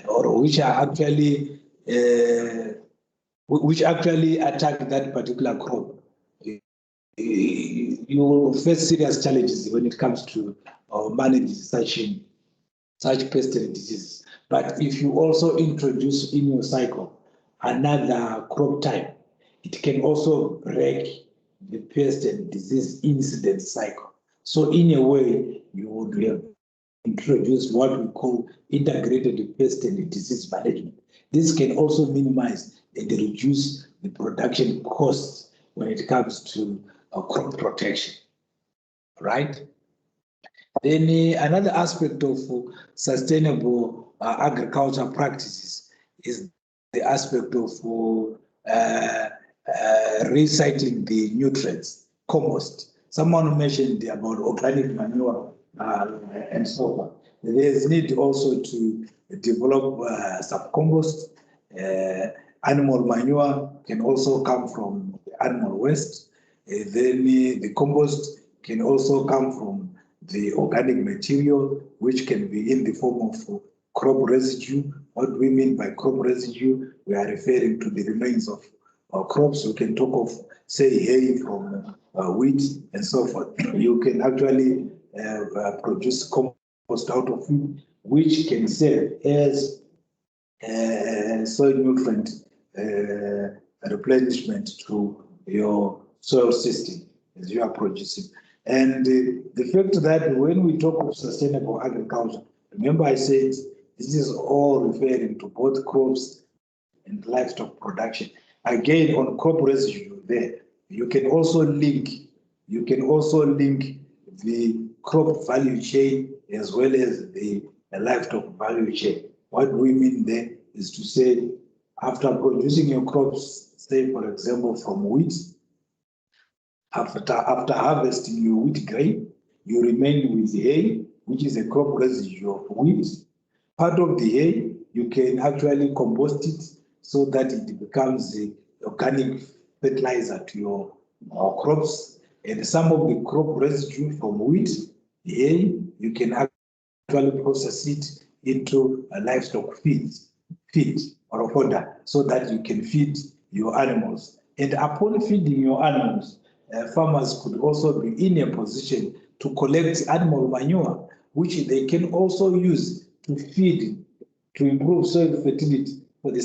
Speaker 6: or which are actually which actually attack that particular crop, you will face serious challenges when it comes to managing such pest and diseases. But if you also introduce in your cycle another crop type, it can also break the pest and disease incident cycle. So in a way, you would have introduced what we call integrated pest and disease management. This can also minimize and reduce the production costs when it comes to crop protection, right? Then another aspect of sustainable agriculture practices is the aspect of recycling the nutrients, compost. Someone mentioned about organic manure and so on. There's need also to develop some compost. Animal manure can also come from animal waste. Then the compost can also come from the organic material, which can be in the form of crop residue. What we mean by crop residue, we are referring to the remains of crops. We can talk of, say, hay from wheat and so forth. You can actually produce compost out of it, which can serve as soil nutrient replenishment to your soil system as you are producing. And the fact that when we talk of sustainable agriculture, remember I said this is all referring to both crops and livestock production. Again, on crop residue there, you can also link the crop value chain as well as the livestock value chain. What we mean there is to say, after producing your crops, say for example from wheat, after harvesting your wheat grain, you remain with hay, which is a crop residue of wheat. Part of the hay, you can actually compost it so that it becomes the organic fertilizer to your crops. And some of the crop residue from wheat, hay, you can actually process it into a livestock feed or fodder so that you can feed your animals. And upon feeding your animals, farmers could also be in a position to collect animal manure, which they can also use to feed, to improve soil fertility for the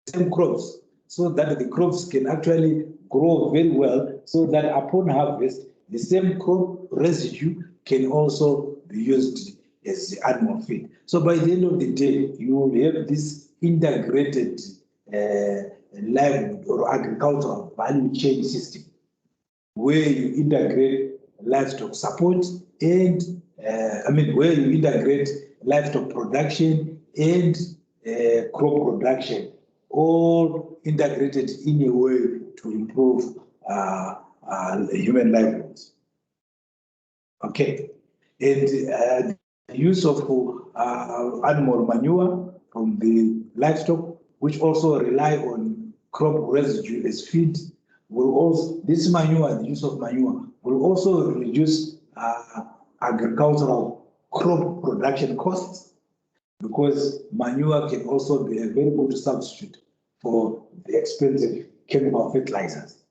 Speaker 6: same crops, so that the crops can actually grow very well, so that upon harvest, the same crop residue can also be used as the animal feed. So by the end of the day, you will have this integrated livelihood or agricultural value chain system, where you integrate livestock support and, where you integrate livestock production and crop production, all integrated in a way to improve human livelihoods. Okay, and the use of animal manure from the livestock, which also rely on crop residue as feed, will also, this manure, the use of manure, will also reduce agricultural crop production costs, because manure can also be a very good substitute for the expensive chemical fertilizers.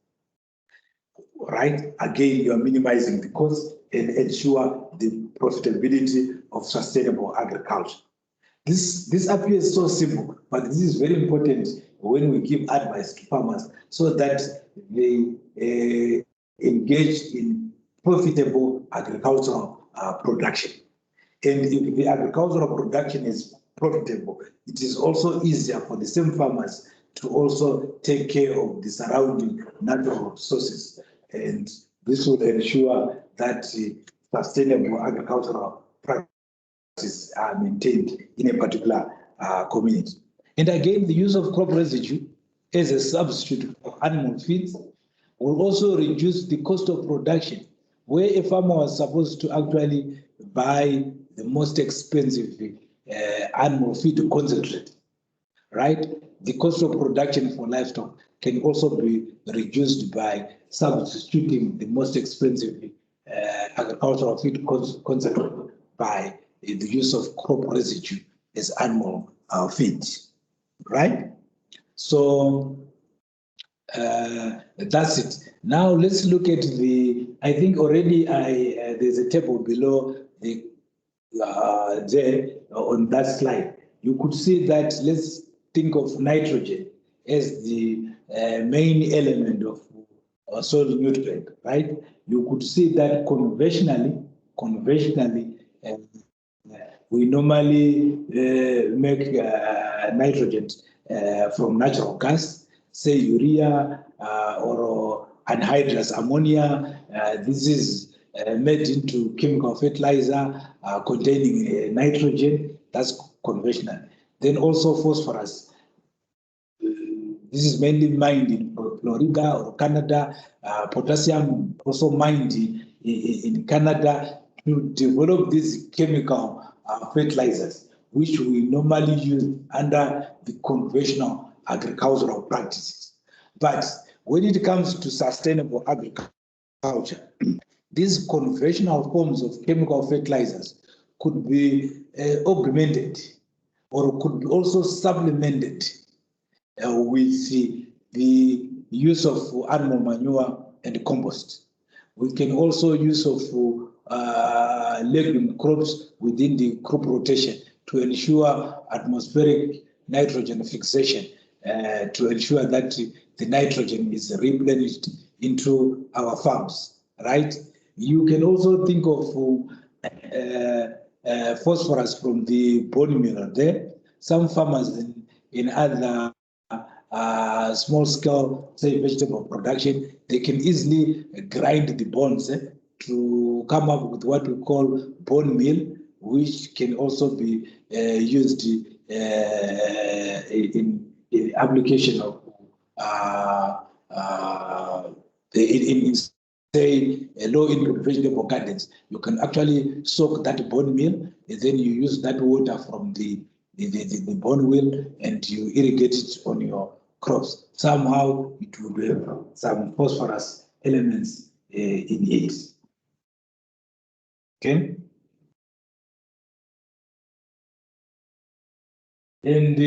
Speaker 6: Right? Again, you are minimizing the cost and ensure the profitability of sustainable agriculture. This appears so simple, but this is very important when we give advice to farmers so that they engage in profitable agricultural production. And if the agricultural production is profitable, it is also easier for the same farmers to also take care of the surrounding natural resources. And this will ensure that sustainable agricultural practices are maintained in a particular community. And again, the use of crop residue as a substitute for animal feeds will also reduce the cost of production, where a farmer was supposed to actually buy the most expensive animal feed concentrate, right? The cost of production for livestock can also be reduced by substituting the most expensive agricultural feed concentrate by the use of crop residue as animal feed, right? So That's it. Now let's look at I think already there's a table below there on that slide. You could see that, let's think of nitrogen as the main element of soil nutrient, right? You could see that conventionally, we normally make nitrogen from natural gas, say urea or anhydrous ammonia. This is made into chemical fertilizer containing nitrogen. That's conventional. Then also phosphorus. This is mainly mined in Florida or Canada. Potassium also mined in Canada to develop these chemical fertilizers, which we normally use under the conventional agricultural practices. But when it comes to sustainable agriculture, these conventional forms of chemical fertilizers could be augmented or could be also supplemented with the use of animal manure and compost. We can also use of legume crops within the crop rotation to ensure atmospheric nitrogen fixation, to ensure that the nitrogen is replenished into our farms, right? You can also think of phosphorus from the bone meal there. Some farmers in other small scale, say vegetable production, they can easily grind the bones to come up with what we call bone meal, which can also be used in application of in say low input vegetable gardens. You can actually soak that bone meal, and then you use that water from the bone meal and you irrigate it on your crops. Somehow it would have some phosphorus elements in it. Okay. And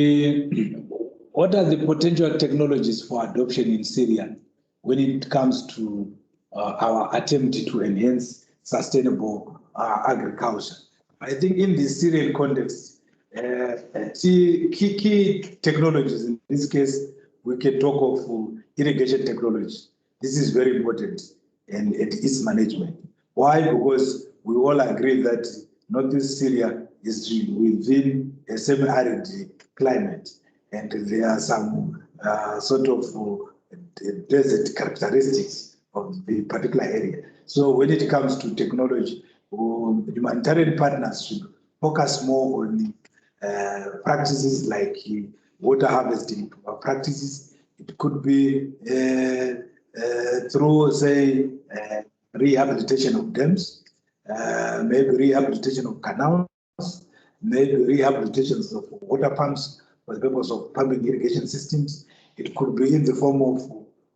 Speaker 6: what are the potential technologies for adoption in Syria when it comes to our attempt to enhance sustainable agriculture? I think in the Syrian context, key technologies, in this case, we can talk of irrigation technology. This is very important and its management. Why? Because we all agree that Northeast Syria is within a semi-arid climate, and there are some sort of desert characteristics of the particular area. So when it comes to technology, humanitarian partners should focus more on practices like water harvesting practices. It could be through, say, rehabilitation of dams, maybe rehabilitation of canals, maybe rehabilitations of water pumps for the purpose of pumping irrigation systems. It could be in the form of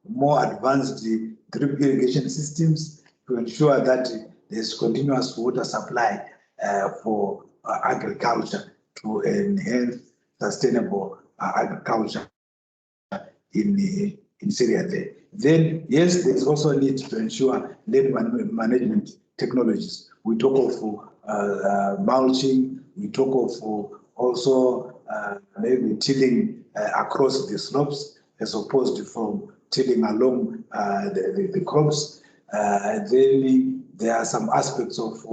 Speaker 6: more advanced drip irrigation systems to ensure that there's continuous water supply for agriculture to enhance sustainable agriculture in Syria there. Then, yes, there's also a need to ensure land management technologies. We talk of mulching, we talk of also maybe tilling across the slopes as opposed to from tilling along the crops. Then there are some aspects of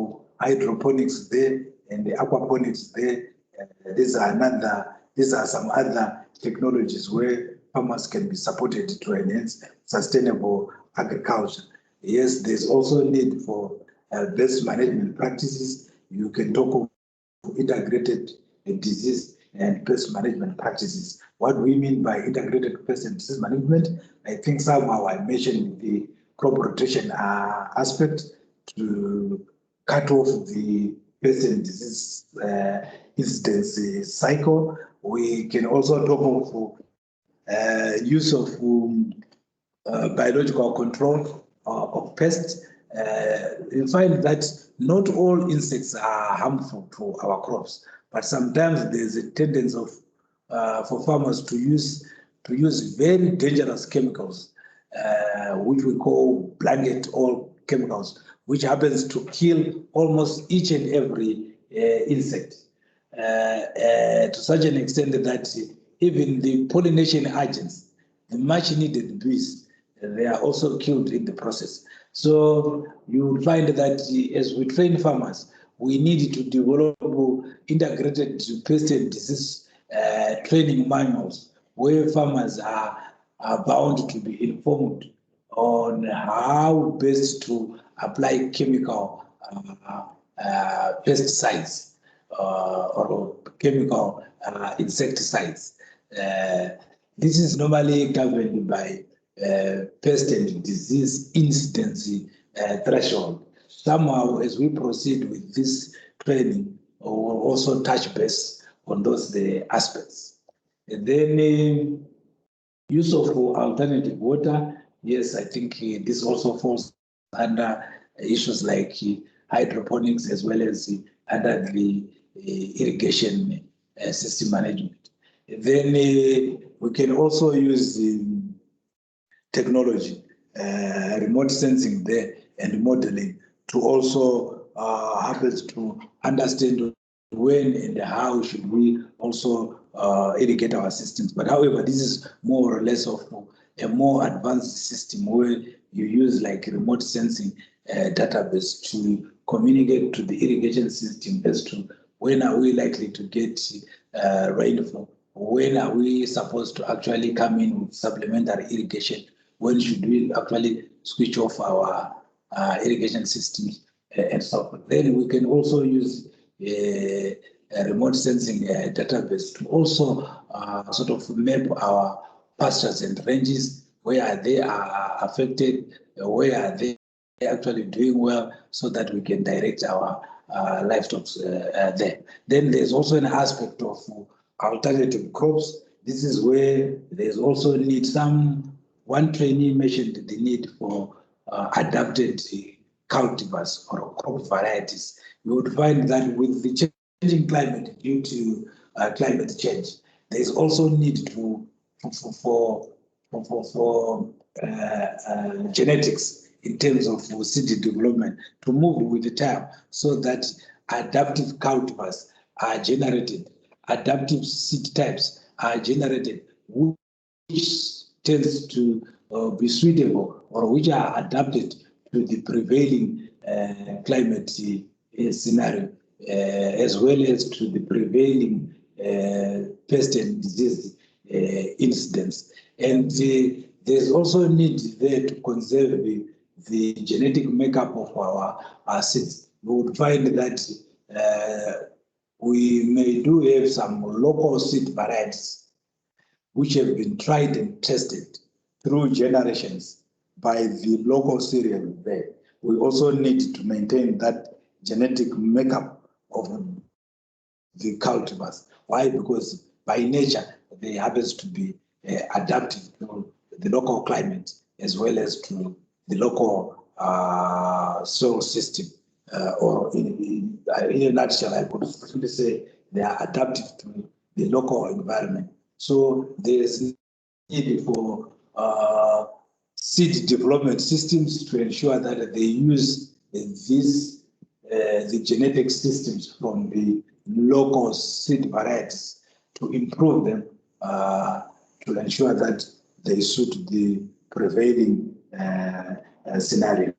Speaker 6: hydroponics there and the aquaponics there. These are some other technologies where farmers can be supported to enhance sustainable agriculture. Yes, there's also a need for best management practices. You can talk of integrated disease and pest management practices. What we mean by integrated pest and disease management, I think somehow I mentioned the crop rotation aspect to cut off the pest and disease incidence cycle. We can also talk of use of biological control of pests. You find that not all insects are harmful to our crops, but sometimes there's a tendency of for farmers to use to use very dangerous chemicals, which we call blanket oil chemicals, which happens to kill almost each and every insect, to such an extent that even the pollination agents, the much needed bees, they are also killed in the process. So you will find that as we train farmers, we need to develop integrated pest and disease training manuals where farmers are bound to be informed on how best to apply chemical pesticides or chemical insecticides. This is normally governed by pest and disease incidence threshold. Somehow, as we proceed with this training, we'll also touch base on those aspects. And then use of alternative water. Yes, I think this also falls under issues like hydroponics as well as under the irrigation system management. And then we can also use technology, remote sensing there and modeling to also happen to understand when and how should we also irrigate our systems. But however, this is more or less of a more advanced system where you use like remote sensing database to communicate to the irrigation system as to when are we likely to get rainfall, when are we supposed to actually come in with supplementary irrigation, when should we actually switch off our irrigation systems and so forth. Then we can also use a remote sensing database to also sort of map our pastures and ranges, where they are affected, where are they actually doing well, so that we can direct our livestock there. Then there's also an aspect of alternative crops. This is where there's also need one trainee mentioned the need for adapted cultivars or crop varieties. You would find that with the changing climate due to climate change, there is also need for genetics in terms of seed development to move with the time, so that adaptive cultivars are generated, adaptive seed types are generated, which tends to be suitable or which are adapted to the prevailing climate scenario, as well as to the prevailing pest and disease incidents. And there's also a need there to conserve the genetic makeup of our seeds. We would find that we may do have some local seed varieties which have been tried and tested through generations by the local cereal there. We also need to maintain that genetic makeup of the cultivars. Why? Because by nature, they happen to be adaptive to the local climate as well as to the local soil system. Or in a nutshell, I could simply say they are adaptive to the local environment. So there's need for seed development systems to ensure that they use the genetic systems from the local seed varieties to improve them, to ensure that they suit the prevailing scenario.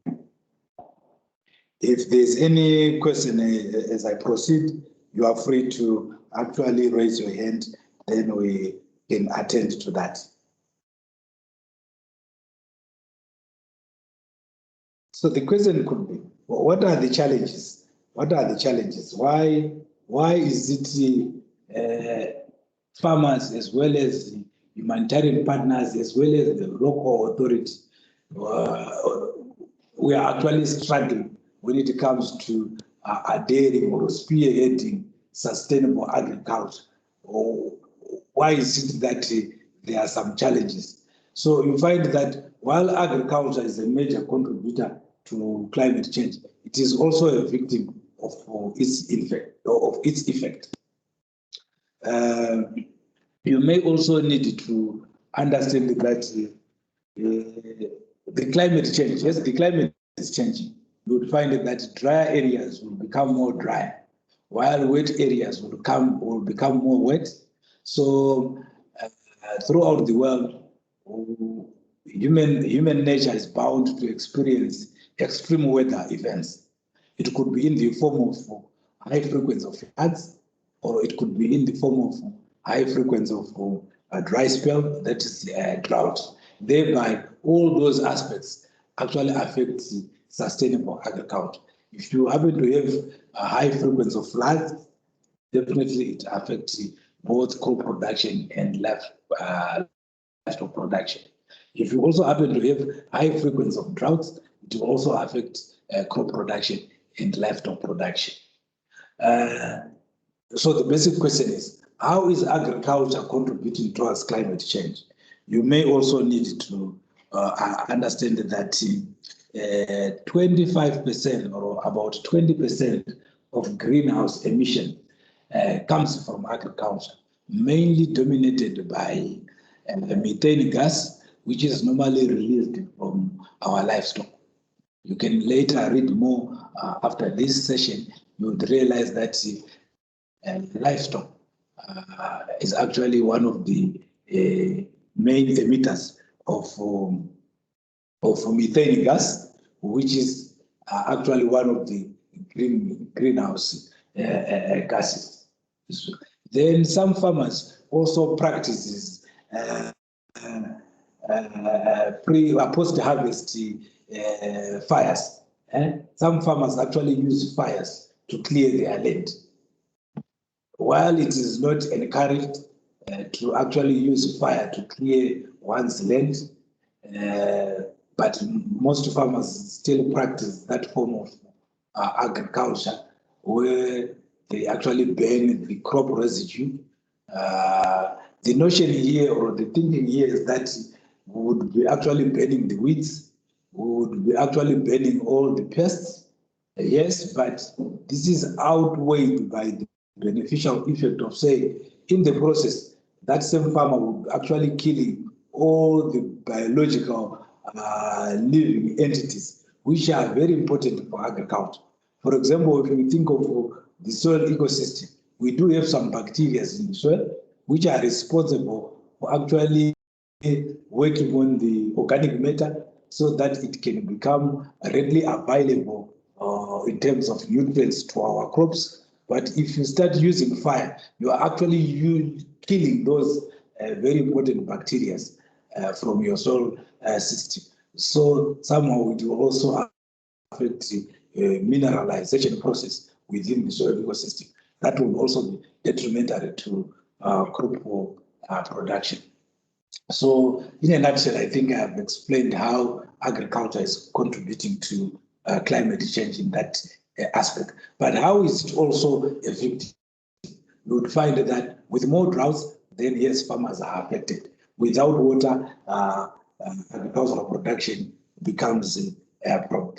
Speaker 6: If there's any question as I proceed, you are free to actually raise your hand, then we can attend to that. So the question could be, what are the challenges? What are the challenges? Why is it farmers as well as humanitarian partners as well as the local authority, we are actually struggling when it comes to adhering or spearheading sustainable agriculture? Or why is it that there are some challenges? So you find that while agriculture is a major contributor to climate change, it is also a victim of its effect. You may also need to understand that the climate change, yes, the climate is changing. You would find that drier areas will become more dry, while wet areas will become more wet. So throughout the world, human nature is bound to experience extreme weather events. It could be in the form of high frequency of floods, or it could be in the form of high frequency of a dry spell, that is drought. Thereby, all those aspects actually affect sustainable agriculture. If you happen to have a high frequency of floods, definitely it affects both crop production and livestock production. If you also happen to have high frequency of droughts, it will also affect crop production and livestock production. So the basic question is, how is agriculture contributing towards climate change? You may also need to understand that 25% or about 20% of greenhouse emission comes from agriculture, mainly dominated by methane gas, which is normally released from our livestock. You can later read more after this session. You would realize that livestock is actually one of the main emitters of methane gas, which is actually one of the greenhouse gases. Then some farmers also practices post-harvest fires. Some farmers actually use fires to clear their land. While it is not encouraged to actually use fire to clear one's land, but most farmers still practice that form of agriculture where they actually burn the crop residue. The notion here, or the thinking here, is that we would be actually burning the weeds, we would be actually burning all the pests. Yes, but this is outweighed by the beneficial effect of, say, in the process, that same farmer would actually killing all the biological living entities, which are very important for agriculture. For example, if we think of the soil ecosystem, we do have some bacteria in the soil, which are responsible for actually working on the organic matter so that it can become readily available in terms of nutrients to our crops. But if you start using fire, you are actually killing those very important bacteria from your soil system. So somehow it will also affect the mineralization process within the soil ecosystem. That will also be detrimental to crop production. So in a nutshell, I think I have explained how agriculture is contributing to climate change in that aspect. But how is it also a victim? You would find that with more droughts, then yes, farmers are affected. Without water, agricultural production becomes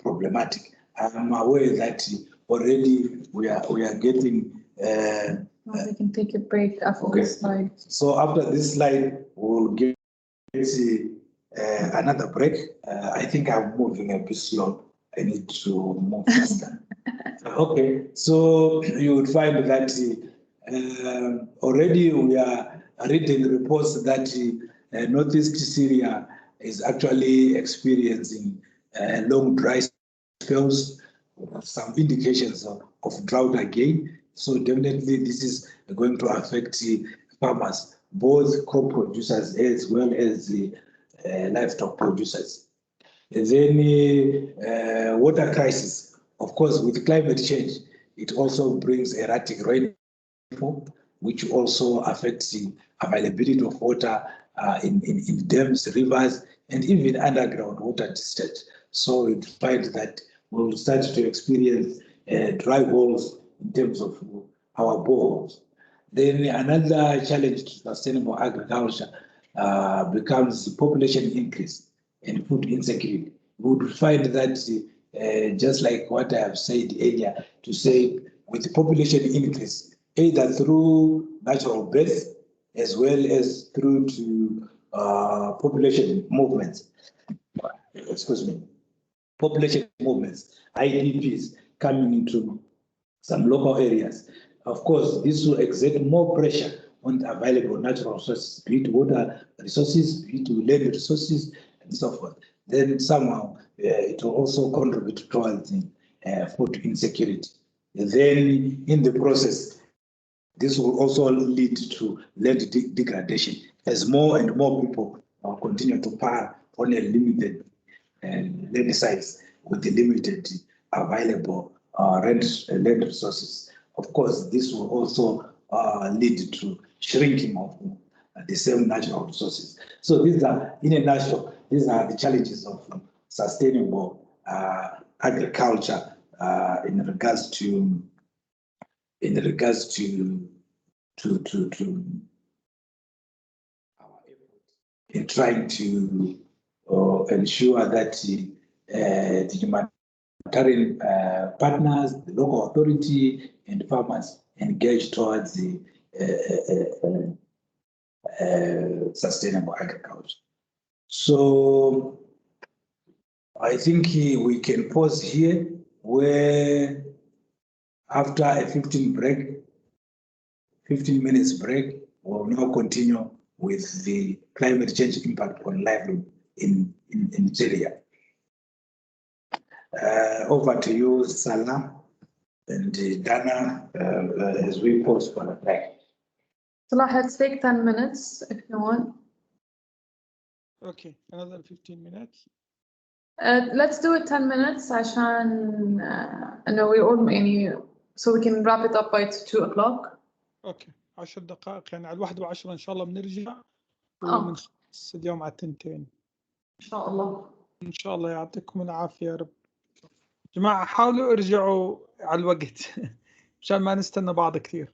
Speaker 6: problematic. I'm aware that already we are getting.
Speaker 3: We can take a break after this slide.
Speaker 6: So after this slide, we'll get another break. I think I'm moving a bit slow. I need to move faster. Okay, so you would find that already we are reading reports that northeast Syria is actually experiencing long dry spells, some indications of drought again. So definitely this is going to affect farmers, both crop producers as well as the livestock producers. And then water crisis. Of course, with climate change, it also brings erratic rainfall, which also affects the availability of water in dams, rivers, and even underground water discharge. So you find that we'll start to experience dry holes in terms of our boreholes. Then another challenge to sustainable agriculture becomes population increase and food insecurity. We would find that just like what I have said earlier, to say with population increase, either through natural birth as well as through to population movements. Excuse me. Population movements, IDPs coming into some local areas. Of course, this will exert more pressure on the available natural resources, be it water resources, be it land resources, and so forth. Then somehow it will also contribute towards food insecurity. And then in the process, this will also lead to land degradation as more and more people continue to pile on a limited land size with the limited available land resources. Of course, this will also lead to shrinking of the same natural resources. So these are, in a nutshell, these are the challenges of sustainable agriculture in regards to our effort in trying to ensure that the humanitarian partners, the local authority, and farmers engage towards the sustainable agriculture. So I think we can pause here, where after a 15 minutes break, we'll now continue with the climate change impact on livelihood in Nigeria. Over to you, Salah and Dana, as we pause for the break.
Speaker 3: Salah, let's take 10 minutes if you want.
Speaker 1: Okay, another 15 minutes.
Speaker 3: Let's do it 10 minutes عشان انه we all يعني so we can wrap it up by 2 o'clock.
Speaker 1: اوكي 10 دقائق يعني على 1:10 ان شاء الله بنرجع ونخلص اليوم على 2:00 ان
Speaker 3: شاء الله.
Speaker 1: ان شاء الله. يعطيكم العافيه يا رب. جماعه حاولوا ارجعوا على الوقت مشان ما نستنى بعض كثير.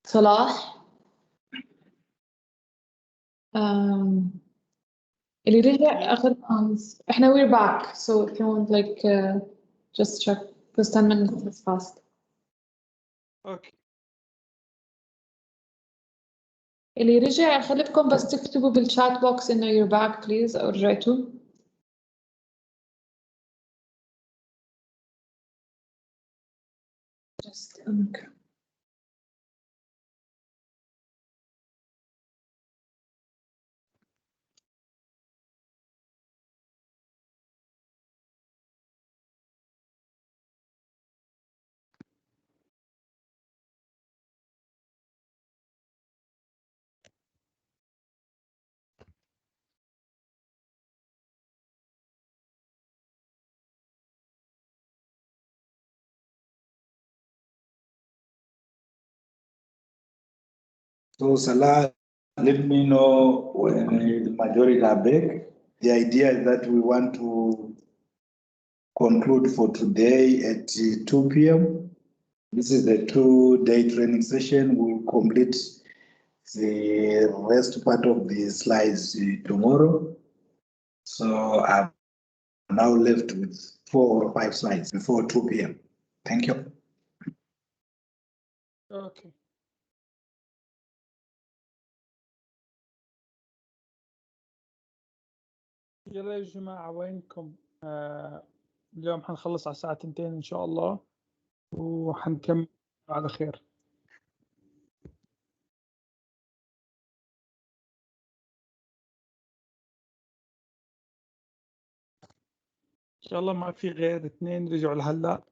Speaker 3: صلاح اللي رجع آخر comments. إحنا we're back, so if you want like just check because 10 minutes is fast.
Speaker 1: اوكي.
Speaker 3: اللي رجع خليكم بس تكتبوا بالchat box إنه you're back please أو رجعتوا. Just okay.
Speaker 2: So Salah, let me know when the majority are back. The idea is that we want to conclude for today at 2 p.m. This is the 2-day training session. We'll complete the rest part of the slides tomorrow. So I'm now left with 4 or 5 slides before 2 p.m. Thank you.
Speaker 1: اوكي. يلا يا جماعة وينكم؟ اليوم حنخلص على الساعة 2 إن شاء الله وحنكمل على خير. إن شاء الله ما في غير 2 رجعوا لهلا.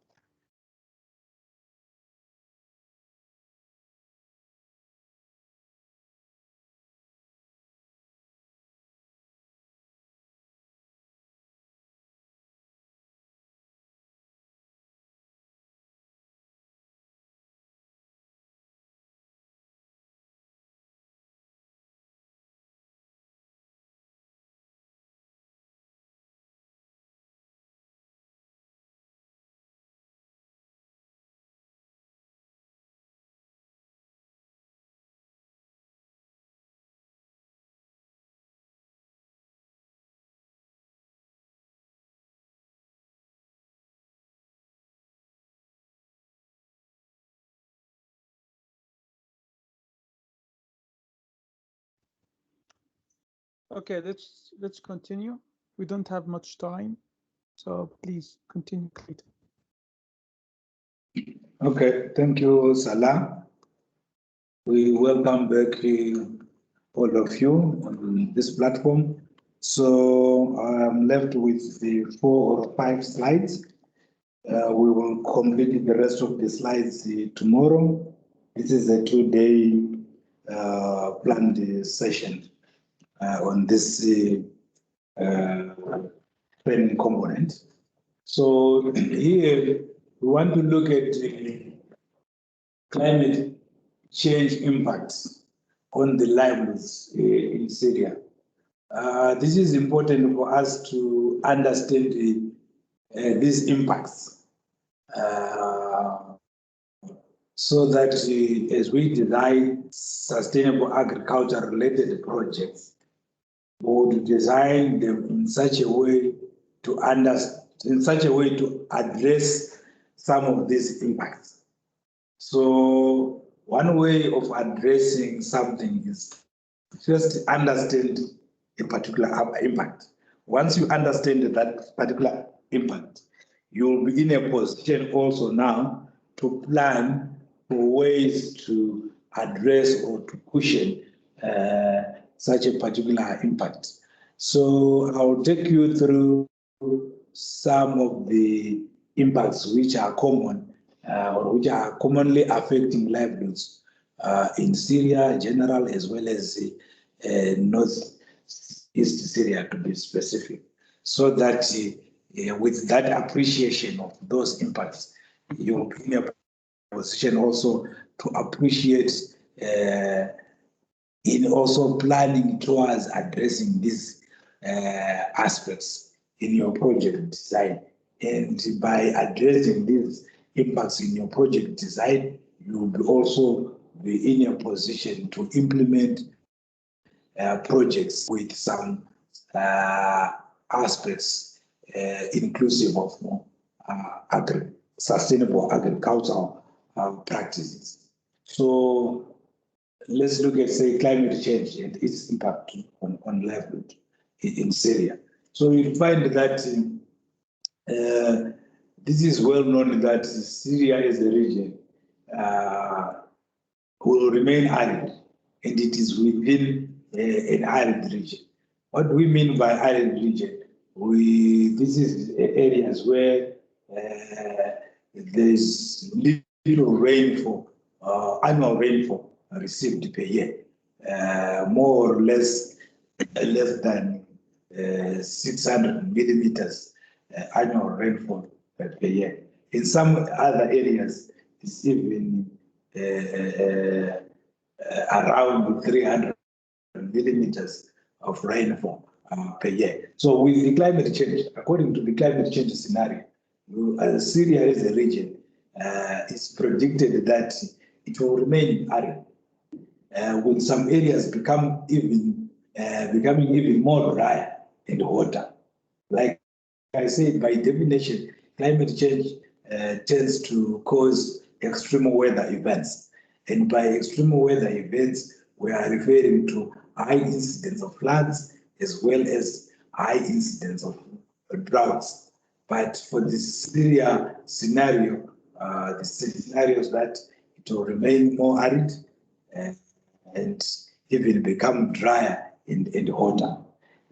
Speaker 1: Okay, let's continue. We don't have much time, so please continue, Clayton.
Speaker 2: Okay, thank you, Salah. We welcome back all of you on this platform. So I'm left with the 4 or 5 slides. We will complete the rest of the slides tomorrow. This is a 2-day planned session on this training component. So here we want to look at climate change impacts on the livelihoods in Syria. This is important for us to understand these impacts so that as we design sustainable agriculture related projects, we would design them in such a way to address some of these impacts. So one way of addressing something is first understand a particular impact. Once you understand that particular impact, you'll be in a position also now to plan for ways to address or to cushion such a particular impact. So I'll take you through some of the impacts which are common or which are commonly affecting livelihoods in Syria in general, as well as northeast Syria, to be specific, so that with that appreciation of those impacts, you'll be in a position also to appreciate in also planning towards addressing these aspects in your project design. And by addressing these impacts in your project design, you'll be also
Speaker 6: be in a position to implement projects with some aspects inclusive of sustainable agricultural practices. So let's look at, say, climate change and its impact on livelihood in Syria. So you'll find that this is well known that Syria as a region will remain arid, and it is within an arid region. What do we mean by arid region? This is areas where there's little rainfall, annual rainfall received per year, more or less than 600 millimeters annual rainfall per year. In some other areas, it's even around 300 millimeters of rainfall per year. So with the climate change, according to the climate change scenario, Syria as a region is predicted that it will remain arid, with some areas becoming even more dry and hotter. Like I said, by definition, climate change tends to cause extreme weather events. And by extreme weather events, we are referring to high incidence of floods as well as high incidence of droughts. But for the Syria scenario, the scenarios that it will remain more arid and even become drier and hotter.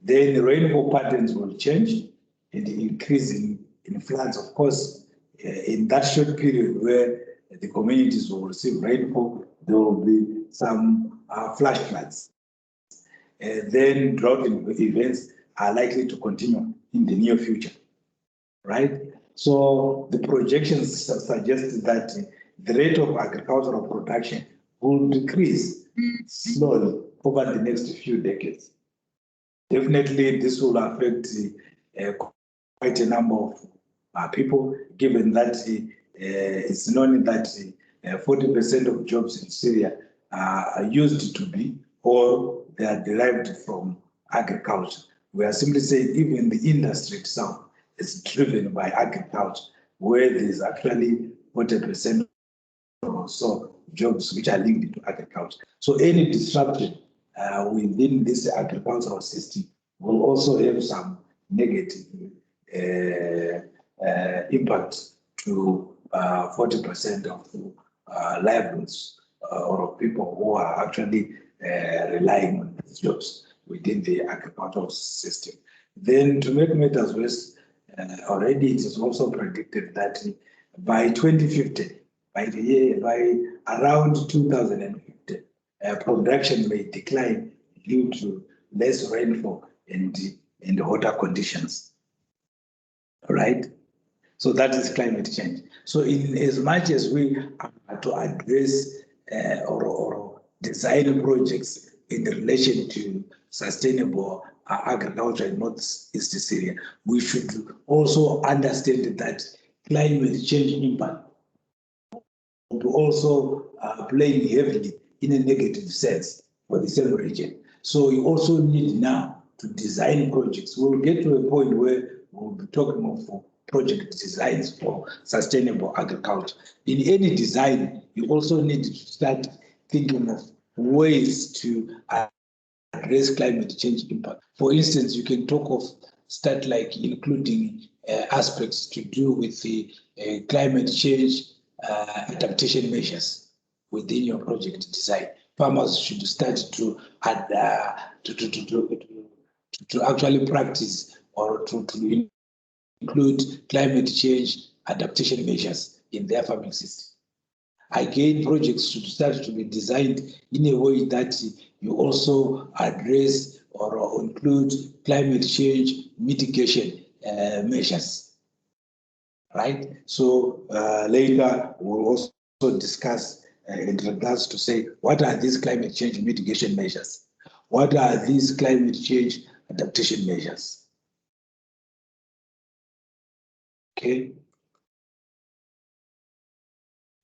Speaker 6: Then the rainfall patterns will change and increase in floods. Of course, in that short period where the communities will receive rainfall, there will be some flash floods. Then drought events are likely to continue in the near future, right? So the projections suggest that the rate of agricultural production will decrease slowly over the next few decades. Definitely, this will affect quite a number of people, given that it's known that 40% of jobs in Syria are used to be, or they are derived from agriculture. We are simply saying even the industry itself is driven by agriculture, where there's actually 40% or so jobs which are linked to agriculture. So any disruption within this agricultural system will also have some negative impact to 40% of livelihoods or of people who are actually relying on these jobs within the agricultural system. Then to make matters worse, already it is also predicted that by 2050, by around 2050, production may decline due to less rainfall and hotter conditions. All right? So that is climate change. So in as much as we are to address or design projects in relation to sustainable agriculture in Northeast Syria, we should also understand that climate change impact will also playing heavily in a negative sense for the same region. So you also need now to design projects. We'll get to a point where we'll be talking of project designs for sustainable agriculture. In any design, you also need to start thinking of ways to address climate change impact. For instance, you can talk of start like including aspects to do with the climate change adaptation measures within your project design. Farmers should start to add to actually practice or to include climate change adaptation measures in their farming system. Again, projects should start to be designed in a way that you also address or include climate change mitigation measures, right? So later we'll also discuss in regards to say, what are these climate change mitigation measures? What are these climate change adaptation measures? Okay.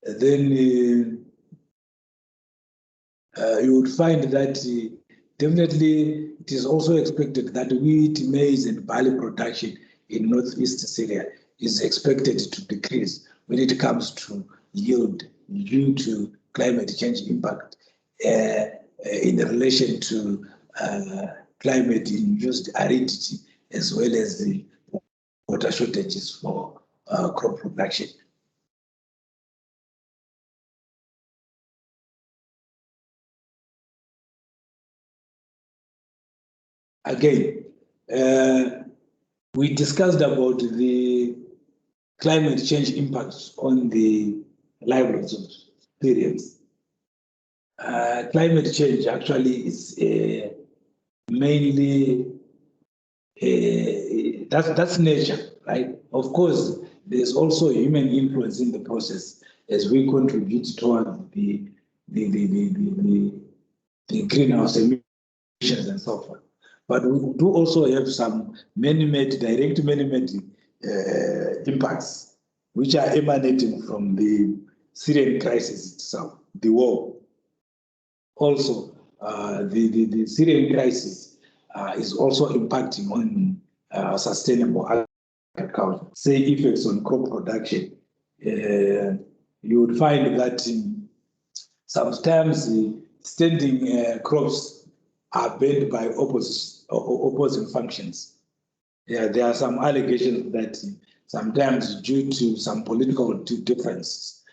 Speaker 6: And then you would find that definitely it is also expected that wheat, maize, and barley production in northeast Syria is expected to decrease when it comes to yield due to climate change impact in relation to climate-induced aridity as well as the water shortages for crop production. Again, we discussed about the climate change impacts on the livelihoods of Syrians. Climate change actually is mainly that's nature, right? Of course, there's also human influence in the process as we contribute toward the greenhouse emissions and so forth. But we do also have some man-made, direct man-made impacts, which are emanating from the Syrian crisis itself, the war. Also, the Syrian crisis is also impacting on sustainable agriculture. Say effects on crop production. You would find that sometimes standing crops are banned by opposing functions. Yeah, there are some allegations that sometimes due to some political differences,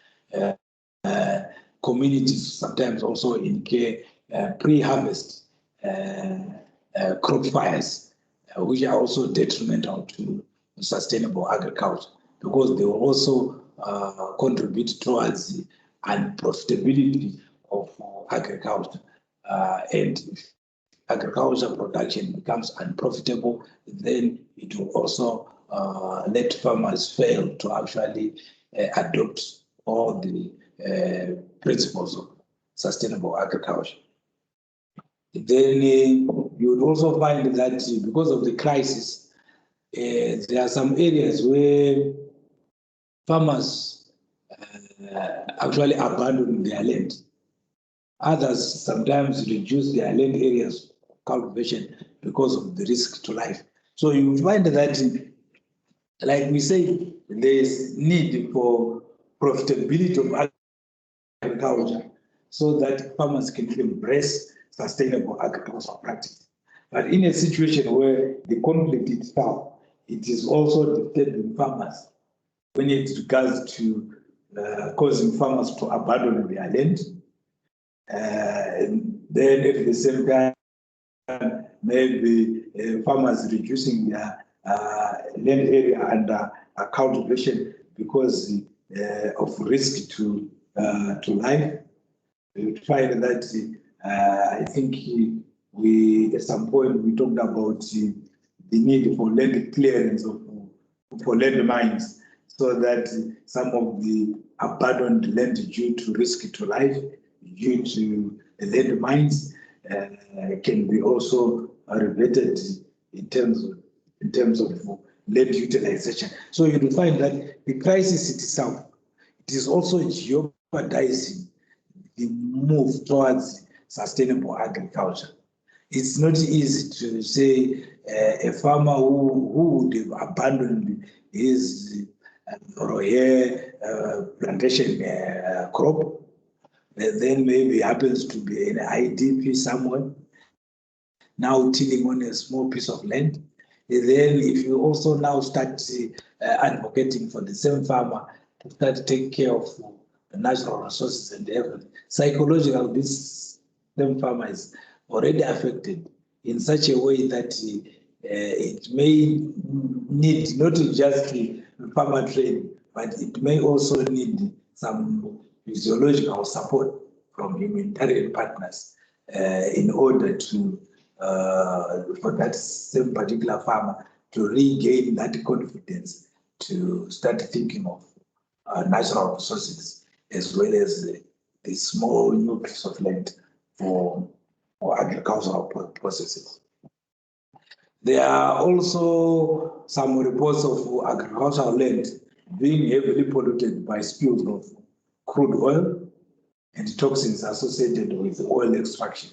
Speaker 6: communities sometimes also incur pre-harvest crop fires, which are also detrimental to sustainable agriculture because they will also contribute towards the unprofitability of agriculture. And if agriculture production becomes unprofitable, then it will also let farmers fail to actually adopt all the principles of sustainable agriculture. Then you would also find that because of the crisis, there are some areas where farmers actually abandon their land. Others sometimes reduce their land areas of cultivation because of the risk to life. So you would find that, like we say, there is need for profitability of agriculture so that farmers can embrace sustainable agricultural practice. But in a situation where the conflict itself, it is also disturbing farmers when it regards to causing farmers to abandon their land. And then at the same time, maybe farmers reducing their land area under cultivation because of risk to life. We find that I think we at some point we talked about the need for land clearance for land mines, so that some of the abandoned land due to risk to life, due to land mines, can be also reverted in terms of land utilization. So you will find that the crisis itself, it is also jeopardizing the move towards sustainable agriculture. It's not easy to say a farmer who would have abandoned his plantation crop, then maybe happens to be an IDP somewhere, now tilling on a small piece of land. And then if you also now start advocating for the same farmer to start taking care of the natural resources and everything, psychological, this same farmer is already affected in such a way that it may need not just farmer training, but it may also need some physiological support from humanitarian partners in order to for that same particular farmer to regain that confidence to start thinking of natural resources as well as the small new piece of land for agricultural processes. There are also some reports of agricultural land being heavily polluted by spills of crude oil and toxins associated with oil extraction.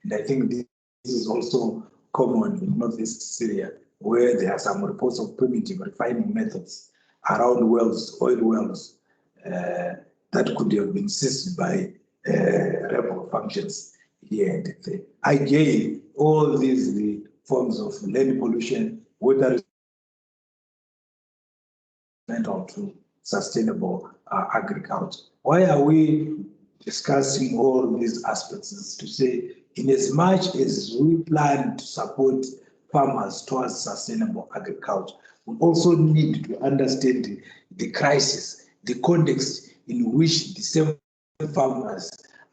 Speaker 6: And I think this is also common in northeast Syria, where there are some reports of primitive refining methods around wells, oil wells, that could have been seized by rebel functions here and there. Again, all these the forms of land pollution, water to sustainable agriculture. Why are we discussing all these aspects? Is to say, in as much as we plan to support farmers towards sustainable agriculture, we also need to understand the crisis, the context in which the same farmers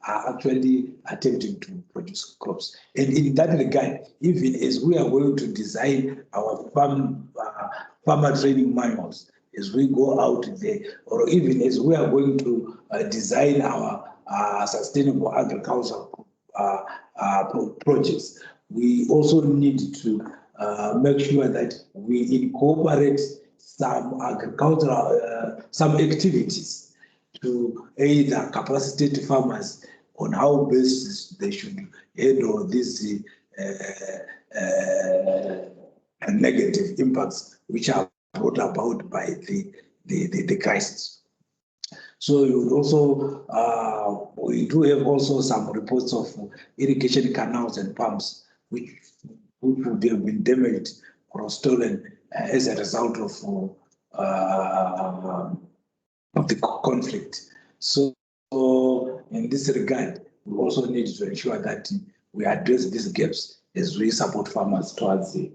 Speaker 6: are actually attempting to produce crops. And in that regard, even as we are going to design our farmer training manuals, as we go out there, or even as we are going to design our sustainable agriculture projects, we also need to make sure that we incorporate some agricultural, some activities to either capacitate farmers on how best they should handle these negative impacts which are brought about by the crisis. So you would also, we do have also some reports of irrigation canals and pumps which would have been damaged or stolen as a result of the conflict. So in this regard, we also need to ensure that we address these gaps as we support farmers towards the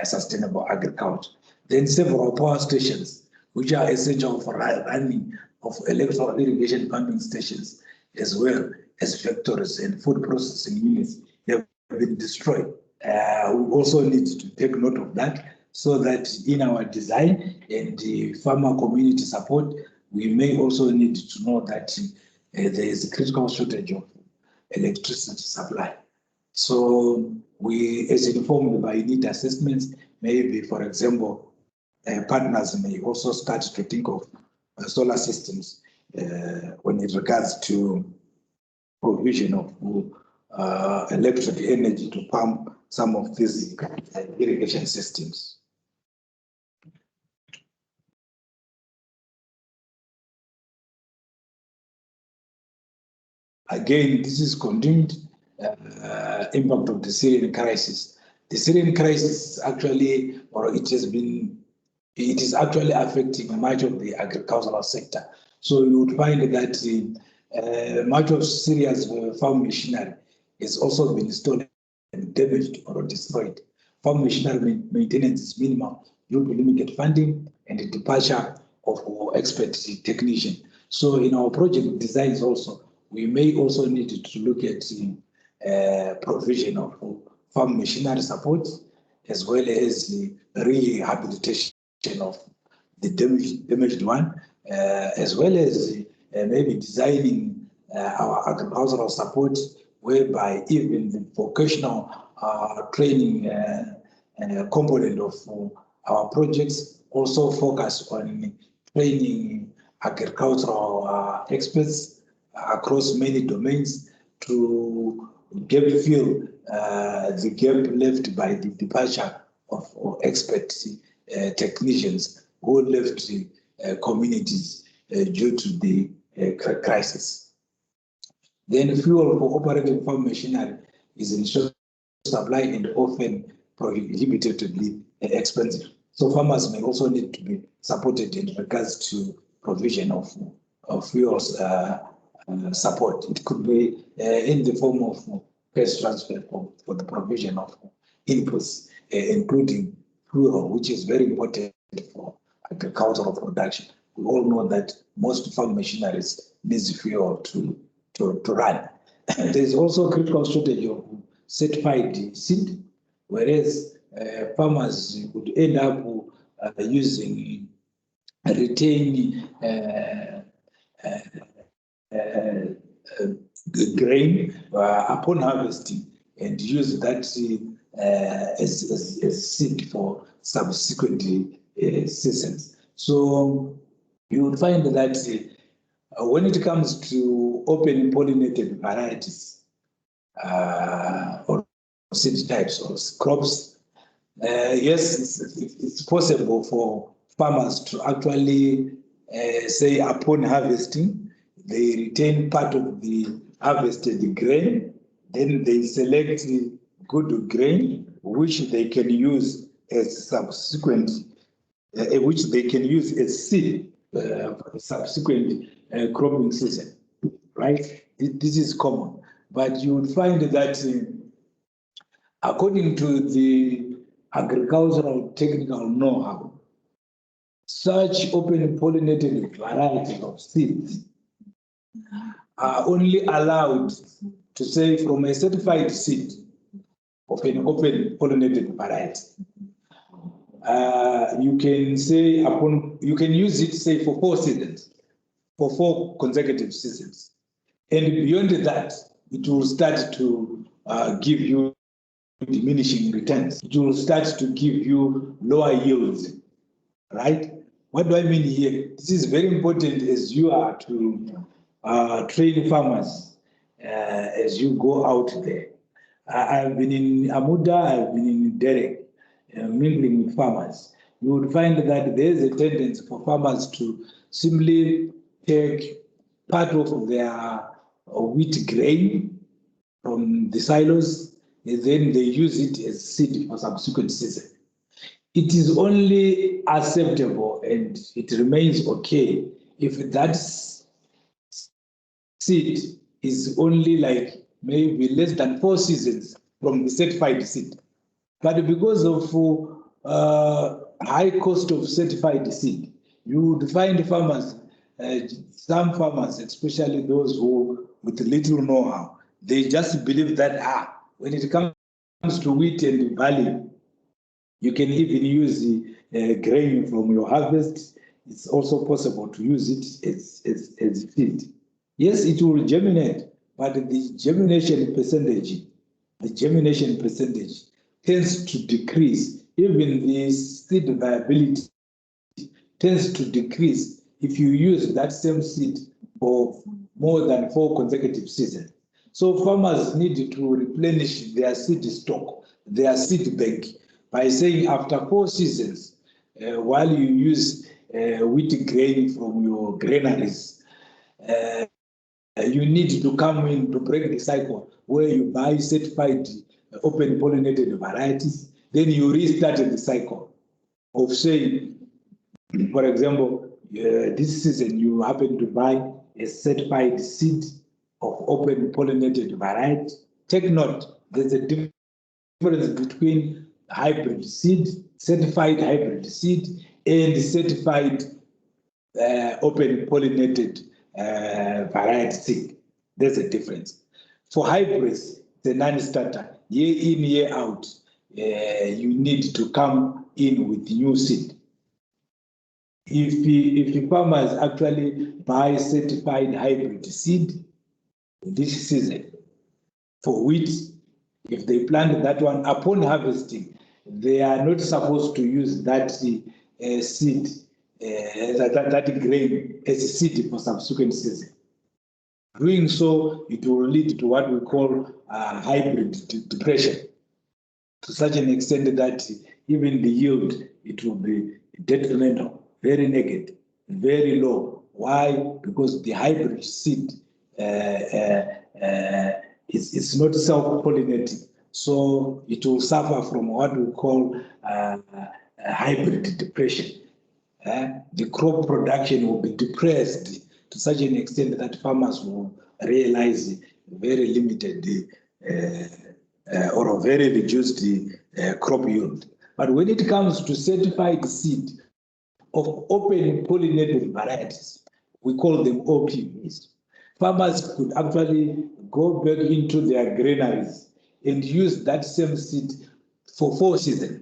Speaker 6: sustainable agriculture. Then several power stations, which are essential for running of electrical irrigation pumping stations, as well as factories and food processing units, have been destroyed. We also need to take note of that, so that in our design and the farmer community support, we may also need to know that there is a critical shortage of electricity supply. So we, as informed by need assessments, maybe, for example, partners may also start to think of solar systems when it regards to provision of electric energy to pump some of these irrigation systems. Again, this is continued impact of the Syrian crisis. The Syrian crisis actually, or it is actually affecting much of the agricultural sector. So you would find that much of Syria's farm machinery has also been stolen and damaged or destroyed. Farm machinery maintenance is minimal due to limited funding and the departure of expert technicians. So in our project designs also, we may also need to look at the provision of farm machinery support, as well as the rehabilitation of the damaged one, as well as maybe designing our agricultural support, whereby even the vocational training component of our projects also focus on training agricultural experts across many domains to fill the gap left by the departure of expert technicians who left communities due to the crisis. Then fuel for operating farm machinery is in short supply and often prohibitively expensive. So farmers may also need to be supported in regards to provision of fuels support. It could be in the form of cash transfer for the provision of inputs, including fuel, which is very important for agricultural production. We all know that most farm machineries needs fuel to run. There is also a critical shortage of certified seed, whereas farmers would end up using retained grain upon harvesting and use that as seed for subsequent seasons. So you would find that When it comes to open pollinated varieties or seed types or crops, yes, it's possible for farmers to actually say upon harvesting, they retain part of the harvested grain, then they select good grain, which they can use as subsequent, which they can use as seed subsequent cropping season, right? This is common, but you would find that according to the agricultural technical know-how, such open pollinated varieties of seeds are only allowed to say from a certified seed of an open pollinated variety. You can say you can use it, say, for 4 seasons, for 4 consecutive seasons. And beyond that, it will start to give you diminishing returns. It will start to give you lower yields, right? What do I mean here? This is very important as you are to train farmers as you go out there. I've been in Amuda, I've been in Derek, mingling with farmers. You would find that there's a tendency for farmers to simply take part of their wheat grain from the silos, and then they use it as seed for subsequent season. It is only acceptable and it remains okay if that seed is only like maybe less than 4 seasons from the certified seed. But because of high cost of certified seed, you would find farmers, some farmers, especially those who with little know-how, they just believe that when it comes to wheat and barley, you can even use the grain from your harvest. It's also possible to use it as feed. Yes, it will germinate, but the germination percentage tends to decrease. Even the seed viability tends to decrease if you use that same seed for more than 4 consecutive seasons. So farmers need to replenish their seed stock, their seed bank, by saying after 4 seasons, while you use wheat grain from your granaries, you need to come in to break the cycle where you buy certified open pollinated varieties, then you restart the cycle of saying, for example, this season you happen to buy a certified seed of open pollinated variety. Take note, there's a difference between hybrid seed, certified hybrid seed, and certified open pollinated variety seed. There's a difference. For hybrids, the non-starter, year in, year out, you need to come in with new seed. If farmers actually buy certified hybrid seed this season for wheat, if they plant that one upon harvesting, they are not supposed to use that seed, that grain as seed for subsequent season. Doing so, it will lead to what we call hybrid depression, to such an extent that even the yield, it will be detrimental, very negative, very low. Why? Because the hybrid seed is not self-pollinating. So it will suffer from what we call hybrid depression. The crop production will be depressed to such an extent that farmers will realize very limited or a very reduced crop yield. But when it comes to certified seed of open pollinated varieties, we call them OPVs. Farmers could actually go back into their granaries and use that same seed for 4 seasons.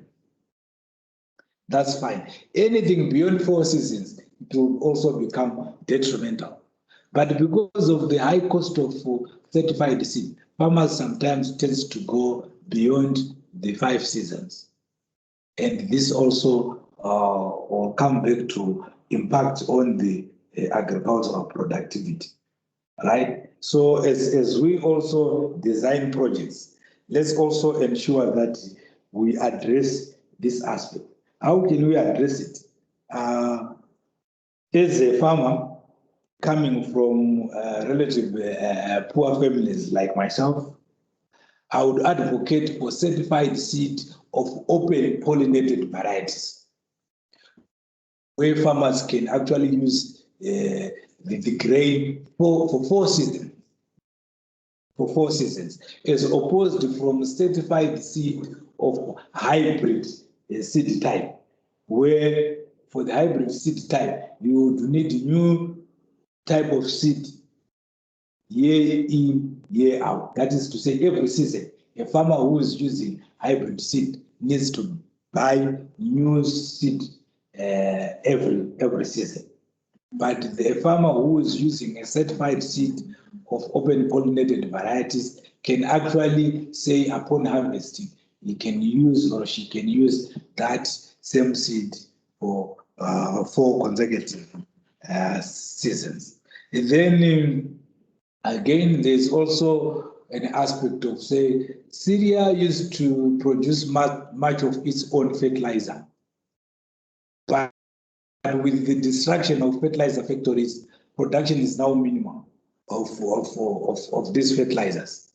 Speaker 6: That's fine. Anything beyond 4 seasons, it will also become detrimental. But because of the high cost of certified seed, farmers sometimes tend to go beyond the 5 seasons. And this also will come back to impact on the
Speaker 2: agricultural productivity, right? So as we also design projects, let's also ensure that we address this aspect. How can we address it? As a farmer coming from relatively poor families like myself, I would advocate for certified seed of open pollinated varieties, where farmers can actually use the grain for 4 seasons. For 4 seasons, as opposed from certified seed of hybrid seed type, where for the hybrid seed type, you would need new type of seed year in, year out. That is to say, every season, a farmer who is using hybrid seed needs to buy new seed every season. But the farmer who is using a certified seed of open pollinated varieties can actually say upon harvesting, he can use or she can use that same seed for 4 consecutive seasons. And then again, there's also an aspect of, say, Syria used to produce much of its own fertilizer. But with the destruction of fertilizer factories, production is now minimal of these fertilizers.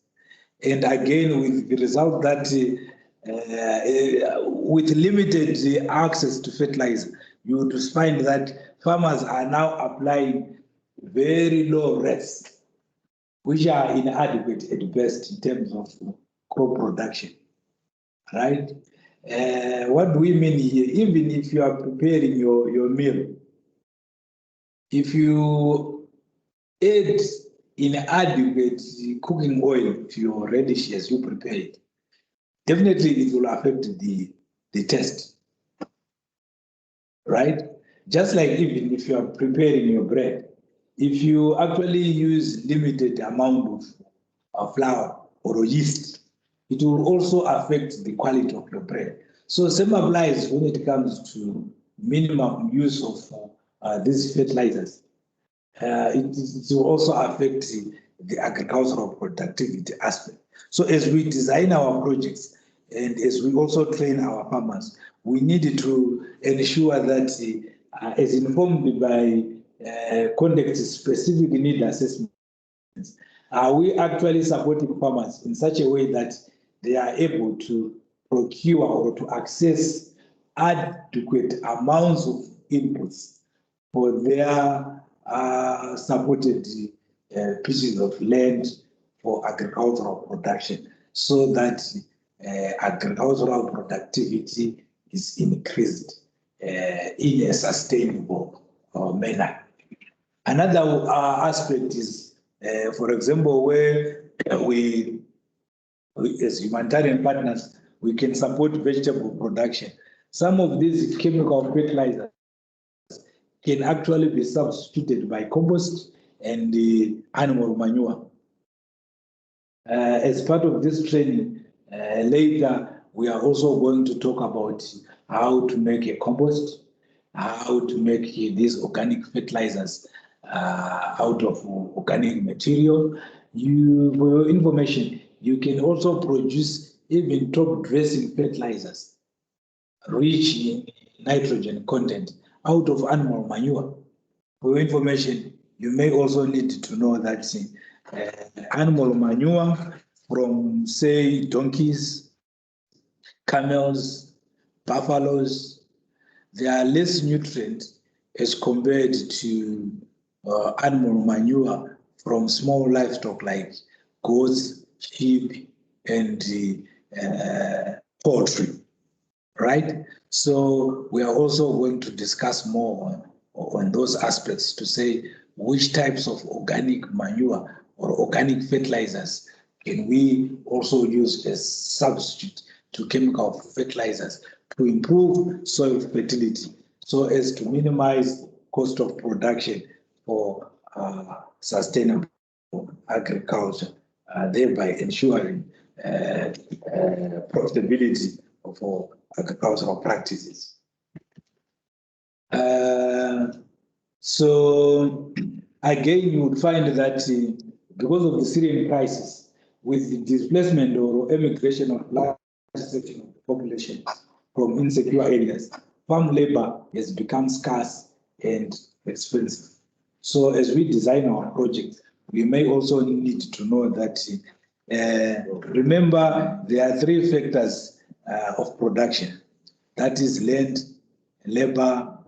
Speaker 2: And again, with the result that with limited access to fertilizer, you would find that farmers are now applying very low rates, which are inadequate at best in terms of crop production, right? What do we mean here? Even if you are preparing your meal, if you add inadequate cooking oil to your radish as you prepare it, definitely it will affect the taste, right? Just like even if you are preparing your bread, if you actually use limited amount of flour or yeast, it will also affect the quality of your bread. So same applies when it comes to minimum use of these fertilizers. It will also affect the agricultural productivity aspect. So as we design our projects and as we also train our farmers, we need to ensure that as informed by context-specific need assessments, are we actually supporting farmers in such a way that they are able to procure or to access adequate amounts of inputs for their supported pieces of land for agricultural production, so that agricultural productivity is increased in a sustainable manner. Another aspect is, for example, where we as humanitarian partners, we can support vegetable production. Some of these chemical fertilizers can actually be substituted by compost and the animal manure. As part of this training, later we are also going to talk about how to make a compost, how to make these organic fertilizers out of organic material. For your information, you can also produce even top dressing fertilizers rich in nitrogen content out of animal manure. For your information, you may also need to know that animal manure from, say, donkeys, camels, buffaloes, they are less nutrient as compared to animal manure from small livestock like goats, sheep, and poultry, right? So we are also going to discuss more on those aspects to say which types of organic manure or organic fertilizers can we also use as substitute to chemical fertilizers to improve soil fertility, so as to minimize cost of production for sustainable agriculture, thereby ensuring profitability for agricultural practices.
Speaker 6: So again, you would find that because of the Syrian crisis, with the displacement or emigration of large section of the population from insecure areas, farm labor has become scarce and expensive. So as we design our project, we may also need to know that, remember, there are three factors of production. That is land, labor,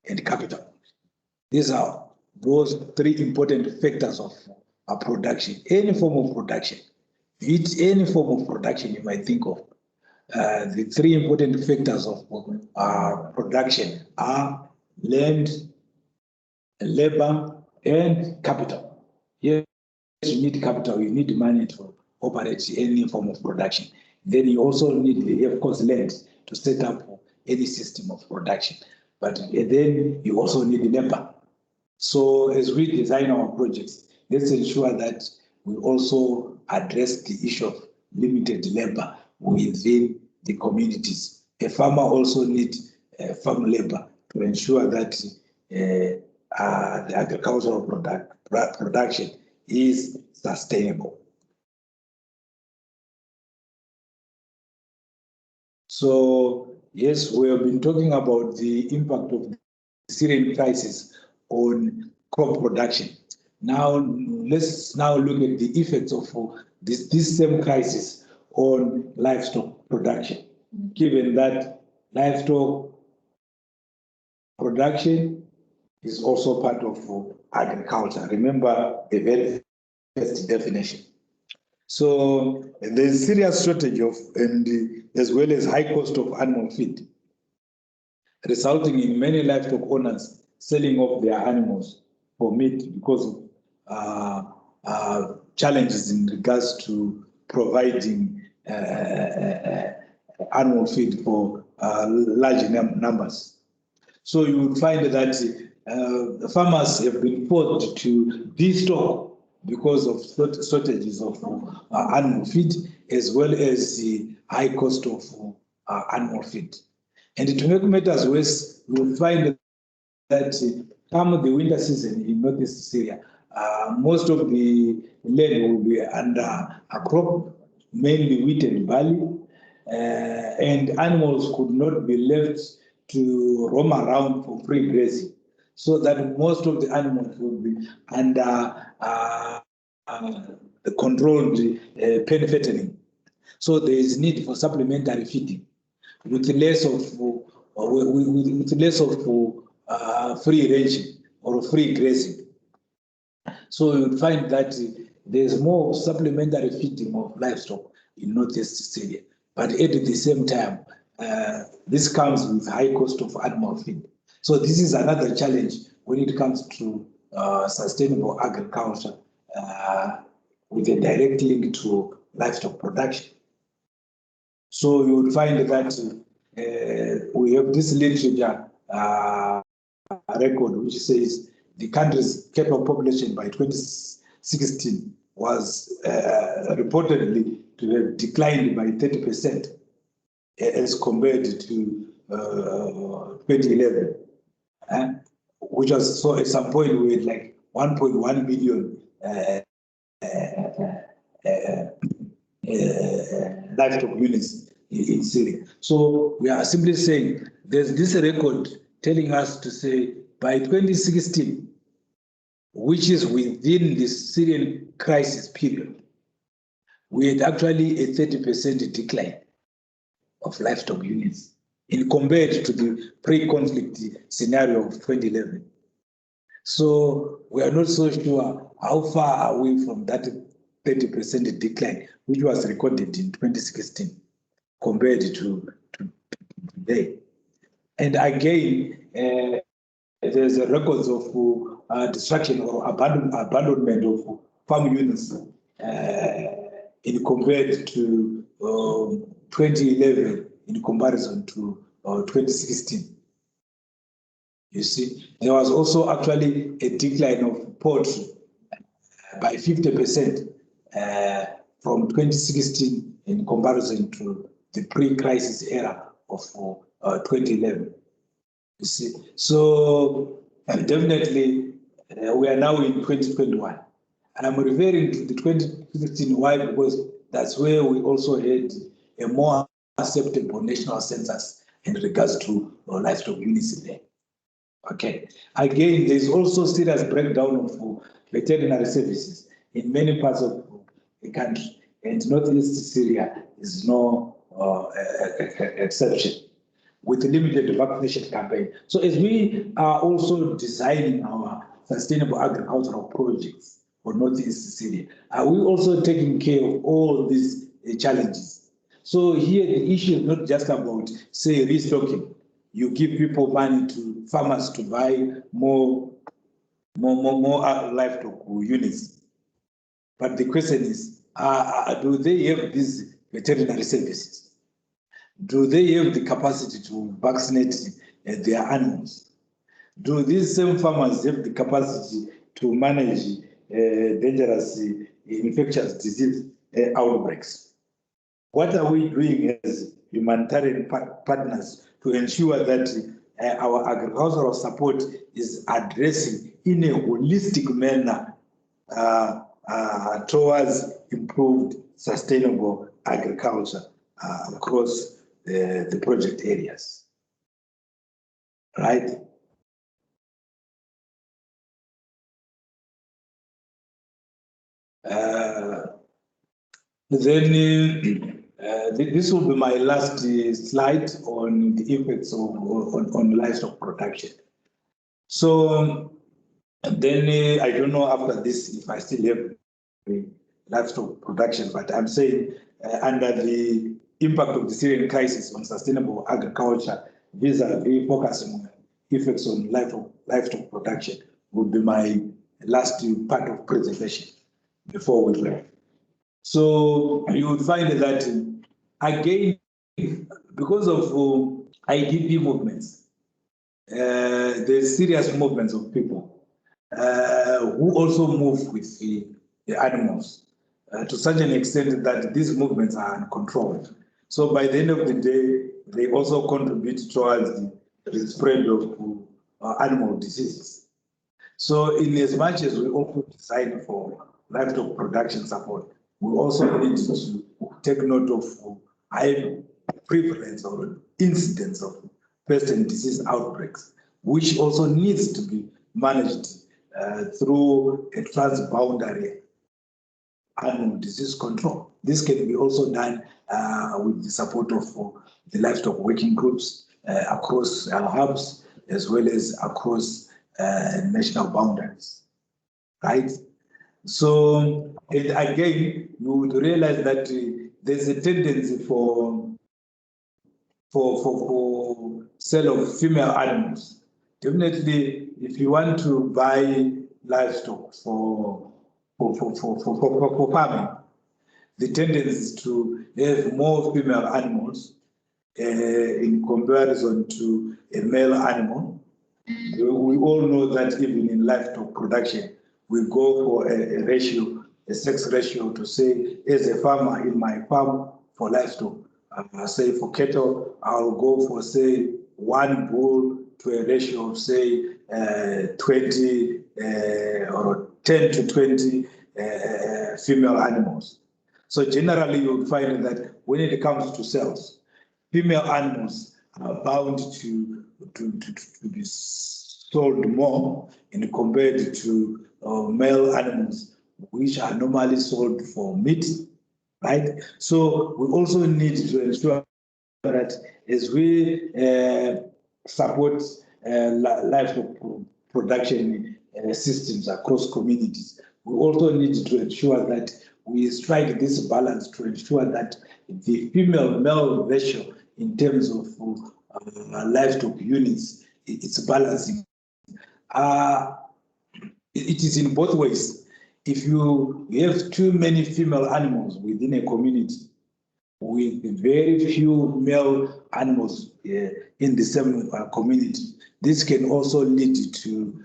Speaker 6: and capital. These are those three important factors of production. Any form of production, it's any form of production you might think of. The three important factors of production are land, labor, and capital. Yes, you need capital, you need money to operate any form of production. Then you also need, of course, land to set up any system of production. But then you also need labor. So as we design our projects, let's ensure that we also address the issue of limited labor within the communities. A farmer also needs farm labor to ensure that the agricultural production is sustainable. So yes, we have been talking about the impact of the Syrian crisis on crop production. Now let's look at the effects of this same crisis on livestock production, given that livestock production is also part of agriculture. Remember the very first definition. So there's serious shortage of, and as well as high cost of animal feed, resulting in many livestock owners selling off their animals for meat because of challenges in regards to providing animal feed for large numbers. So you would find that the farmers have been forced to destock because of shortages of animal feed, as well as the high cost of animal feed. And to make matters worse, you will find that come the winter season in northeast Syria, most of the land will be under a crop, mainly wheat and barley, and animals could not be left to roam around for free grazing, so that most of the animals will be under the controlled pen fattening. So there is need for supplementary feeding with less of free range or free grazing. So you'll find that there's more supplementary feeding of livestock in northeast Syria. But at the same time, this comes with high cost of animal feed. So this is another challenge when it comes to sustainable agriculture with a direct link to livestock production. So you would find that we have this literature record which says the country's cattle population by 2016 was reportedly to have declined by 30% as compared to 2011, which was, so at some point we had like 1.1 million livestock units in Syria. So we are simply saying there's this record telling us to say by 2016, which is within the Syrian crisis period, we had actually a 30% decline of livestock units in compared to the pre-conflict scenario of 2011. So we are not so sure how far are we from that 30% decline, which was recorded in 2016 compared to today. And again, there's a records of destruction or abandonment of farm units in compared to 2011 in comparison to 2016. You see, there was also actually a decline of poultry by 50% from 2016 in comparison to the pre-crisis era of 2011. You see, so And definitely, we are now in 2021. And I'm referring to the 2015. Why? Because that's where we also had a more acceptable national census in regards to livestock units there. Okay. Again, there's also serious breakdown of veterinary services in many parts of the country, and Northeast Syria is no exception, with a limited vaccination campaign. So as we are also designing our sustainable agricultural projects for Northeast Syria, are we also taking care of all these challenges? So here the issue is not just about, say, restocking. You give people money to farmers to buy more livestock units. But the question is, do they have these veterinary services? Do they have the capacity to vaccinate their animals? Do these same farmers have the capacity to manage dangerous infectious disease outbreaks? What are we doing as humanitarian partners to ensure that our agricultural support is addressing in a holistic manner towards improved sustainable agriculture across the project areas, right? This will be my last slide on the effects on livestock production. So then I don't know after this if I still have livestock production, but I'm saying under the impact of the Syrian crisis on sustainable agriculture, vis-a-vis focusing on effects on livestock production would be my last part of presentation before we learn. So you would find that again, because of IDP movements, there's serious movements of people who also move with the animals to such an extent that these movements are uncontrolled. So by the end of the day, they also contribute towards the spread of animal diseases. So in as much as we also design for livestock production support, we also need to take note of high prevalence or incidence of pest and disease outbreaks, which also needs to be managed through a transboundary animal disease control. This can be also done with the support of the livestock working groups across hubs as well as across national boundaries, right? So, and again, you would realize that there's a tendency for sale of female animals. Definitely, if you want to buy livestock for farming, the tendency is to have more female animals in comparison to a male animal. We all know that even in livestock production, we go for a ratio, a sex ratio to say, as a farmer in my farm for livestock, say for cattle, I'll go for say 1 bull to a ratio of say 20 or 10 to 20 female animals. So generally you'll find that when it comes to sales, female animals are bound to be sold more in compared to male animals, which are normally sold for meat, right? So we also need to ensure that as we support livestock production systems across communities, we also need to ensure that we strike this balance to ensure that the female-male ratio in terms of livestock units, it's balancing. It is in both ways. If you have too many female animals within a community with very few male animals in the same community, this can also lead to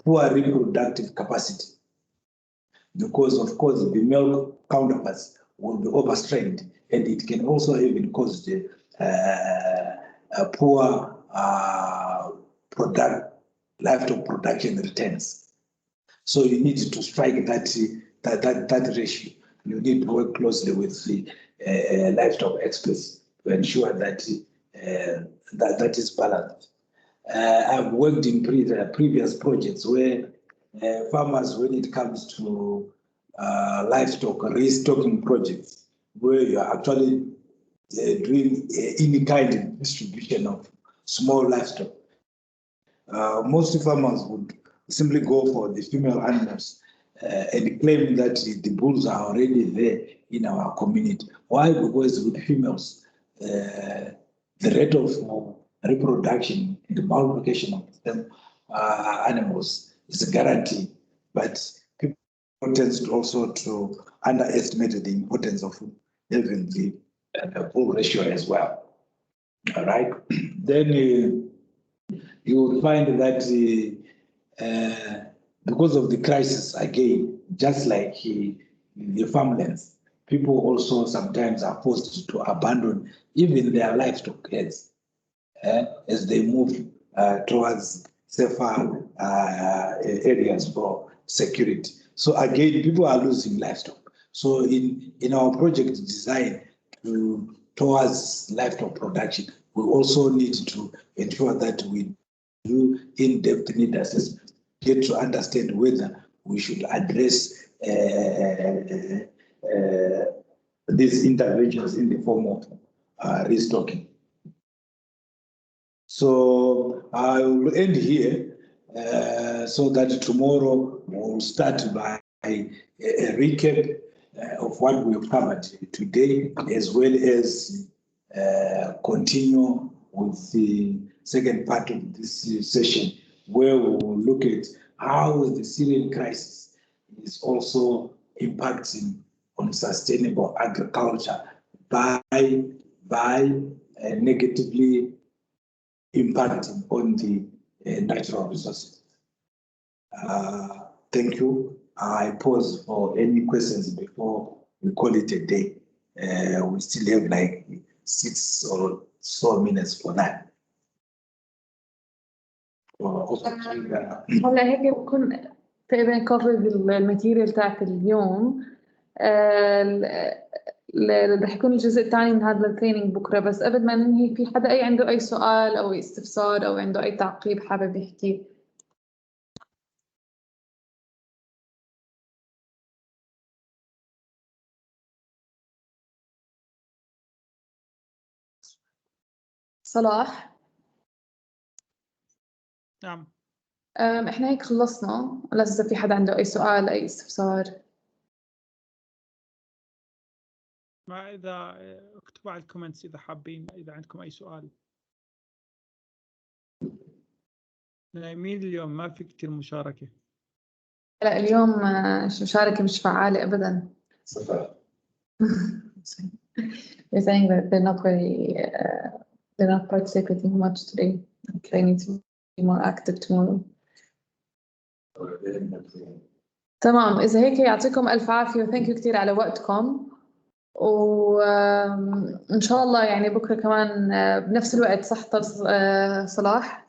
Speaker 6: poor reproductive capacity, because of course the male counterparts will be overstrained, and it can also even cause the poor livestock production returns. So you need to strike that ratio. You need to work closely with the livestock experts to ensure that that is balanced. I've worked in previous projects where farmers, when it comes to livestock restocking projects, where you are actually doing any kind of distribution of small livestock, most farmers would simply go for the female animals and claim that the bulls are already there in our community. Why? Because with females, the rate of reproduction and the multiplication of them animals is guaranteed, but people tend also to underestimate the importance of having the bull ratio as well. All right, then you will find that because of the crisis, again, just like the farmlands, people also sometimes are forced to abandon even their livestock herds as they move towards safer areas for security. So again, people are losing livestock. So in our project design towards livestock production, we also need to ensure that we do in-depth need assessment, get to understand whether we should address these interventions in the form of restocking. So I will end here so that tomorrow we'll start by a recap of what we've covered today, as well as continue with the second part of this session, where we will look at how the Syrian crisis is also impacting on sustainable agriculture by negatively impacting on the natural resources. Thank you. I pause for any questions before we call it a day. We still have like 6 or so minutes for that.
Speaker 3: هلا هيك بكون تقريبا كفرد الماتيريال تاعت اليوم. رح يكون الجزء الثاني من هذا التريننج بكره، بس قبل ما ننهي في حدا عنده اي سؤال او استفسار او عنده اي تعقيب حابب يحكيه؟ صلاح؟
Speaker 1: نعم.
Speaker 3: احنا هيك خلصنا، لازم إذا في حدا عنده اي سؤال اي استفسار.
Speaker 1: ما إذا اكتبوا على الكومنتس إذا حابين، إذا عندكم أي سؤال. نايمين اليوم، ما في كتير مشاركة.
Speaker 3: لا اليوم مشاركة مش فعالة أبداً.
Speaker 6: صفر.
Speaker 3: They're saying that they're not participating much today. They need to be more active tomorrow. تمام، إذا هيك يعطيكم ألف عافية وثانك يو كتير على وقتكم، وإن شاء الله يعني بكرة كمان بنفس الوقت، صح صلاح؟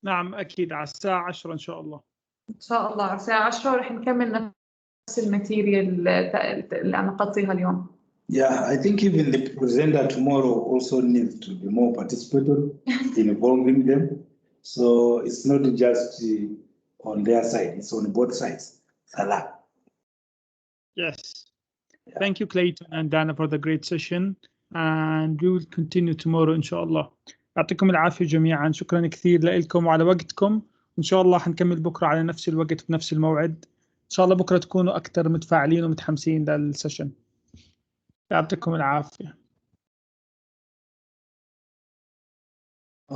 Speaker 1: نعم أكيد على الساعة 10 إن شاء الله.
Speaker 3: إن شاء الله على الساعة 10 ورح نكمل نفس الماتيريال اللي أنا قطيها اليوم.
Speaker 6: Yeah, I think even the presenter tomorrow also needs to be more participatory in involving them. So it's not just on their side, it's on both sides. Salah.
Speaker 1: Yes. Yeah. Thank you, Clayton and Dana, for the great session. And we will continue tomorrow إن شاء الله. يعطيكم العافية جميعا، شكرا كثير لكم وعلى وقتكم. إن شاء الله حنكمل بكرة على نفس الوقت بنفس الموعد. إن شاء الله بكرة تكونوا أكثر متفاعلين ومتحمسين للسيشن. يعطيكم العافية.